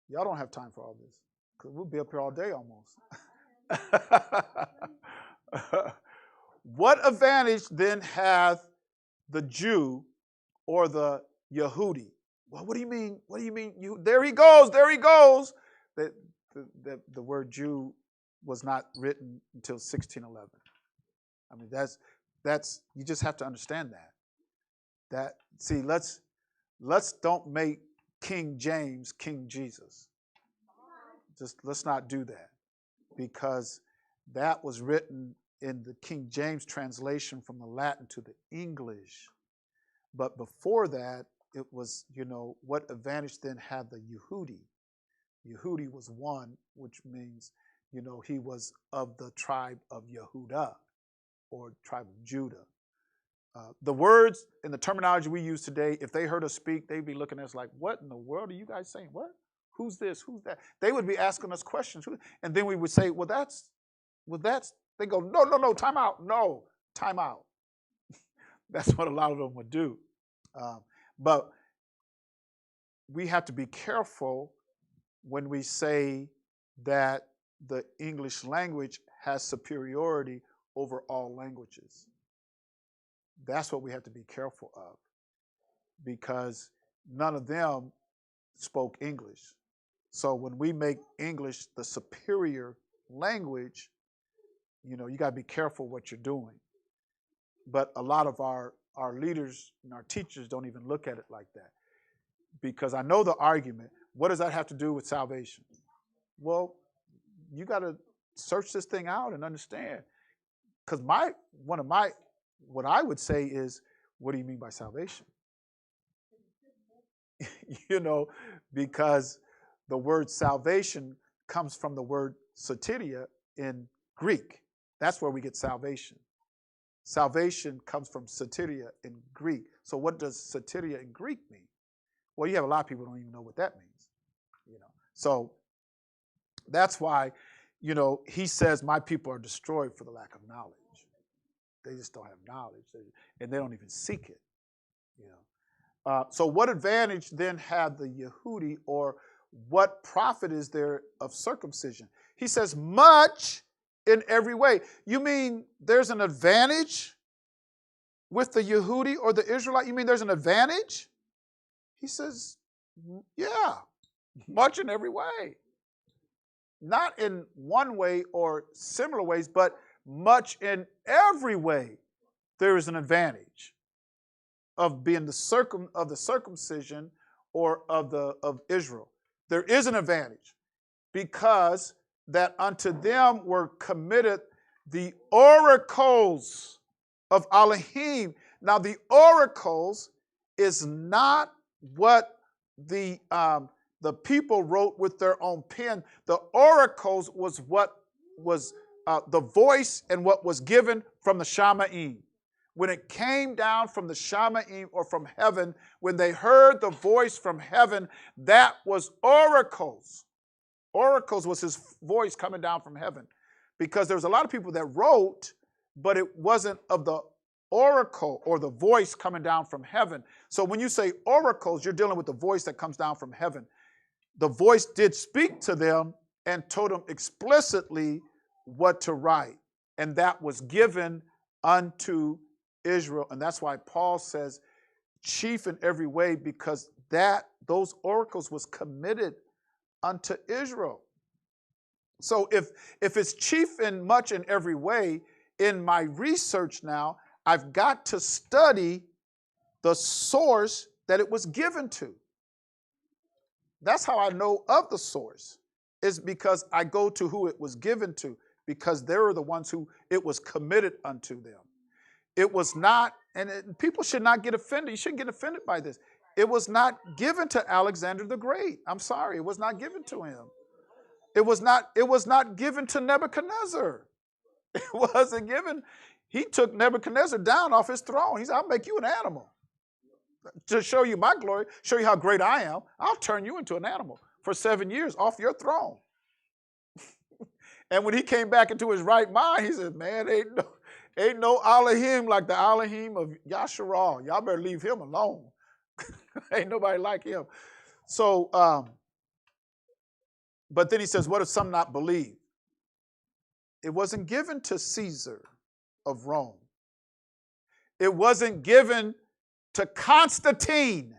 Y'all don't have time for all this. Because we'll be up here all day almost. What advantage then hath the Jew or the Yehudi? Well, what do you mean? What do you mean? There he goes. The word Jew was not written until 1611. I mean, that's you just have to understand that. See, let's don't make King James King Jesus. Just let's not do that, because that was written in the King James translation from the Latin to the English. But before that, it was, what advantage then had the Yehudi? Yehudi was one, which means, he was of the tribe of Yehudah, or tribe of Judah. The words and the terminology we use today, if they heard us speak, they'd be looking at us like, what in the world are you guys saying? What? Who's this? Who's that? They would be asking us questions. And then we would say, well, that's, they go, no, time out. No, time out. That's what a lot of them would do. But we have to be careful when we say that the English language has superiority over all languages. That's what we have to be careful of, because none of them spoke English. So when we make English the superior language, you got to be careful what you're doing. But a lot of our leaders and our teachers don't even look at it like that. Because I know the argument, what does that have to do with salvation? Well, you got to search this thing out and understand. Because what I would say is, what do you mean by salvation? Because the word salvation comes from the word soteria in Greek. That's where we get salvation. Salvation comes from soteria in Greek. So what does soteria in Greek mean? Well, you have a lot of people who don't even know what that means. So that's why, he says, my people are destroyed for the lack of knowledge. They just don't have knowledge, and they don't even seek it. So what advantage then had the Yehudi, or what profit is there of circumcision? He says, much in every way. You mean there's an advantage with the Yehudi or the Israelite? You mean there's an advantage? He says, yeah, much in every way. Not in one way or similar ways, but much in every way there is an advantage of being the circumcision or of Israel. There is an advantage, because that unto them were committed the oracles of Elohim. Now the oracles is not what the people wrote with their own pen. The oracles was what was the voice and what was given from the Shamaim. When it came down from the Shamaim or from heaven, when they heard the voice from heaven, that was oracles. Oracles was his voice coming down from heaven. Because there was a lot of people that wrote, but it wasn't of the oracle or the voice coming down from heaven. So when you say oracles, you're dealing with the voice that comes down from heaven. The voice did speak to them and told them explicitly what to write. And that was given unto Israel. And that's why Paul says chief in every way, because those oracles was committed unto Israel. So if it's chief in much in every way, in my research now, I've got to study the source that it was given to. That's how I know of the source, is because I go to who it was given to, because they were the ones who it was committed unto them. It was not, and people should not get offended. You shouldn't get offended by this. It was not given to Alexander the Great. I'm sorry, it was not given to him. It was not given to Nebuchadnezzar. It wasn't given. He took Nebuchadnezzar down off his throne. He said, I'll make you an animal. To show you my glory, show you how great I am, I'll turn you into an animal for 7 years off your throne. And when he came back into his right mind, he said, man, ain't no Elohim like the Elohim of Yasharal. Y'all better leave him alone. Ain't nobody like him. So, but then he says, what if some not believe? It wasn't given to Caesar of Rome. It wasn't given to Constantine.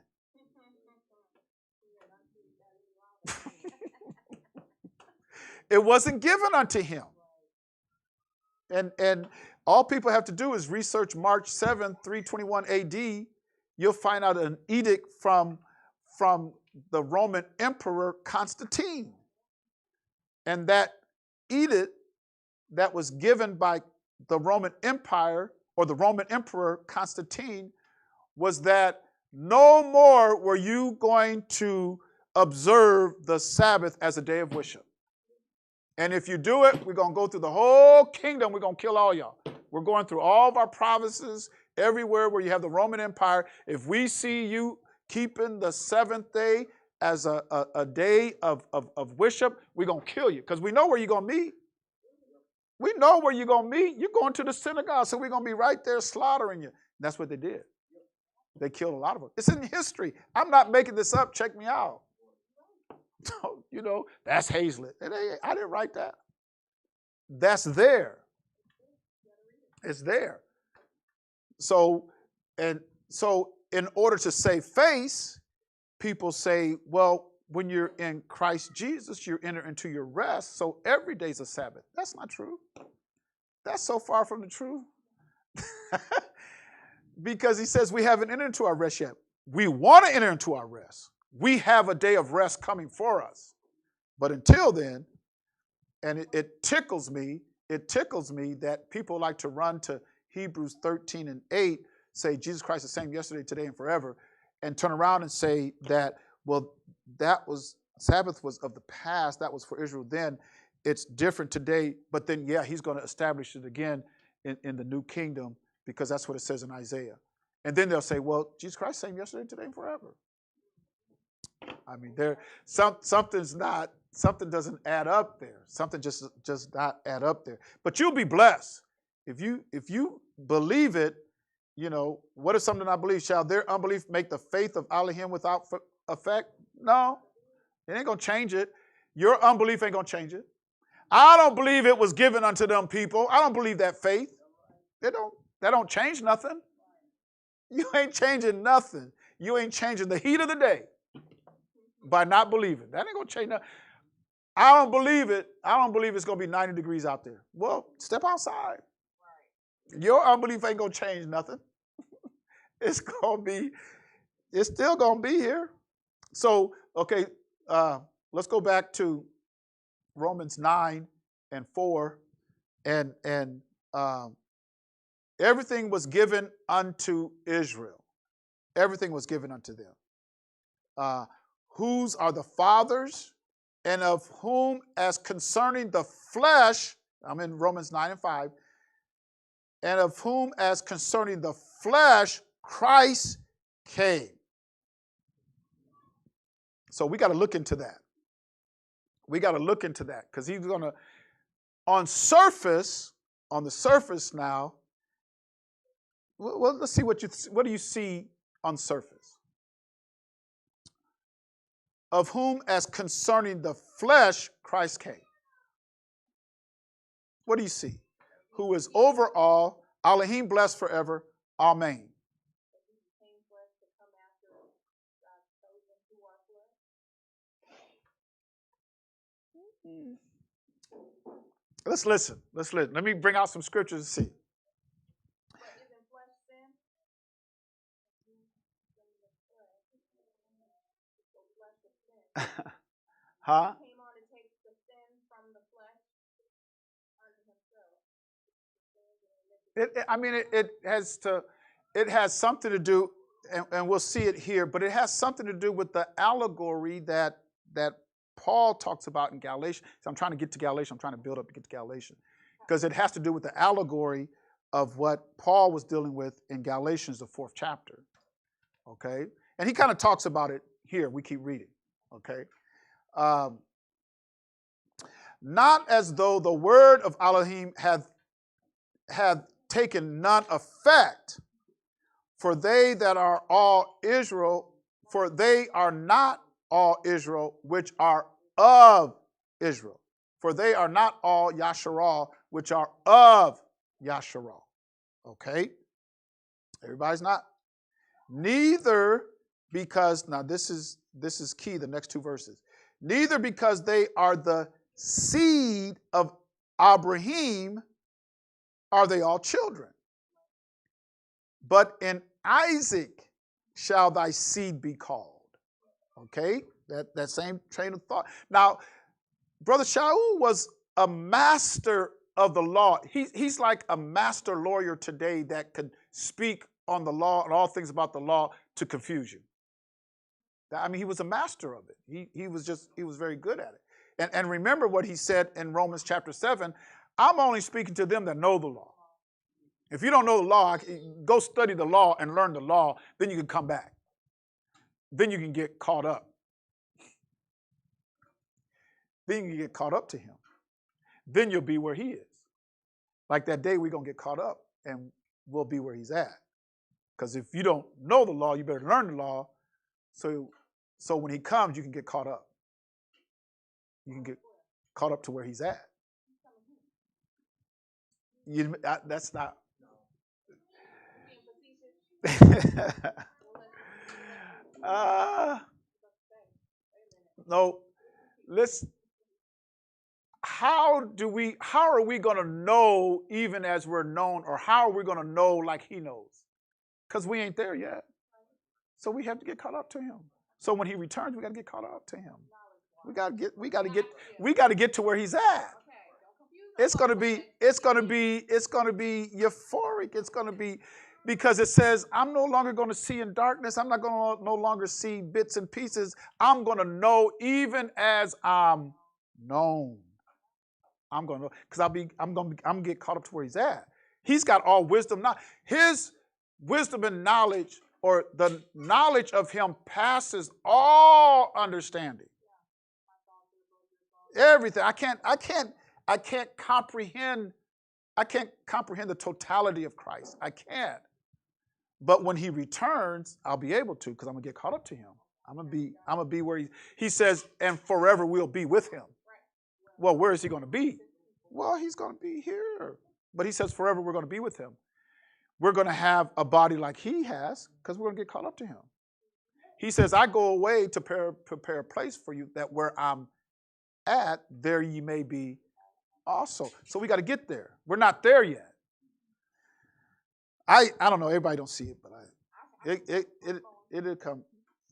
It wasn't given unto him. And all people have to do is research March 7th, 321 AD. You'll find out an edict from the Roman Emperor Constantine. And that edict that was given by the Roman Empire, or the Roman Emperor Constantine, was that no more were you going to observe the Sabbath as a day of worship. And if you do it, we're going to go through the whole kingdom. We're going to kill all y'all. We're going through all of our provinces, everywhere where you have the Roman Empire. If we see you keeping the seventh day as a day of worship, we're going to kill you, because we know where you're going to meet. We know where you're going to meet. You're going to the synagogue, so we're going to be right there slaughtering you. That's what they did. They killed a lot of them. It's in history. I'm not making this up. Check me out. So, that's Hazlitt. I didn't write that. that's there. It's there. So, and so in order to save face, people say, well, when you're in Christ Jesus, you enter into your rest. So every day's a Sabbath. That's not true. That's so far from the truth. Because he says we haven't entered into our rest yet. We want to enter into our rest. We have a day of rest coming for us. But until then, and it tickles me that people like to run to Hebrews 13 and 8, say Jesus Christ is the same yesterday, today, and forever, and turn around and say that, well, Sabbath was of the past, that was for Israel then, it's different today, but then, yeah, he's going to establish it again in the new kingdom, because that's what it says in Isaiah. And then they'll say, well, Jesus Christ same yesterday, today, and forever. I mean, something doesn't add up there. Something just not add up there. But you'll be blessed. If you believe it, you know, what is something I believe? Shall their unbelief make the faith of Elohim without effect? No. It ain't going to change it. Your unbelief ain't going to change it. I don't believe it was given unto them people. I don't believe that faith. That don't change nothing. You ain't changing nothing. You ain't changing the heat of the day by not believing. That ain't going to change nothing. I don't believe it. I don't believe it's going to be 90 degrees out there. Well, step outside. Your unbelief ain't going to change nothing. It's still going to be here. So, okay, let's go back to Romans 9 and 4. And everything was given unto Israel. Everything was given unto them. Whose are the fathers, and of whom, as concerning the flesh, I'm in Romans 9 and 5, and of whom, as concerning the flesh, Christ came. So we got to look into that. We got to look into that, because he's going to, on the surface now, well, let's see what do you see on surface? Of whom, as concerning the flesh, Christ came. What do you see? Who is over all, Elohim blessed forever, Amen. Let's listen. Let me bring out some scriptures to see. Huh? He came on to take the sin from the flesh unto himself. It has something to do, and we'll see it here, but it has something to do with the allegory that Paul talks about in Galatians. So I'm trying to get to Galatians. I'm trying to build up to get to Galatians, because it has to do with the allegory of what Paul was dealing with in Galatians, the 4th chapter. Okay? And he kind of talks about it here. We keep reading. Okay? Not as though the word of Elohim had taken none effect, for they that are all Israel, for they are not all Israel which are of Israel. For they are not all Yasharal which are of Yasharal. Okay? Everybody's not. Neither because, now this is key, the next 2 verses. Neither because they are the seed of Abraham are they all children. But in Isaac shall thy seed be called. Okay? That same train of thought. Now, Brother Shaul was a master of the law. He's like a master lawyer today that could speak on the law and all things about the law to confuse you. I mean, he was a master of it. He was very good at it. And remember what he said in Romans chapter 7, I'm only speaking to them that know the law. If you don't know the law, go study the law and learn the law, then you can come back. Then you can get caught up. Then you can get caught up to him. Then you'll be where he is. Like that day, we're going to get caught up and we'll be where he's at. Because if you don't know the law, you better learn the law. So when he comes, you can get caught up. You can get caught up to where he's at. That's not. No. Listen. How are we going to know even as we're known, or how are we going to know like he knows? Because we ain't there yet. So we have to get caught up to him. So when he returns, we got to get caught up to him. We got to get to where he's at. It's going to be euphoric. It's going to be, because it says, I'm no longer going to see in darkness. I'm not going to no longer see bits and pieces. I'm going to know even as I'm known. I'm going to know, because I'm going to get caught up to where he's at. He's got all wisdom. Now, his wisdom and knowledge, or the knowledge of him, passes all understanding. Everything. I can't comprehend the totality of Christ. I can't. But when he returns, I'll be able to, because I'm gonna get caught up to him. I'm gonna be where he says, and forever we'll be with him. Well, where is he gonna be? Well, he's gonna be here. But he says forever we're gonna be with him. We're gonna have a body like he has, because we're gonna get caught up to him. He says, I go away to prepare a place for you, that where I'm at, there ye may be also. So we got to get there. We're not there yet. I don't know. Everybody don't see it, but it'll come.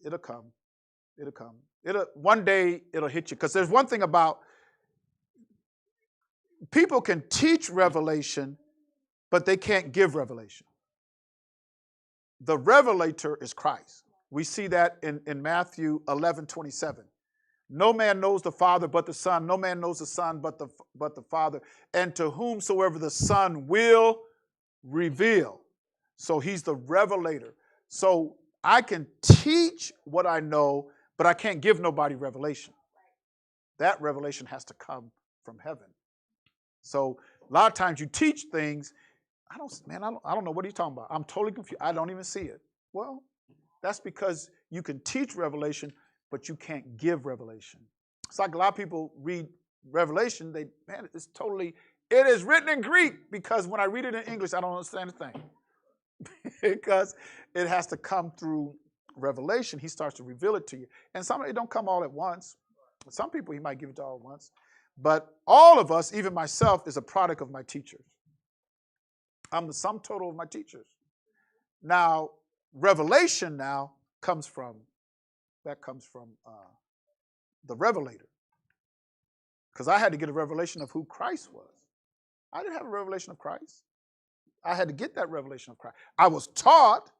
It'll come. It'll come. One day it'll hit you. Because there's one thing about, people can teach revelation, but they can't give revelation. The revelator is Christ. We see that in Matthew 11:27. No man knows the Father but the Son. No man knows the Son but the Father. And to whomsoever the Son will reveal. So he's the revelator. So I can teach what I know, but I can't give nobody revelation. That revelation has to come from heaven. So a lot of times you teach things, I don't know what he's talking about. I'm totally confused. I don't even see it. Well, that's because you can teach revelation, but you can't give revelation. It's like a lot of people read Revelation, it is written in Greek, because when I read it in English, I don't understand a thing. Because it has to come through revelation. He starts to reveal it to you. And some of it don't come all at once. Some people he might give it to all at once. But all of us, even myself, is a product of my teachers. I'm the sum total of my teachers. Now, revelation now comes from the revelator. Because I had to get a revelation of who Christ was. I didn't have a revelation of Christ. I had to get that revelation of Christ. I was taught,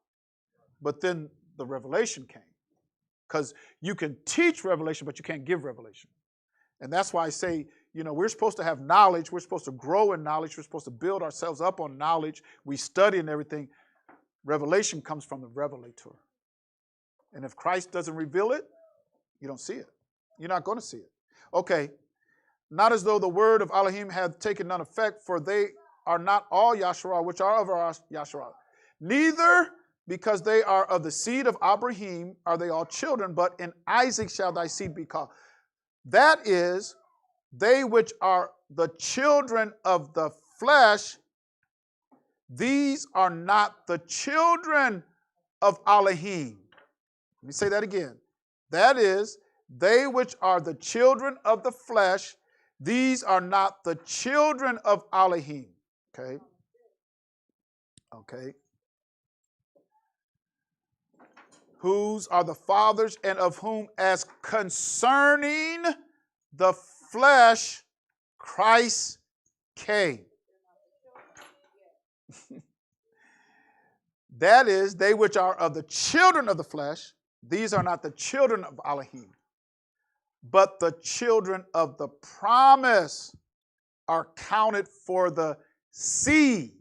but then the revelation came. Because you can teach revelation, but you can't give revelation. And that's why I say, we're supposed to have knowledge. We're supposed to grow in knowledge. We're supposed to build ourselves up on knowledge. We study and everything. Revelation comes from the revelator. And if Christ doesn't reveal it, you don't see it. You're not going to see it. Okay. Not as though the word of Elohim hath taken none effect, for they are not all Yasharah, which are of our Yasharah. Neither, because they are of the seed of Abraham, are they all children, but in Isaac shall thy seed be called. That is, they which are the children of the flesh, these are not the children of Elohim. Let me say that again. That is, they which are the children of the flesh, these are not the children of Elohim. Okay. Okay. Whose are the fathers, and of whom, as concerning the flesh, Christ came. That is, they which are of the children of the flesh, these are not the children of Elohim, but the children of the promise are counted for the seed.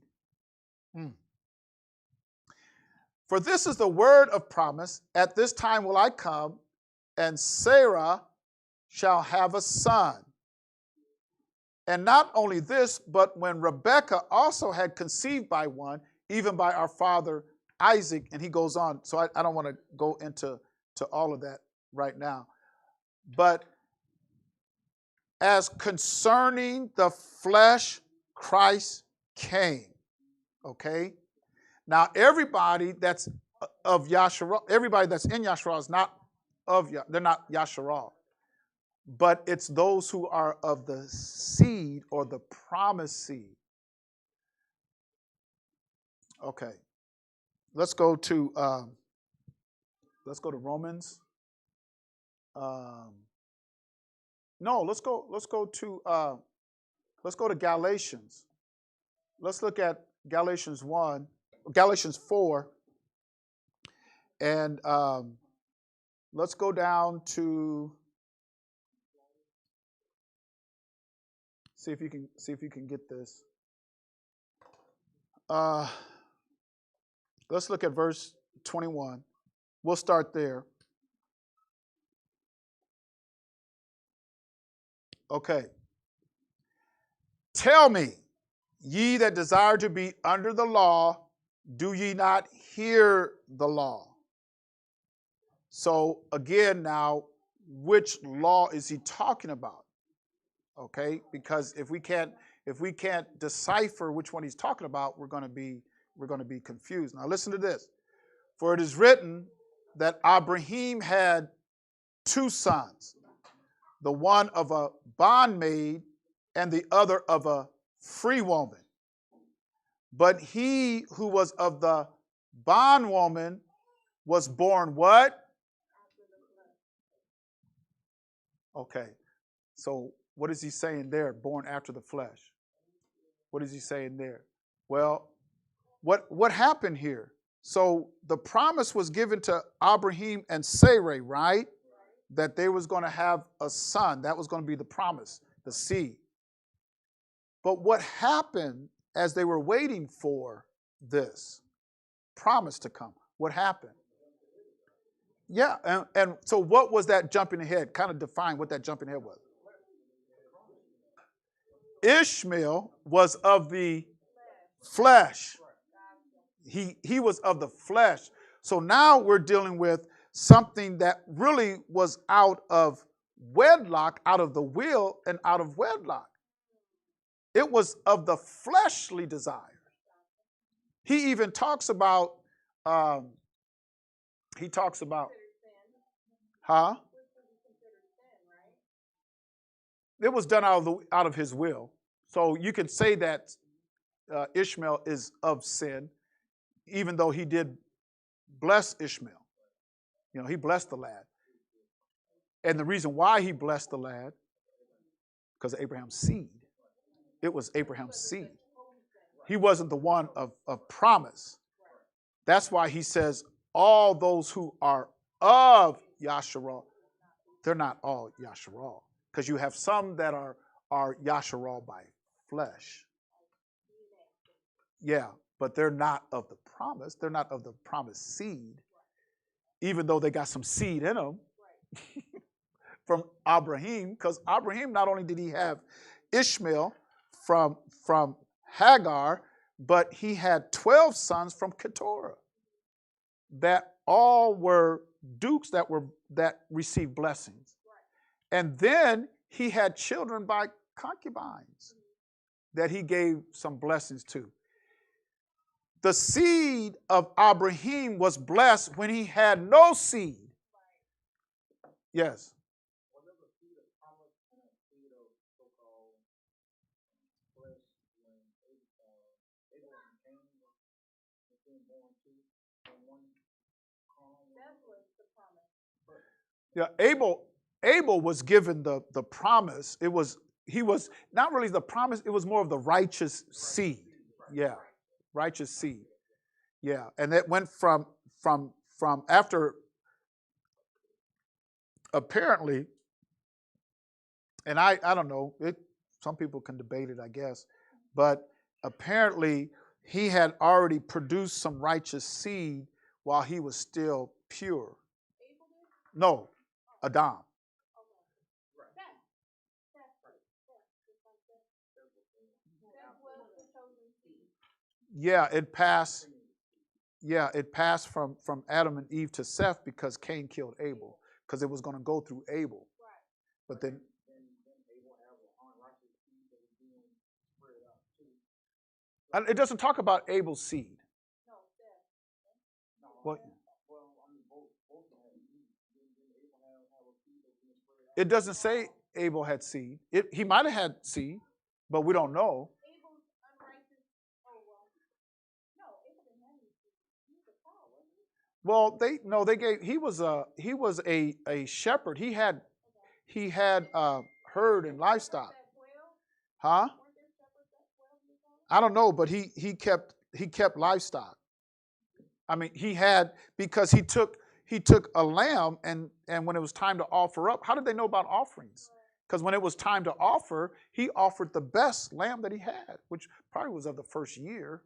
For this is the word of promise, at this time will I come, and Sarah shall have a son. And not only this, but when Rebekah also had conceived by one, even by our father Isaac, and he goes on. So I don't want to go into all of that right now. But as concerning the flesh, Christ came. Okay? Now, everybody that's of Yasharal, everybody that's in Yasharal is not of, they're not Yasharal. But it's those who are of the seed or the promised seed. Okay. Let's go to Romans. No, let's go to Galatians. Let's look at Galatians 4, and let's go down to see if you can get this. Let's look at verse 21. We'll start there. Okay. Tell me, ye that desire to be under the law, do ye not hear the law? So again, now, which law is he talking about? Okay, because if we can't decipher which one he's talking about, we're going to be confused. Now listen to this. For it is written that Abraham had 2 sons, the one of a bondmaid and the other of a free woman. But he who was of the bondwoman was born what? Okay. So what is he saying there? Born after the flesh. What is he saying there? Well, what happened here? So the promise was given to Abraham and Sarai, right? That they was going to have a son. That was going to be the promise, the seed. But what happened as they were waiting for this promise to come? What happened? Yeah, and so what was that jumping ahead? Kind of define what that jumping ahead was. Ishmael was of the flesh. He was of the flesh. So now we're dealing with something that really was out of wedlock, out of the will, and out of wedlock. It was of the fleshly desire. He even talks about, huh? It was done out of his will. So you can say that Ishmael is of sin, even though he did bless Ishmael. You know, he blessed the lad. And the reason why he blessed the lad, because of Abraham's seed. It was Abraham's seed. He wasn't the one of promise. That's why he says all those who are of Yasharal, they're not all Yasharal. Because you have some that are Yasharal by flesh. Yeah, but they're not of the promise. They're not of the promised seed, even though they got some seed in them from Abraham. Because Abraham, not only did he have Ishmael from Hagar, but he had 12 sons from Keturah that all were dukes that received blessings. And then he had children by concubines that he gave some blessings to. The seed of Abraham was blessed when he had no seed. Yes. Yeah, Abel was given the promise. He was not really the promise, it was more of the righteous seed. Yeah. Righteous seed. Yeah. And that went from after apparently, and I don't know, some people can debate it, I guess, but apparently he had already produced some righteous seed while he was still pure. No, Adam. Yeah, it passed from Adam and Eve to Seth because Cain killed Abel, because it was going to go through Abel. But then It doesn't talk about Abel's seed. No, Seth. No, What? well, I mean, both of them had seed. Didn't Abraham have a seed that being spread out? It doesn't say Abel had seed. He might have had seed, but we don't know. Abel's unrighteous. Oh well. No, Abel didn't have any seed. He was a cow, wasn't he? Well, they gave. He was a shepherd. He had herd and livestock. At 12? Huh? Weren't there shepherds at 12 years old? I don't know, but he kept livestock. I mean, because he took a lamb and when it was time to offer up, how did they know about offerings? Because when it was time to offer, he offered the best lamb that he had, which probably was of the first year,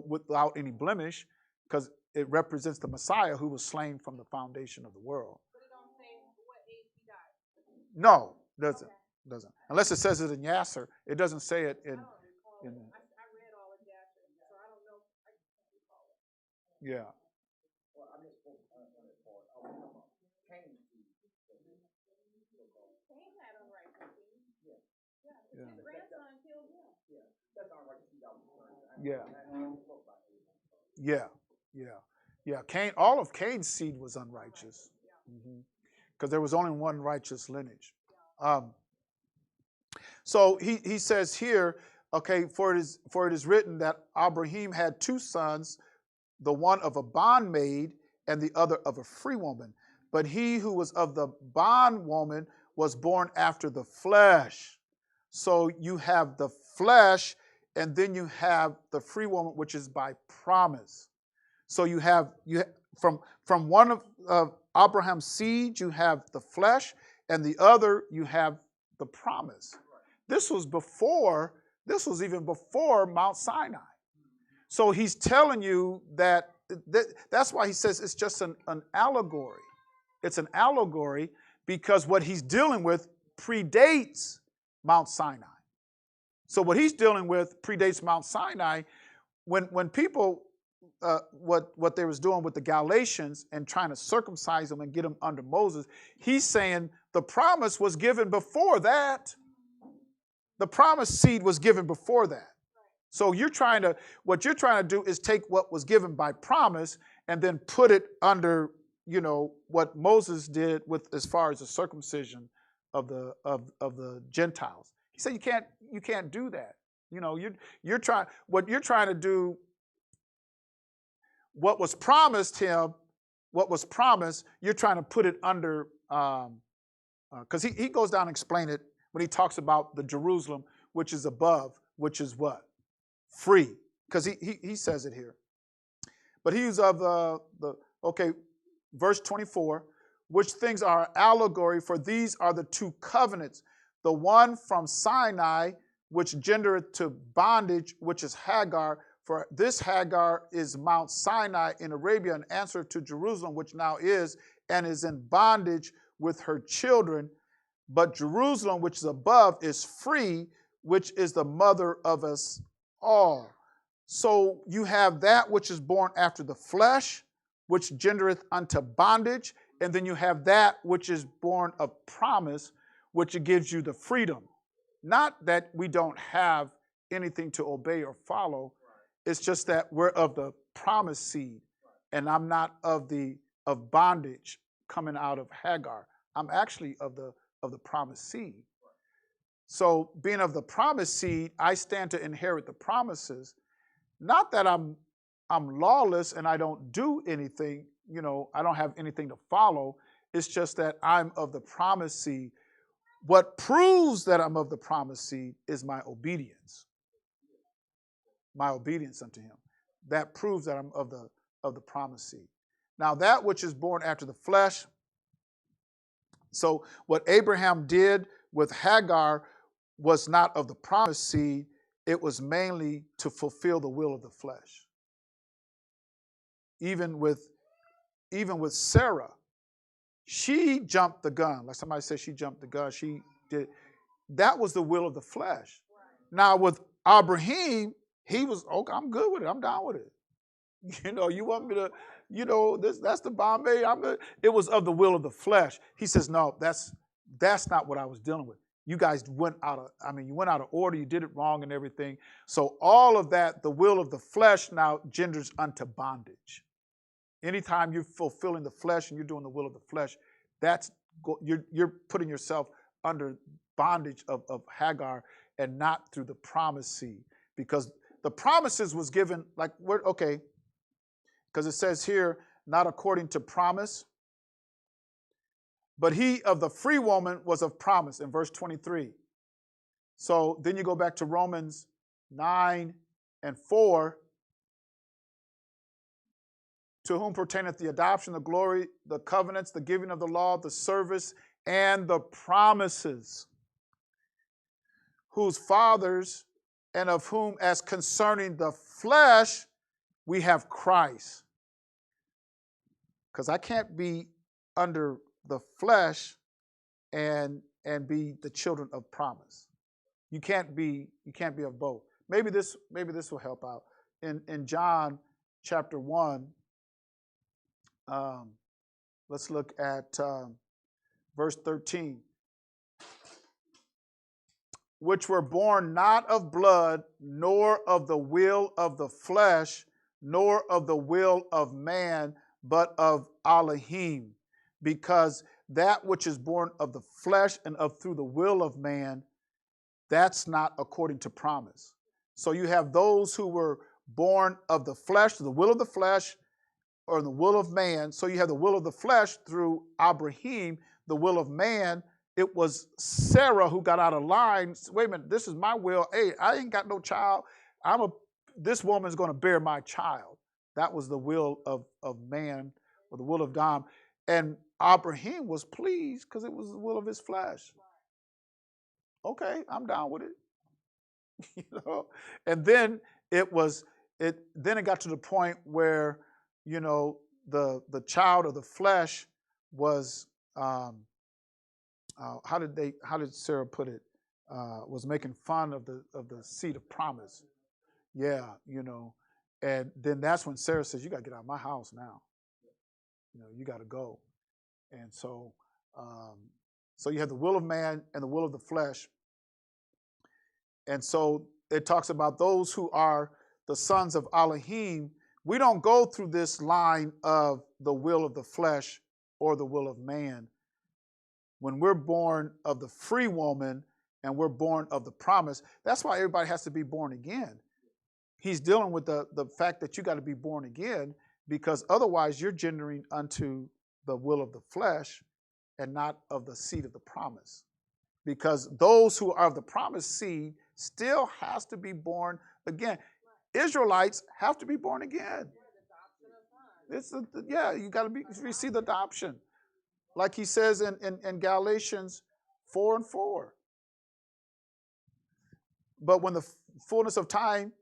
without any blemish, because it represents the Messiah who was slain from the foundation of the world. But it don't say what age he died. No, doesn't. Okay. Doesn't. Unless it says it in Yasser. It doesn't say it I in. don't recall in it. I read all of Jasher, so I don't know. I just can't recall it. yeah. Well, I misspoke on that part. I was talking about Cain's seed. Cain had unrighteous seed. Yeah. Yeah, Yeah. his grandson killed him. Yeah, that's not right. See, that was referring to. Yeah. I spoke about Abraham. Yeah. Cain. All of Cain's seed was unrighteous, because there was only one righteous lineage. So he says here, okay, for it is written that Abraham had two sons, the one of a bondmaid and the other of a free woman. But he who was of the bondwoman was born after the flesh. So you have the flesh, and then you have the free woman, which is by promise. So you have from one of Abraham's seed, you have the flesh, and the other you have the promise. This was even before Mount Sinai. So he's telling you that's why he says it's just an allegory. It's an allegory because what he's dealing with predates Mount Sinai. So what he's dealing with predates Mount Sinai. When people, what they was doing with the Galatians and trying to circumcise them and get them under Moses, he's saying the promise was given before that. The promised seed was given before that. So what you're trying to do is take what was given by promise and then put it under, what Moses did with as far as the circumcision of the Gentiles. He said you can't do that. You're trying to do what was promised him, you're trying to put it under, because he goes down and explain it when he talks about the Jerusalem, which is above, which is what? Free. Because he says it here. But he's of verse 24, which things are allegory, for these are the two covenants, the one from Sinai, which gendereth to bondage, which is Hagar. For this Hagar is Mount Sinai in Arabia, an answer to Jerusalem, which now is, and is in bondage with her children. But Jerusalem, which is above, is free, which is the mother of us all. So you have that which is born after the flesh, which gendereth unto bondage, and then you have that which is born of promise, which gives you the freedom. Not that we don't have anything to obey or follow. It's just that we're of the promised seed, and I'm not of bondage coming out of Hagar. I'm actually of the promised seed. So being of the promised seed, I stand to inherit the promises. Not that I'm lawless and I don't do anything, I don't have anything to follow. It's just that I'm of the promised seed. What proves that I'm of the promised seed is my obedience. My obedience unto him. That proves that I'm of the promised seed. Now that which is born after the flesh, so what Abraham did with Hagar was not of the promised seed. It was mainly to fulfill the will of the flesh. Even with Sarah, she jumped the gun. Like somebody said, she jumped the gun. She did. That was the will of the flesh. Now with Abraham, he was, okay, I'm good with it. I'm down with it. You want me to, that's the Bombay. It was of the will of the flesh. He says, no, that's not what I was dealing with. you guys went out of order. You did it wrong and everything. So all of that, the will of the flesh now genders unto bondage. Anytime you're fulfilling the flesh and you're doing the will of the flesh, you're putting yourself under bondage of Hagar and not through the promised seed. Because the promises was given, because it says here, not according to promise, but he of the free woman was of promise in verse 23. So then you go back to Romans 9 and 4. To whom pertaineth the adoption, the glory, the covenants, the giving of the law, the service, and the promises, whose fathers, and of whom as concerning the flesh, we have Christ. Because I can't be under the flesh and be the children of promise. You can't be of both. Maybe this will help out. In John chapter 1, let's look at verse 13. Which were born not of blood, nor of the will of the flesh, nor of the will of man, but of Elohim. Because that which is born of the flesh and of through the will of man, that's not according to promise. So you have those who were born of the flesh, the will of the flesh, or the will of man. So you have the will of the flesh through Abraham, the will of man. It was Sarah who got out of line. Wait a minute, this is my will. Hey, I ain't got no child. This woman's going to bear my child. That was the will of man, or the will of God. And Abraham was pleased because it was the will of his flesh. Okay, I'm down with it. And then it got to the point where, the child of the flesh was how did Sarah put it? Was making fun of the seed of promise. Yeah, and then that's when Sarah says, "You got to get out of my house now. You got to go." And so you have the will of man and the will of the flesh. And so it talks about those who are the sons of Elohim. We don't go through this line of the will of the flesh or the will of man. When we're born of the free woman and we're born of the promise, that's why everybody has to be born again. He's dealing with the fact that you got to be born again, because otherwise you're gendering unto the will of the flesh and not of the seed of the promise. Because those who are of the promised seed still has to be born again. Israelites have to be born again. You got to receive the adoption. Like he says in Galatians 4:4. But when the fullness of time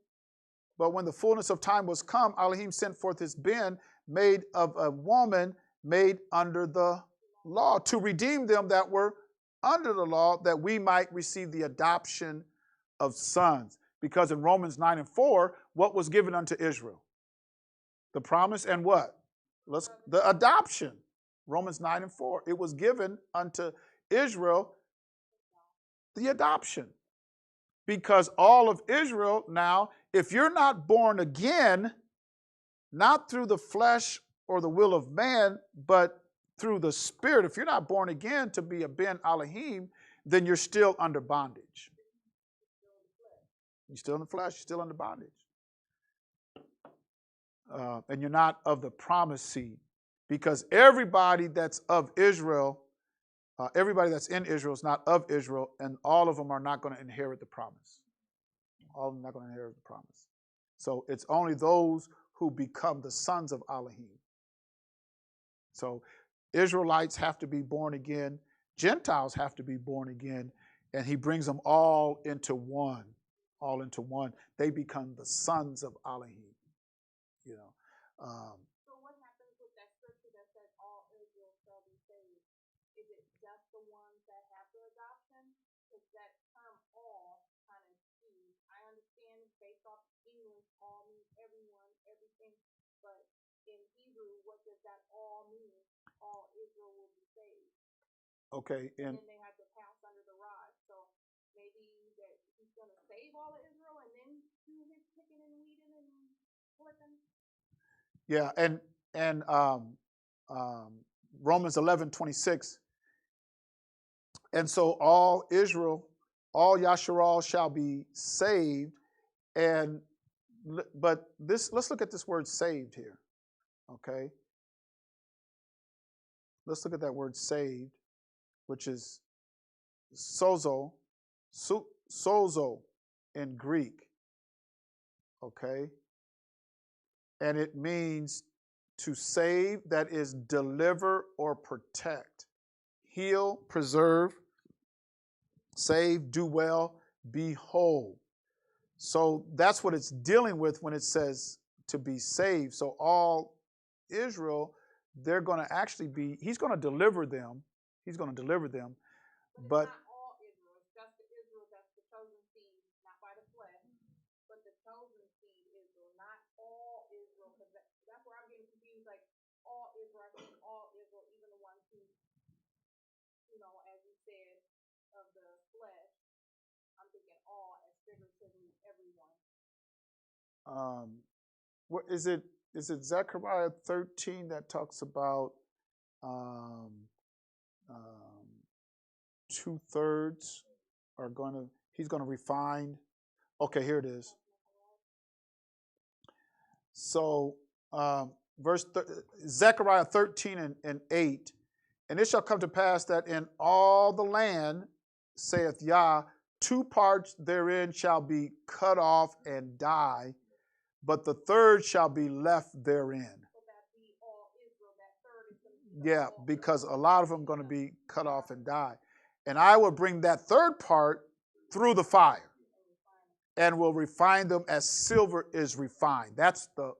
was come, Elohim sent forth his Ben, made of a woman, made under the law, to redeem them that were under the law, that we might receive the adoption of sons. Because in Romans 9 and 4, what was given unto Israel? The promise and what? The adoption. Romans 9 and 4. It was given unto Israel the adoption. Because all of Israel now, if you're not born again, not through the flesh or the will of man, but through the Spirit, if you're not born again to be a Ben Elohim, then you're still under bondage. You're still in the flesh, you're still under bondage. And you're not of the promised seed. Because everybody that's of Israel, everybody that's in Israel is not of Israel, and all of them are not going to inherit the promise. All of them are not going to inherit the promise. So it's only those who become the sons of Elohim. So Israelites have to be born again. Gentiles have to be born again. And he brings them all into one. All into one. They become the sons of Elohim. So what happens with that scripture that says all Israel shall be saved? Is it just the ones that have the adoption? Is that term all kind of skewed? I understand based off English, all means everyone, everything. But in Hebrew, what does that all mean? All Israel will be saved. Okay. And then they have to pass under the rod. So be that he's going to save all of Israel and then do his picking and weeding and flipping? Yeah, and Romans 11:26. And so all Israel, all Yasharal shall be saved. But let's look at this word saved here. Okay? Let's look at that word saved, which is sozo in Greek. Okay? And it means to save, that is deliver or protect, heal, preserve, save, do well, be whole. So that's what it's dealing with when it says to be saved. So all Israel, they're going to actually be, he's going to deliver them. He's going to deliver them. But it's not all Israel. It's just the Israel that's the chosen seed, not by the flesh, but the chosen seed Israel, not all Israel. Because that's where I'm getting confused. Like all Israel, I mean all Israel, even the ones who, as you said, of the flesh. I'm thinking all as figuratively everyone. What is it? Is it Zechariah 13 that talks about 2/3 are going to, he's going to refine? Okay, here it is. So Zechariah 13 and 8, and it shall come to pass that in all the land, saith Yah, 2 parts therein shall be cut off and die, but the third shall be left therein. So that be all Israel, that third is going to be Yeah, because a lot of them are going to be cut off and die. And I will bring that third part through the fire and will refine them as silver is refined. That's the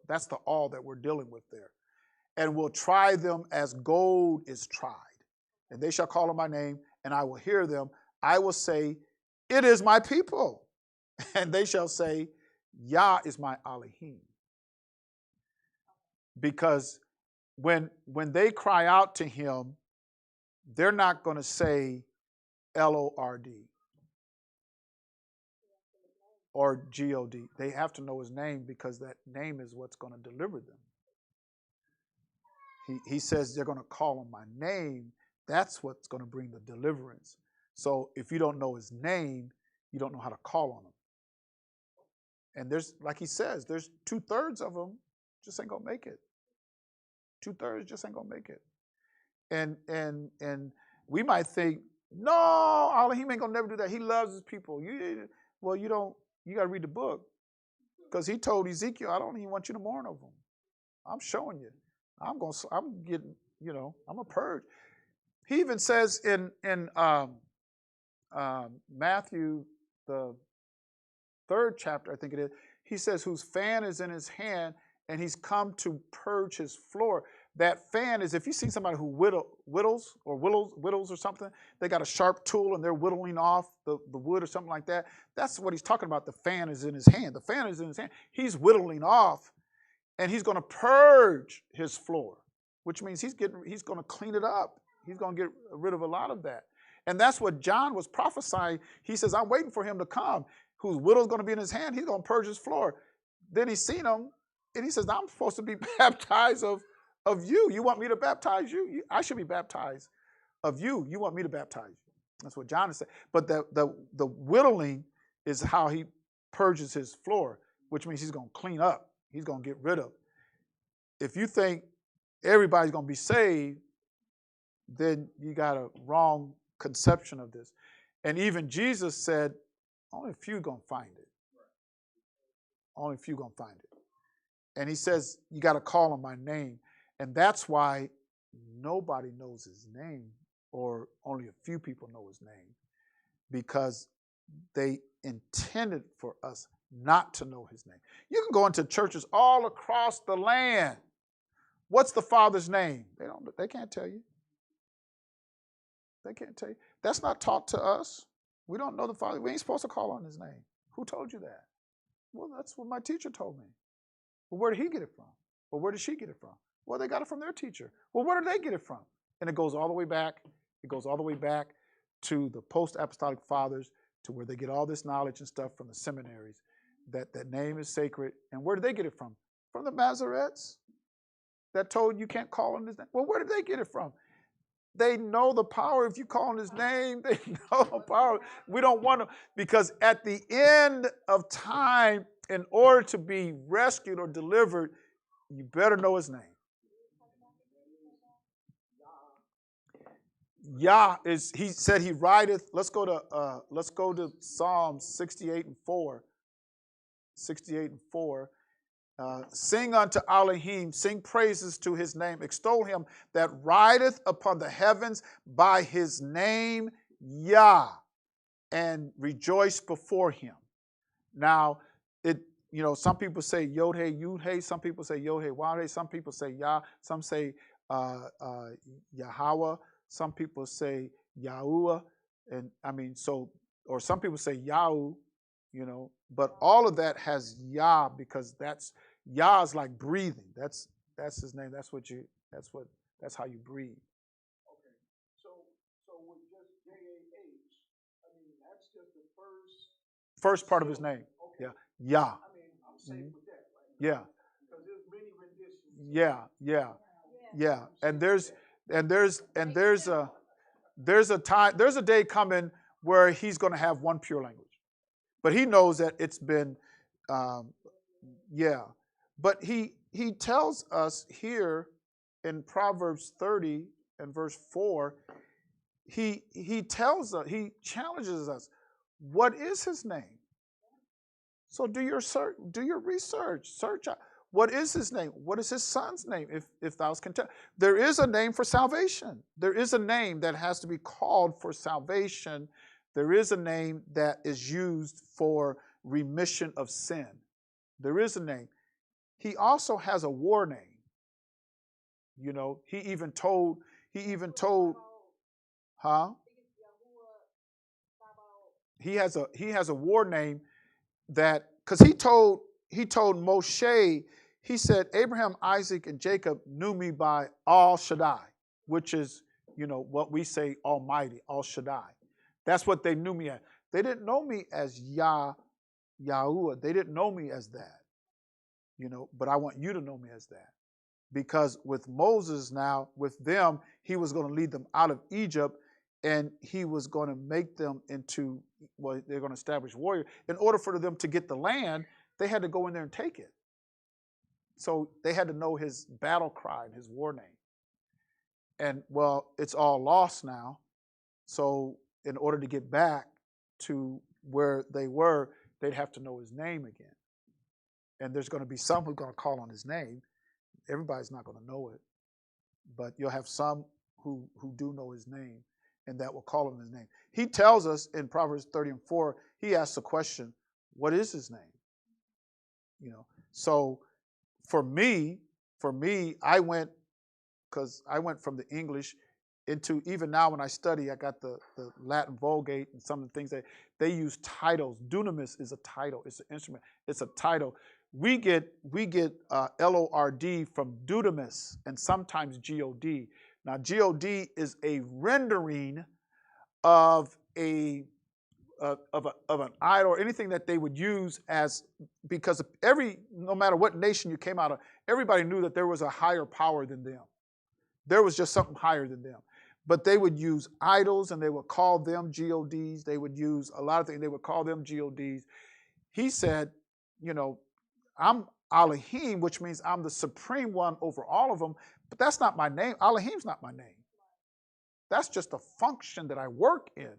all that we're dealing with there. And will try them as gold is tried. And they shall call on my name, and I will hear them. I will say, it is my people. And they shall say, Yah is my Elohim. Because when they cry out to him, they're not going to say Lord or God. They have to know his name, because that name is what's going to deliver them. He says they're going to call on my name. That's what's going to bring the deliverance. So if you don't know his name, you don't know how to call on him. And there's, like he says, there's 2/3 of them just ain't going to make it. 2/3 just ain't going to make it. And we might think, no, Elohim ain't going to never do that. He loves his people. You got to read the book. Because he told Ezekiel, I don't even want you to mourn over them. I'm showing you. I'm getting, I'm a purge. He even says in Matthew, the 3rd chapter, I think it is, he says, whose fan is in his hand, and he's come to purge his floor. That fan is, if you see somebody who whittles or something, they got a sharp tool and they're whittling off the wood or something like that. That's what he's talking about. The fan is in his hand. The fan is in his hand. He's whittling off, and he's going to purge his floor, which means he's going to clean it up. He's going to get rid of a lot of that. And that's what John was prophesying. He says, I'm waiting for him to come, whose whittle's going to be in his hand. He's going to purge his floor. Then he's seen him, and he says, I'm supposed to be baptized of you. You want me to baptize you? I should be baptized of you. You want me to baptize you. That's what John is saying. But the whittling is how he purges his floor, which means he's going to clean up. He's going to get rid of. If you think everybody's going to be saved, then you got a wrong conception of this. And even Jesus said, only a few going to find it. Only a few going to find it. And he says, you got to call on my name. And that's why nobody knows his name, or only a few people know his name, because they intended for us not to know his name. You can go into churches all across the land. What's the Father's name? They can't tell you. They can't tell you. That's not taught to us. We don't know the Father. We ain't supposed to call on his name. Who told you that? Well, that's what my teacher told me. Well, where did he get it from? Well, where did she get it from? Well, they got it from their teacher. Well, where did they get it from? And it goes all the way back. It goes all the way back to the post-apostolic fathers, to where they get all this knowledge and stuff from the seminaries. That name is sacred. And where did they get it from? From the Masoretes that told you can't call on his name. Well, where did they get it from? They know the power. If you call on his name, they know the power. We don't want to, because at the end of time, in order to be rescued or delivered, you better know his name. Yah is, he said he rideth. Let's go to Psalms 68 and 4. 68 and 4. Sing unto Elohim, sing praises to his name, extol him that rideth upon the heavens by his name, Yah, and rejoice before him. Now, some people say Yod Hey, Yud Hey, some people say Yod Hey, Wad Hey, some people say Yah, some say Yahweh, some people say Yahuwah, and or some people say Yahu, but all of that has Yah, because Yah is like breathing. That's his name. That's how you breathe. Okay. So with just J-A-H, that's just the first part of his name. Okay. Yeah. Yah. I'm safe with that, right? Yeah. Because there's many renditions. Yeah. There's a day coming where he's going to have one pure language. But he knows that it's been, But he tells us here in Proverbs 30 and verse 4, he tells us, he challenges us, what is his name? So do your research, search out. What is his name? What is his son's name? If thou can tell. There is a name for salvation. There is a name that has to be called for salvation. There is a name that is used for remission of sin. There is a name. He also has a war name. He even told, huh? He has a war name that, because he told Moshe, he said, Abraham, Isaac, and Jacob knew me by Al Shaddai, which is, what we say Almighty, Al Shaddai. That's what they knew me as. They didn't know me as Yahuwah. They didn't know me as that. But I want you to know me as that. Because with Moses now, with them, he was going to lead them out of Egypt, and he was going to make them into, they're going to establish warrior. In order for them to get the land, they had to go in there and take it. So they had to know his battle cry and his war name. And, it's all lost now. So in order to get back to where they were, they'd have to know his name again. And there's going to be some who are going to call on his name. Everybody's not going to know it. But you'll have some who do know his name, and that will call on his name. He tells us in Proverbs 30 and 4, he asks the question, what is his name? So for me, I went from the English into, even now when I study, I got the Latin Vulgate and some of the things that they use titles. Dunamis is a title. It's an instrument. It's a title. We get Lord from dudamis and sometimes God. Now God is a rendering of an idol or anything that they would use as, because no matter what nation you came out of, everybody knew that there was a higher power than them. There was just something higher than them. But they would use idols and they would call them gods. They would use a lot of things. They would call them gods. He said, I'm Elohim, which means I'm the supreme one over all of them. But that's not my name. Elohim's not my name. That's just a function that I work in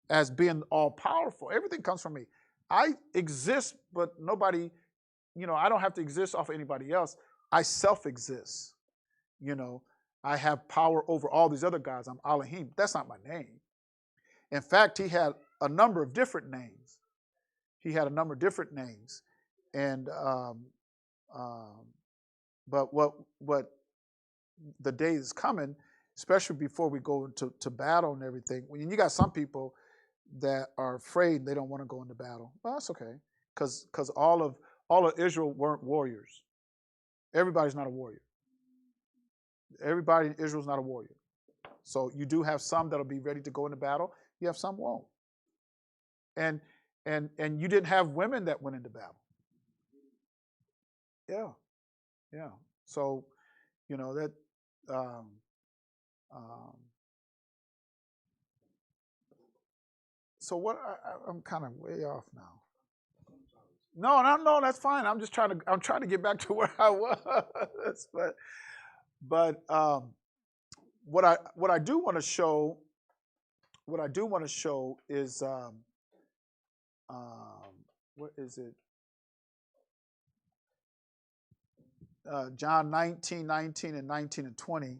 as being all powerful. Everything comes from me. I exist, but nobody, I don't have to exist off of anybody else. I self-exist. I have power over all these other guys. I'm Elohim. That's not my name. In fact, he had a number of different names. And but what the day is coming, especially before we go into battle and everything. When you got some people that are afraid, they don't want to go into battle. Well, that's okay, because all of Israel weren't warriors. Everybody's not a warrior. Everybody in Israel is not a warrior. So you do have some that'll be ready to go into battle. You have some won't. And you didn't have women that went into battle. Yeah, yeah. So, that. Um, um, so what? I'm kind of way off now. No, that's fine. I'm trying to get back to where I was. But what I do want to show is what is it? John 19 and 19 and 20.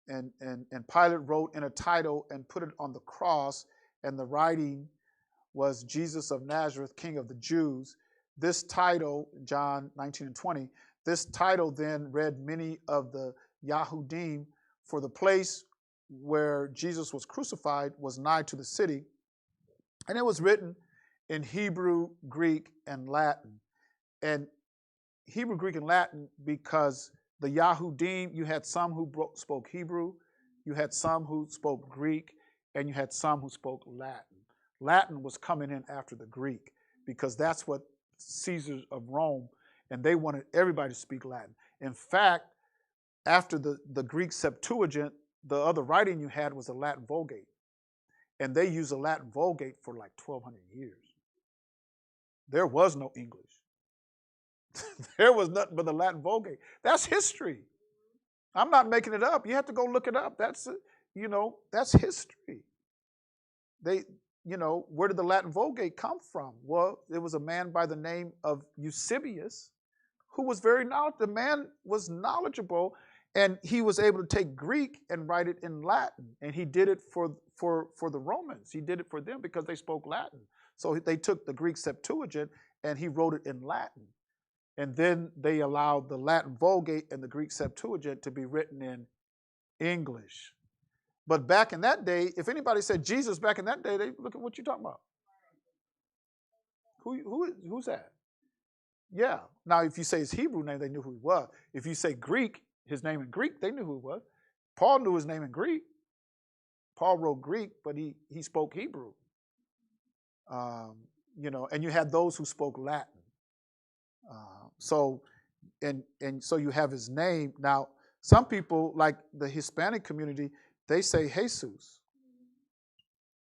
And Pilate wrote in a title and put it on the cross, and the writing was Jesus of Nazareth, King of the Jews. This title, John 19 and 20, this title then read many of the Yahudim, for the place where Jesus was crucified was nigh to the city, and it was written in Hebrew, Greek, and Latin. And Hebrew, Greek, and Latin because the Yahudim, you had some who spoke Hebrew, you had some who spoke Greek, and you had some who spoke Latin. Latin was coming in after the Greek because that's what Caesar of Rome, and they wanted everybody to speak Latin. In fact, after the Greek Septuagint, the other writing you had was a Latin Vulgate. And they used a Latin Vulgate for like 1,200 years. There was no English. There was nothing but the Latin Vulgate. That's history. I'm not making it up. You have to go look it up. That's history. Where did the Latin Vulgate come from? Well, it was a man by the name of Eusebius who was very knowledgeable. The man was knowledgeable, and he was able to take Greek and write it in Latin. And he did it for the Romans. He did it for them because they spoke Latin. So they took the Greek Septuagint and he wrote it in Latin. And then they allowed the Latin Vulgate and the Greek Septuagint to be written in English. But back in that day, if anybody said Jesus back in that day, they look at what you're talking about. Who's that? Yeah. Now, if you say his Hebrew name, they knew who he was. If you say Greek, his name in Greek, they knew who he was. Paul knew his name in Greek. Paul wrote Greek, but he spoke Hebrew. And you had those who spoke Latin. So you have his name. Now, some people, like the Hispanic community, they say Jesus.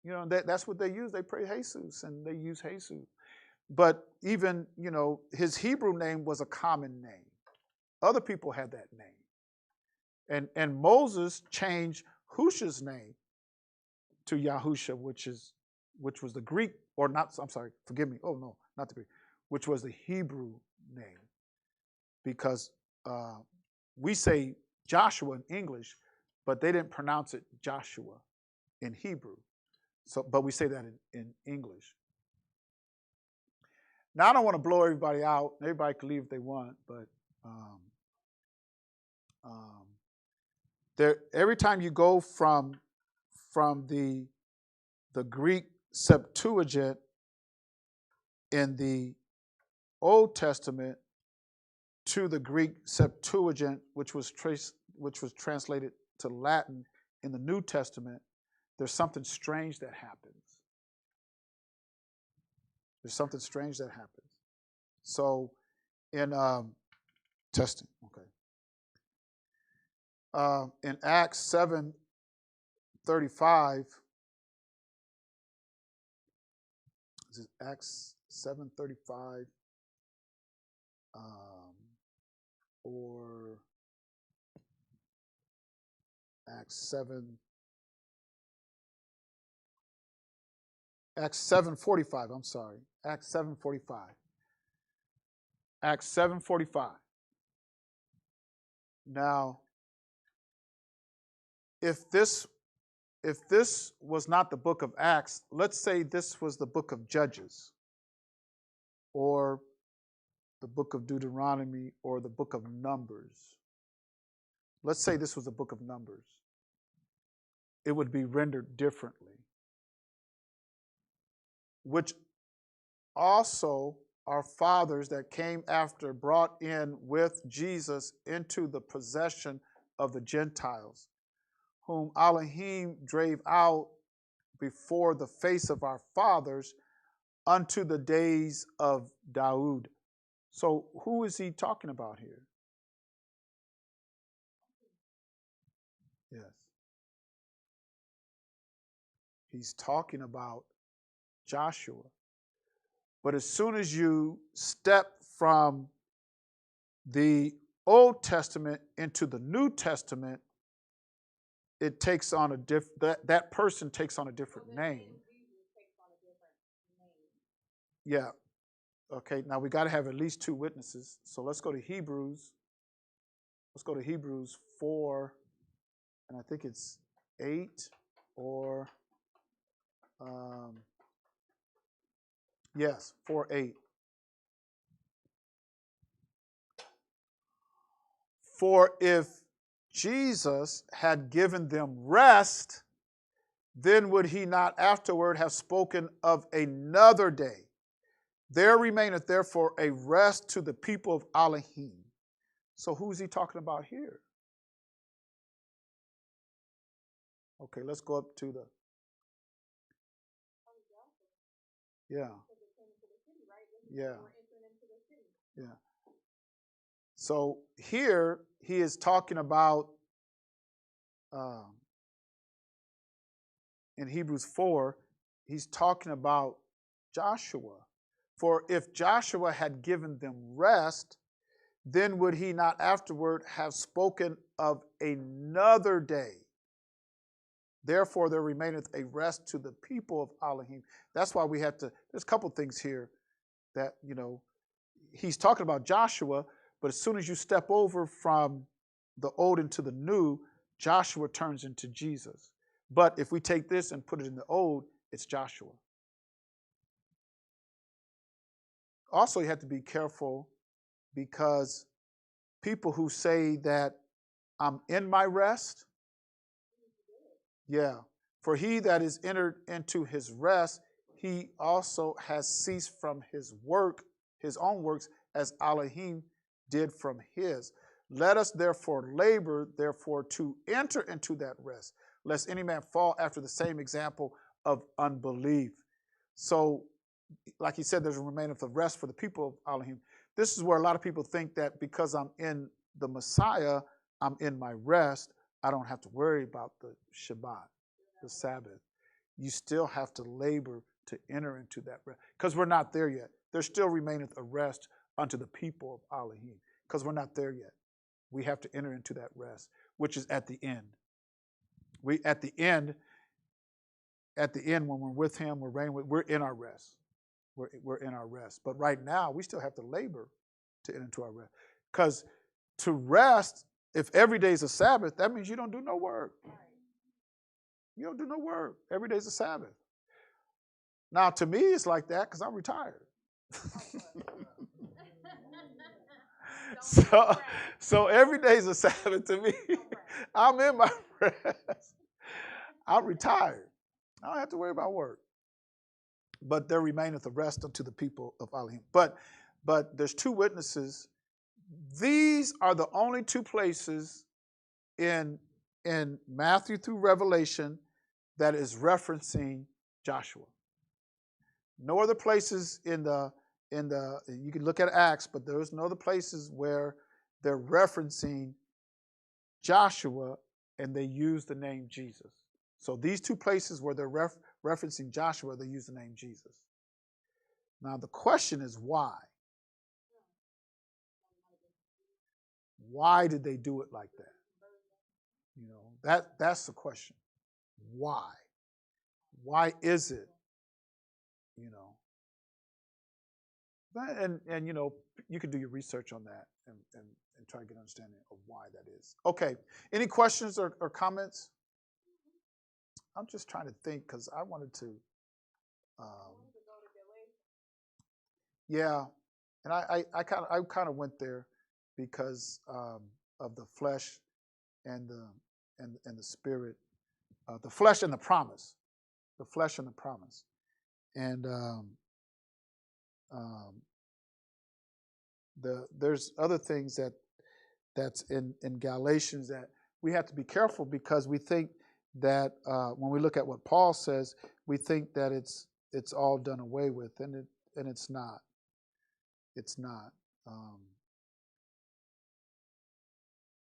That's what they use. They pray Jesus, and they use Jesus. But even, his Hebrew name was a common name. Other people had that name. And Moses changed Husha's name to Yahusha, which was the Greek, or not, I'm sorry, forgive me. Oh, no, not the Greek, which was the Hebrew name. Because we say Joshua in English, but they didn't pronounce it Joshua in Hebrew. But we say that in English. Now, I don't want to blow everybody out. Everybody can leave if they want, but every time you go from the Greek Septuagint in the Old Testament to the Greek Septuagint, which was translated to Latin in the New Testament, there's something strange that happens. There's something strange that happens. So, in testing, okay. In Acts 7:35, is it Acts 7:35, or Acts 7:45. I'm sorry, Acts 7:45. Acts 7:45. Now, if this was not the book of Acts, let's say this was the book of Judges, or the book of Deuteronomy, or the book of Numbers. Let's say this was the book of Numbers. It would be rendered differently. Which also our fathers that came after brought in with Jesus into the possession of the Gentiles, whom Elohim drave out before the face of our fathers unto the days of Daud. So who is he talking about here? Yes. He's talking about Joshua. But as soon as you step from the Old Testament into the New Testament, it takes on a that person takes on a different name. Yeah. Okay, now we got to have at least 2 witnesses. So let's go to Hebrews. Let's go to Hebrews 4, and I think it's 8 or, yes, 4:8. For if Jesus had given them rest, then would he not afterward have spoken of another day? There remaineth therefore a rest to the people of Elohim. So who's he talking about here? Okay, let's go up to the, yeah. Yeah. Yeah. So here he is talking about, in Hebrews 4, he's talking about Joshua. For if Joshua had given them rest, then would he not afterward have spoken of another day? Therefore, there remaineth a rest to the people of Elohim. That's why we have to, there's a couple things here that, he's talking about Joshua, but as soon as you step over from the old into the new, Joshua turns into Jesus. But if we take this and put it in the old, it's Joshua. Also, you have to be careful because people who say that I'm in my rest, yeah, for he that is entered into his rest, he also has ceased from his work, his own works, as Elohim did from his. Let us therefore labor, therefore, to enter into that rest, lest any man fall after the same example of unbelief. So, like he said, there's a remaineth of rest for the people of Elohim. This is where a lot of people think that because I'm in the Messiah, I'm in my rest, I don't have to worry about the Shabbat, the Sabbath. You still have to labor to enter into that rest because we're not there yet. There still remaineth a rest unto the people of Elohim because we're not there yet. We have to enter into that rest, which is at the end. We at the end when we're with him, we're reigning with, we're in our rest. We're in our rest. But right now, we still have to labor to enter into our rest. Because to rest, if every day is a Sabbath, that means you don't do no work. You don't do no work. Every day is a Sabbath. Now, to me, it's like that because I'm retired. So every day is a Sabbath to me. I'm in my rest. I'm retired. I don't have to worry about work. But there remaineth a rest unto the people of Elohim. But there's 2 witnesses. These are the only 2 places in Matthew through Revelation that is referencing Joshua. No other places in the you can look at Acts, but there's no other places where they're referencing Joshua and they use the name Jesus. So these 2 places where they're referencing Joshua, they use the name Jesus. Now the question is why? Why did they do it like that? That's the question. Why? Why is it? And you can do your research on that and try to get an understanding of why that is. Okay. Any questions or comments? I'm just trying to think because I wanted to. Yeah, and I kind of went there because of the flesh and the spirit, the flesh and the promise, and there's other things that's in Galatians that we have to be careful because we think that when we look at what Paul says, we think that it's all done away with, and it's not. It's not.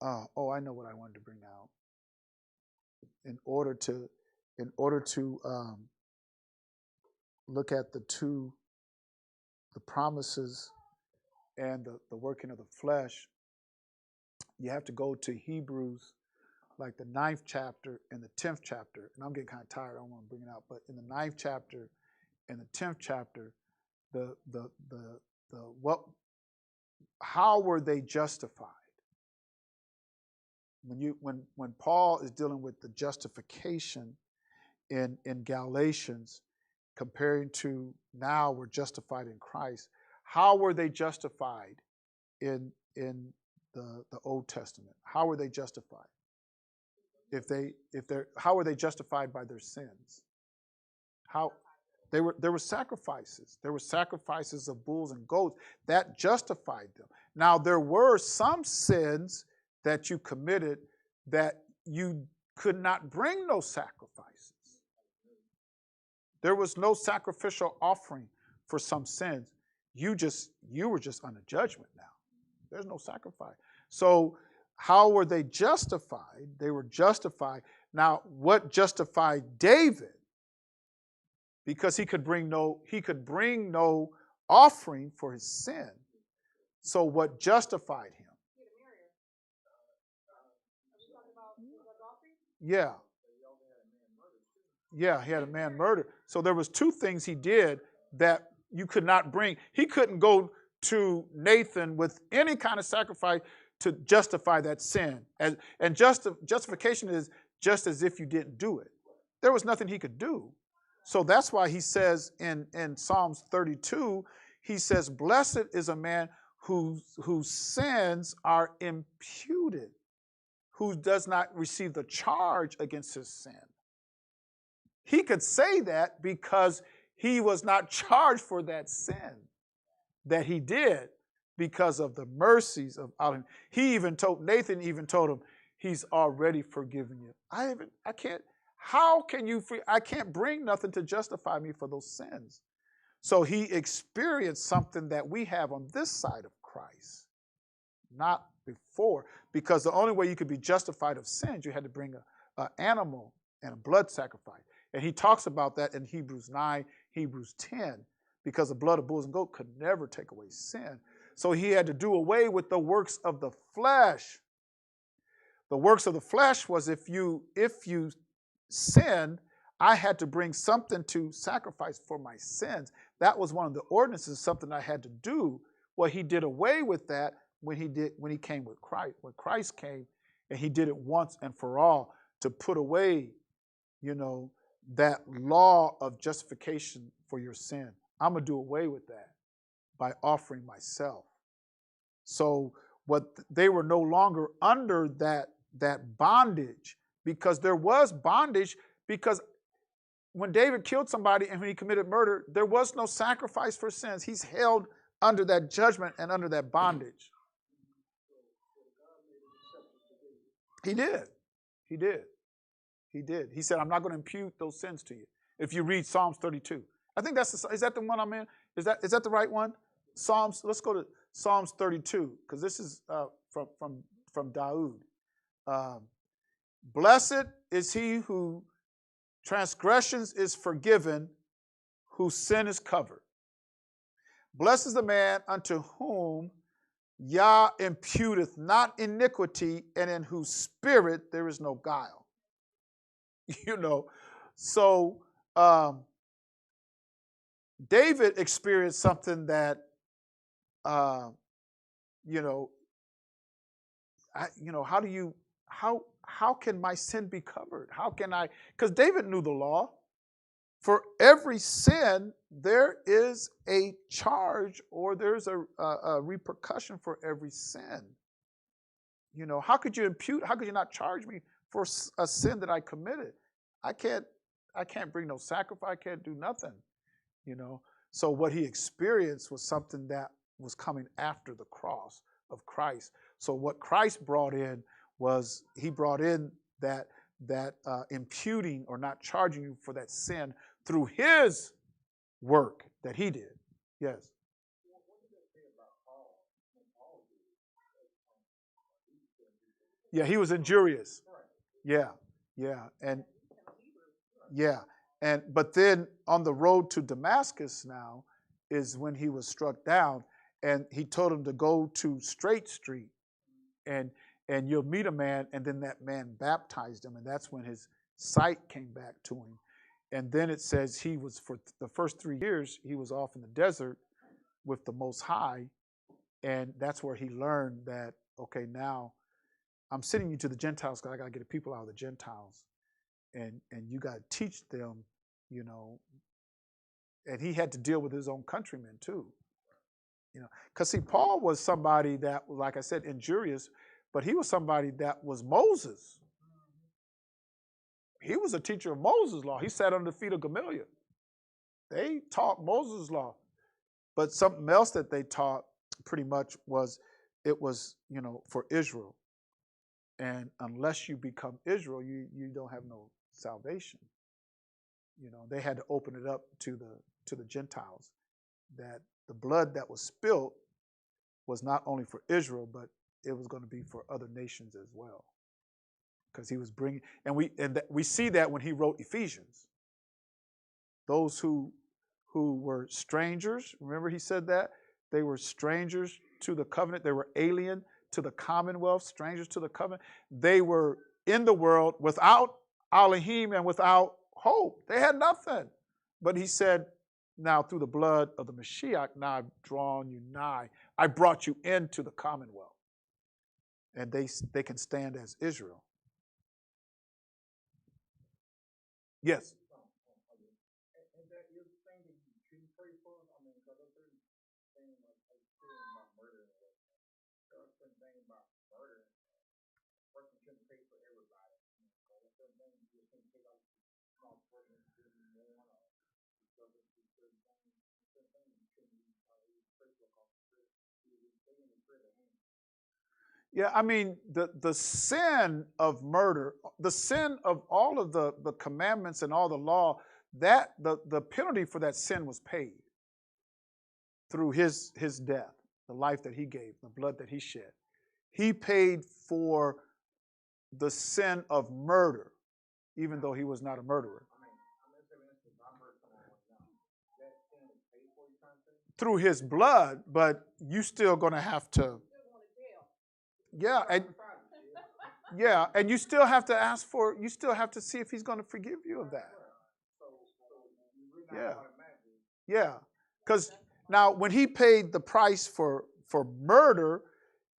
I know what I wanted to bring out. In order to look at the promises and the working of the flesh, you have to go to Hebrews, like the 9th chapter and the 10th chapter. And I'm getting kind of tired. I don't want to bring it out, but in the 9th chapter and the 10th chapter, how were they justified? When Paul is dealing with the justification in Galatians, comparing to now we're justified in Christ, how were they justified in the Old Testament? How were they justified? How were they justified by their sins? How there were sacrifices. There were sacrifices of bulls and goats that justified them. Now there were some sins that you committed that you could not bring no sacrifices. There was no sacrificial offering for some sins. You were just under judgment now. There's no sacrifice. So how were they justified? They were justified. Now, what justified David? Because he could bring no offering for his sin. So what justified him? Yeah. Yeah, he had a man murdered. So there was two things he did that you could not bring. He couldn't go to Nathan with any kind of sacrifice to justify that sin. And justification is just as if you didn't do it. There was nothing he could do. So that's why he says in Psalms 32, he says, blessed is a man whose sins are imputed, who does not receive the charge against his sin. He could say that because he was not charged for that sin that he did because of the mercies of Allah. Nathan even told him, he's already forgiven you. I can't bring nothing to justify me for those sins. So he experienced something that we have on this side of Christ, not before, because the only way you could be justified of sins, you had to bring an animal and a blood sacrifice. And he talks about that in Hebrews 9, Hebrews 10, because the blood of bulls and goats could never take away sin. So he had to do away with the works of the flesh. The works of the flesh was if you sinned, I had to bring something to sacrifice for my sins. That was one of the ordinances, something I had to do. Well, he did away with that when he came with Christ. When Christ came, and he did it once and for all to put away, that law of justification for your sin. I'm going to do away with that by offering myself. So they were no longer under that bondage, because there was bondage, because when David killed somebody and when he committed murder, there was no sacrifice for sins. He's held under that judgment and under that bondage. He did. He said, I'm not going to impute those sins to you. If you read Psalms 32. I think is that the one I'm in? Is that the right one? Let's go to Psalms 32, because this is from Daoud. Blessed is he who transgressions is forgiven, whose sin is covered. Blessed is the man unto whom Yah imputeth not iniquity, and in whose spirit there is no guile. So David experienced something that, how can my sin be covered? How can I? Because David knew the law. For every sin, there is a charge, or there's a repercussion for every sin. How could you impute? How could you not charge me for a sin that I committed? I can't bring no sacrifice. I can't do nothing. So what he experienced was something that was coming after the cross of Christ. So what Christ brought in was, he brought in that imputing or not charging you for that sin through his work that he did. Yes. Yeah, he was injurious. Yeah, yeah, and yeah, but then on the road to Damascus now is when he was struck down, and he told him to go to Straight Street, and you'll meet a man, and then that man baptized him, and that's when his sight came back to him. And then it says he was, for the first 3 years, he was off in the desert with the Most High, and that's where he learned that, okay, now I'm sending you to the Gentiles because I got to get the people out of the Gentiles, and you got to teach them, you know. And he had to deal with his own countrymen too, you know, because see, Paul was somebody that, like I said, injurious, but he was somebody that was Moses. He was a teacher of Moses' law. He sat under the feet of Gamaliel. They taught Moses' law, but something else that they taught pretty much was, it was, you know, for Israel. And unless you become Israel, you don't have no salvation. You know, they had to open it up to the Gentiles, that the blood that was spilled was not only for Israel, but it was going to be for other nations as well. Because he was bringing, and we see that when he wrote Ephesians. Those who were strangers, remember he said that? They were strangers to the covenant. They were alien to the commonwealth, strangers to the covenant. They were in the world without Elohim and without hope. They had nothing. But he said, now through the blood of the Mashiach, now I've drawn you nigh. I brought you into the commonwealth. And they can stand as Israel. Yes. And that is the thing that you shouldn't pray for. I mean, because there's certain things like about murder and what. There are certain things about murder. A person shouldn't pray for everybody. You know, so there's certain things you just shouldn't take out small person shouldn't mourn or discover certain things. Certain things you shouldn't even pray for because you're taking the prayer to him. Yeah, I mean, the sin of murder, the sin of all of the commandments and all the law, that the penalty for that sin was paid through his death, the life that he gave, the blood that he shed. He paid for the sin of murder, even though he was not a murderer. Through his blood, but you still going to have to. Yeah, and you still have to ask for, you still have to see if he's going to forgive you of that. Yeah. Yeah. Because now when he paid the price for murder,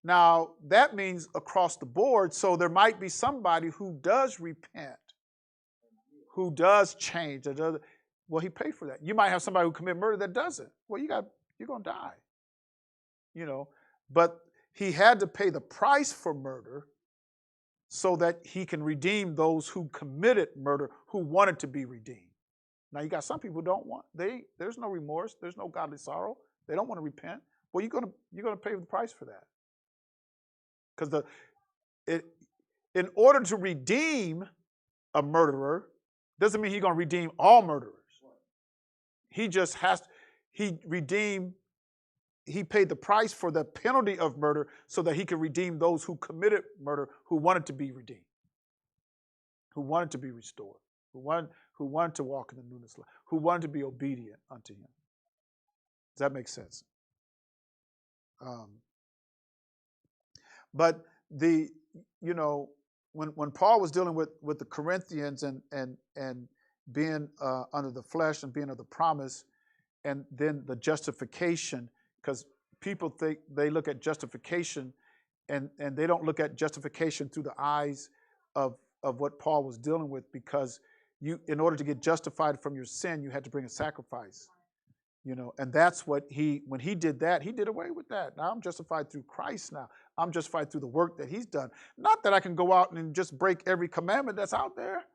now that means across the board. So there might be somebody who does repent, who does change. Well, he paid for that. You might have somebody who commit murder that doesn't. Well, you're going to die. You know, but he had to pay the price for murder so that he can redeem those who committed murder, who wanted to be redeemed. Now, you got some people who don't want, there's no remorse, there's no godly sorrow. They don't want to repent. Well, you're going to pay the price for that. Because in order to redeem a murderer, doesn't mean he's going to redeem all murderers. He just he paid the price for the penalty of murder so that he could redeem those who committed murder, who wanted to be redeemed, who wanted to be restored, who wanted to walk in the newness of life, who wanted to be obedient unto him. Does that make sense? But when Paul was dealing with the Corinthians and being under the flesh and being of the promise, and then the justification, because people think they look at justification and they don't look at justification through the eyes of what Paul was dealing with, because in order to get justified from your sin, you had to bring a sacrifice. And that's what when he did that, he did away with that. Now I'm justified through Christ now. I'm justified through the work that he's done. Not that I can go out and just break every commandment that's out there.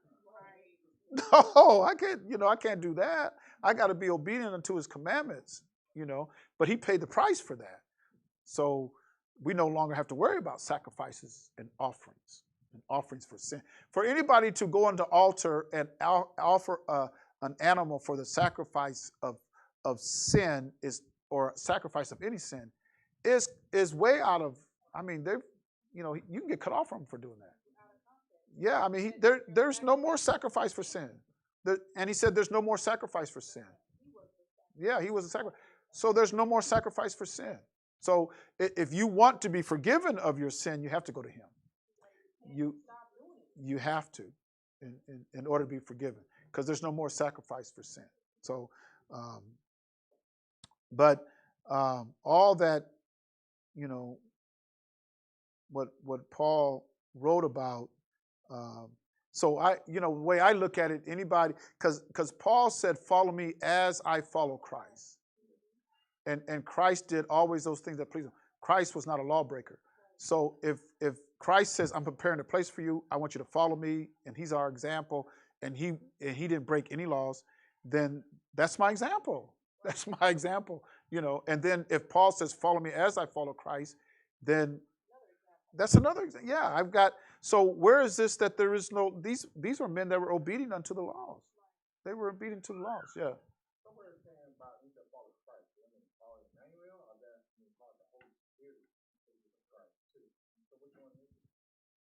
Right. No, I can't do that. I got to be obedient unto his commandments, but he paid the price for that. So we no longer have to worry about sacrifices and offerings. and offerings for sin. For anybody to go on the altar and offer an animal for the sacrifice of sin is, or sacrifice of any sin, is way out of. I mean, they, you can get cut off from for doing that. Yeah, I mean, there's no more sacrifice for sin. And he said there's no more sacrifice for sin. Yeah, he was a sacrifice. So there's no more sacrifice for sin. So if you want to be forgiven of your sin, you have to go to him. You have to in order to be forgiven, because there's no more sacrifice for sin. So, but all that, what Paul wrote about. So the way I look at it, anybody, because Paul said, "Follow me as I follow Christ," and Christ did always those things that please him. Christ was not a lawbreaker. So if Christ says, "I'm preparing a place for you, I want you to follow me," and he's our example, and he didn't break any laws, then that's my example. That's my example, And then if Paul says, "Follow me as I follow Christ," then that's another example. Yeah, I've got. So where is this that there is no? These were men that were obedient unto the laws. They were obedient to the laws. Yeah. Somewhere saying about you said follow Christ. I mean, follow Emmanuel, or that means follow the Holy Spirit of Christ too. So which one is it?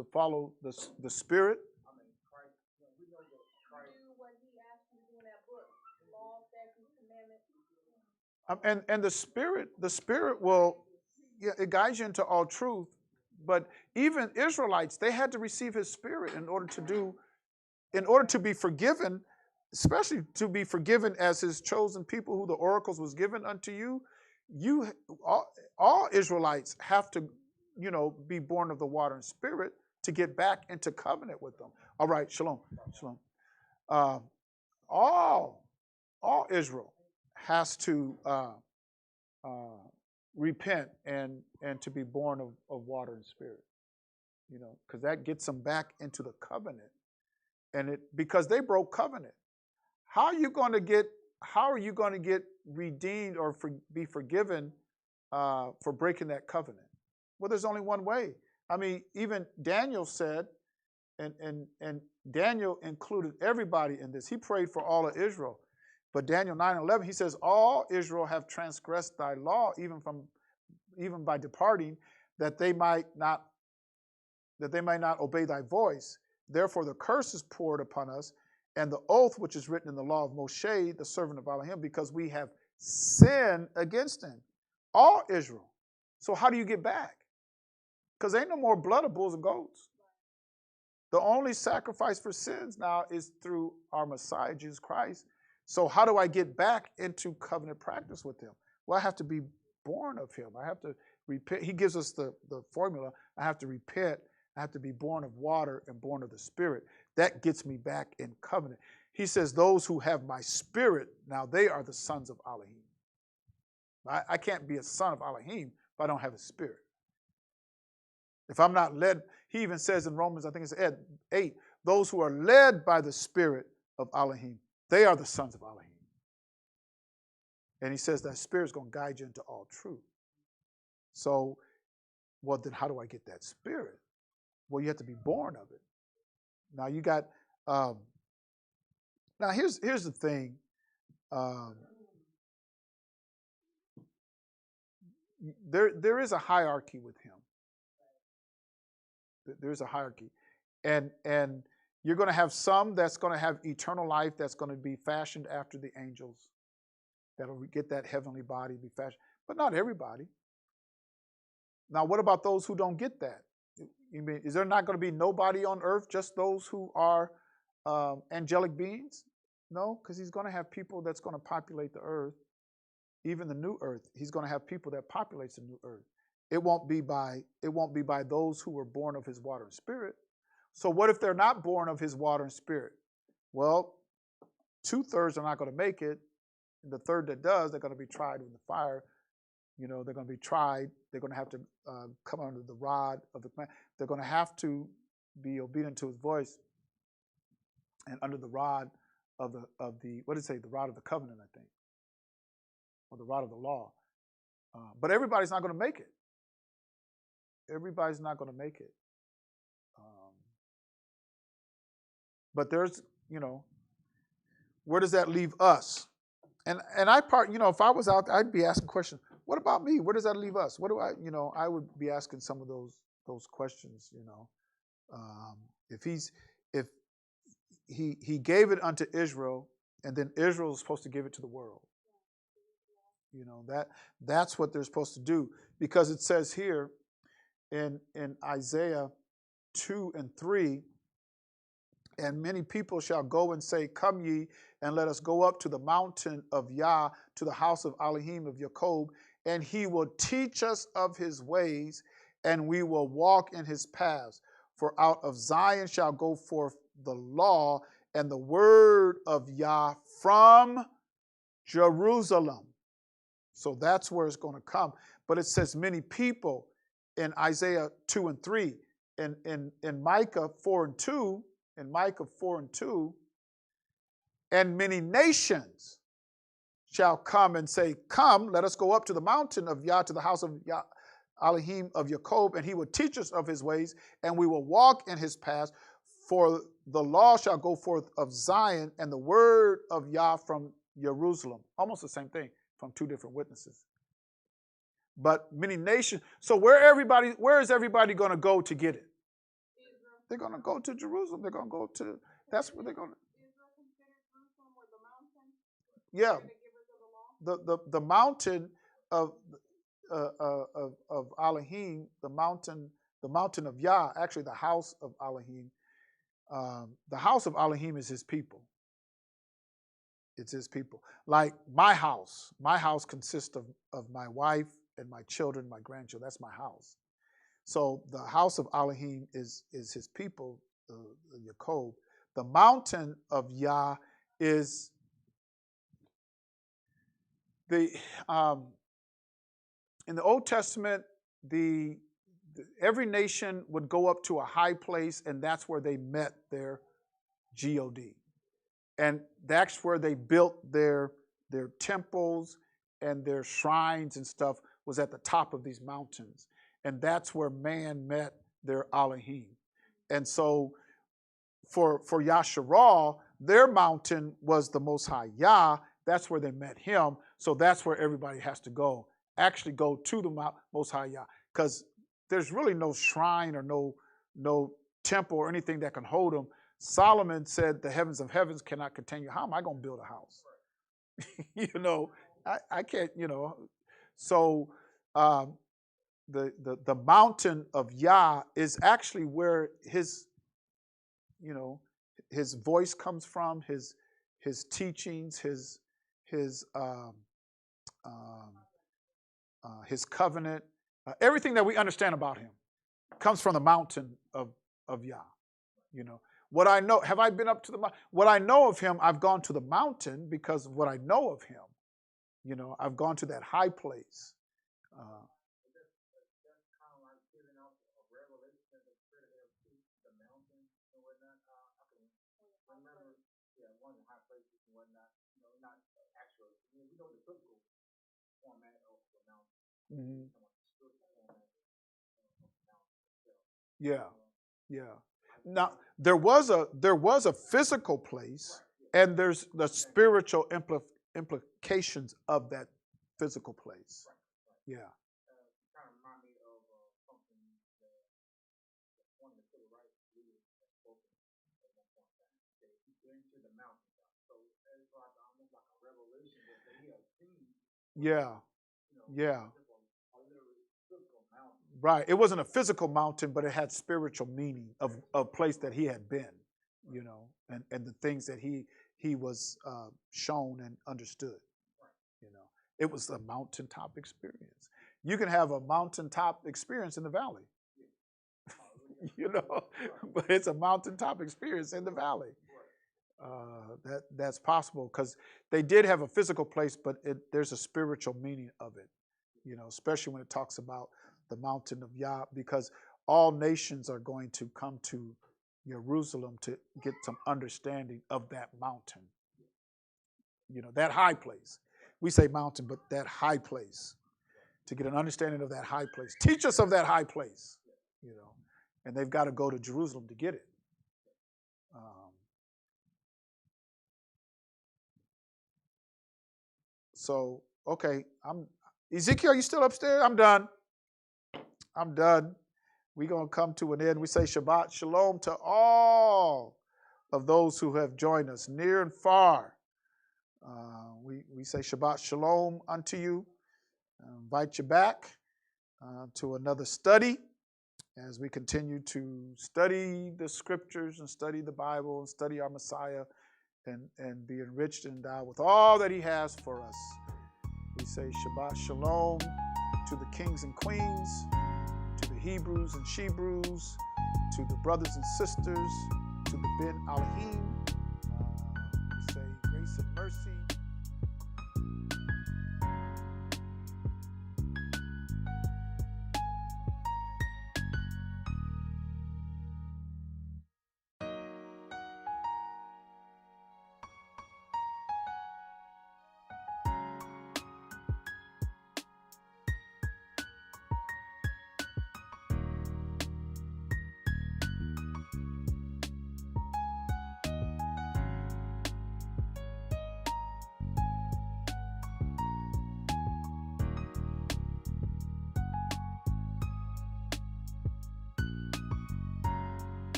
To follow the Spirit. I mean, Christ. We know that Christ. Do what he asked you to do in that book: law, statutes, commandments. And the Spirit will, it guides you into all truth. But even Israelites, they had to receive his Spirit in order to be forgiven, especially to be forgiven as his chosen people, who the oracles was given unto you. All Israelites have to, be born of the water and Spirit to get back into covenant with them. All right, shalom, shalom. All Israel has to repent and to be born of water and Spirit, because that gets them back into the covenant, and because they broke covenant. How are you going to get redeemed or be forgiven for breaking that covenant? Well, there's only one way. I mean, even Daniel said, and Daniel included everybody in this. He prayed for all of Israel. But Daniel 9:11, he says, "All Israel have transgressed thy law, even by departing, that they might not obey thy voice. Therefore the curse is poured upon us, and the oath which is written in the law of Moshe, the servant of Elohim, because we have sinned against him." All Israel. So how do you get back? Because ain't no more blood of bulls and goats. The only sacrifice for sins now is through our Messiah, Jesus Christ. So how do I get back into covenant practice with him? Well, I have to be born of him. I have to repent. He gives us the formula. I have to repent. I have to be born of water and born of the Spirit. That gets me back in covenant. He says, "Those who have my Spirit, now they are the sons of Elohim." I can't be a son of Elohim if I don't have his Spirit. If I'm not led, he even says in Romans, I think it's 8, those who are led by the Spirit of Elohim, they are the sons of Elohim. And he says that Spirit is going to guide you into all truth. So, well, then how do I get that Spirit? Well, you have to be born of it. Now you got, now here's the thing. There is a hierarchy with him. There's a hierarchy. And you're going to have some that's going to have eternal life, that's going to be fashioned after the angels, that'll get that heavenly body, be fashioned. But not everybody. Now, what about those who don't get that? You mean, is there not going to be nobody on earth, just those who are angelic beings? No, because he's going to have people that's going to populate the earth, even the new earth. He's going to have people that populates the new earth. It won't be by those who were born of his water and Spirit. So what if they're not born of his water and Spirit? Well, 2/3 are not going to make it. And the third that does, they're going to be tried in the fire. They're going to be tried. They're going to have to come under the rod of the command. They're going to have to be obedient to his voice and under the rod of the what did it say? The rod of the covenant, I think, or the rod of the law. But everybody's not going to make it. Everybody's not going to make it. But there's, where does that leave us? And I if I was out there, I'd be asking questions. What about me? Where does that leave us? What do I would be asking some of those questions. If if he gave it unto Israel, and then Israel is supposed to give it to the world. That's what they're supposed to do, because it says here in Isaiah 2:3, and many people shall go and say, come ye, and let us go up to the mountain of Yah, to the house of Elohim of Jacob, and he will teach us of his ways, and we will walk in his paths. For out of Zion shall go forth the law and the word of Yah from Jerusalem. So that's where it's going to come. But it says many people in Isaiah 2:3, in Micah 4:2, and many nations shall come and say, come, let us go up to the mountain of Yah, to the house of Yah, Elohim of Jacob, and he will teach us of his ways, and we will walk in his paths. For the law shall go forth of Zion, and the word of Yah from Jerusalem. Almost the same thing from two different witnesses. But many nations. So where is everybody going to go to get it? They're going to go to Jerusalem. They're going to go to, that's where they're going to. Yeah. The mountain of Elohim, the mountain of Yah, actually the house of Elohim. The house of Elohim is his people. It's his people. Like my house consists of my wife and my children, my grandchildren. That's my house. So the house of Elohim is his people, Jacob. The mountain of Yah is in the Old Testament, every nation would go up to a high place, and that's where they met their God. And that's where they built their temples and their shrines and stuff, was at the top of these mountains. And that's where man met their Elohim. And so for Yasharal, their mountain was the Most High Yah. That's where they met him. So that's where everybody has to go. Actually go to the Most High Yah. Because there's really no shrine or no temple or anything that can hold them. Solomon said, the heavens of heavens cannot contain you. How am I going to build a house? I can't, So the mountain of Yah is actually where his voice comes from, his teachings, his covenant, everything that we understand about him comes from the mountain of Yah. What I know, have I been up to the mountain? What I know of him, I've gone to the mountain because of what I know of him. I've gone to that high place. That's kind of like giving out a revelation of the spirit of the mountains and whatnot. I can remember, one of the high places and whatnot. Not actual. We know the biblical format of the mountain. Mm-hmm. Yeah. Now there was a physical place, and there's the spiritual implications of that physical place. Yeah. Kind of remind me of something that one of the civil rights leaders has spoken at one point in time. That he's been to the mountaintop, so it's like almost like a revelation that he has seen. Yeah. Yeah. A literally physical mountain. Right. It wasn't a physical mountain, but it had spiritual meaning of a place that he had been, and the things that he was shown and understood. It was a mountaintop experience. You can have a mountaintop experience in the valley. But it's a mountaintop experience in the valley. That's possible because they did have a physical place, but there's a spiritual meaning of it. Especially when it talks about the mountain of Yah, because all nations are going to come to Jerusalem to get some understanding of that mountain. That high place. We say mountain, but that high place. To get an understanding of that high place. Teach us of that high place. And they've got to go to Jerusalem to get it. So, okay, Ezekiel, you still upstairs? I'm done. I'm done. We're going to come to an end. We say Shabbat Shalom to all of those who have joined us, near and far. We say Shabbat Shalom unto you. Invite you back to another study as we continue to study the scriptures and study the Bible and study our Messiah and be enriched and endowed with all that he has for us. We say Shabbat Shalom to the kings and queens, to the Hebrews and Shebrews, to the brothers and sisters, to the Ben Elohim. We say grace and mercy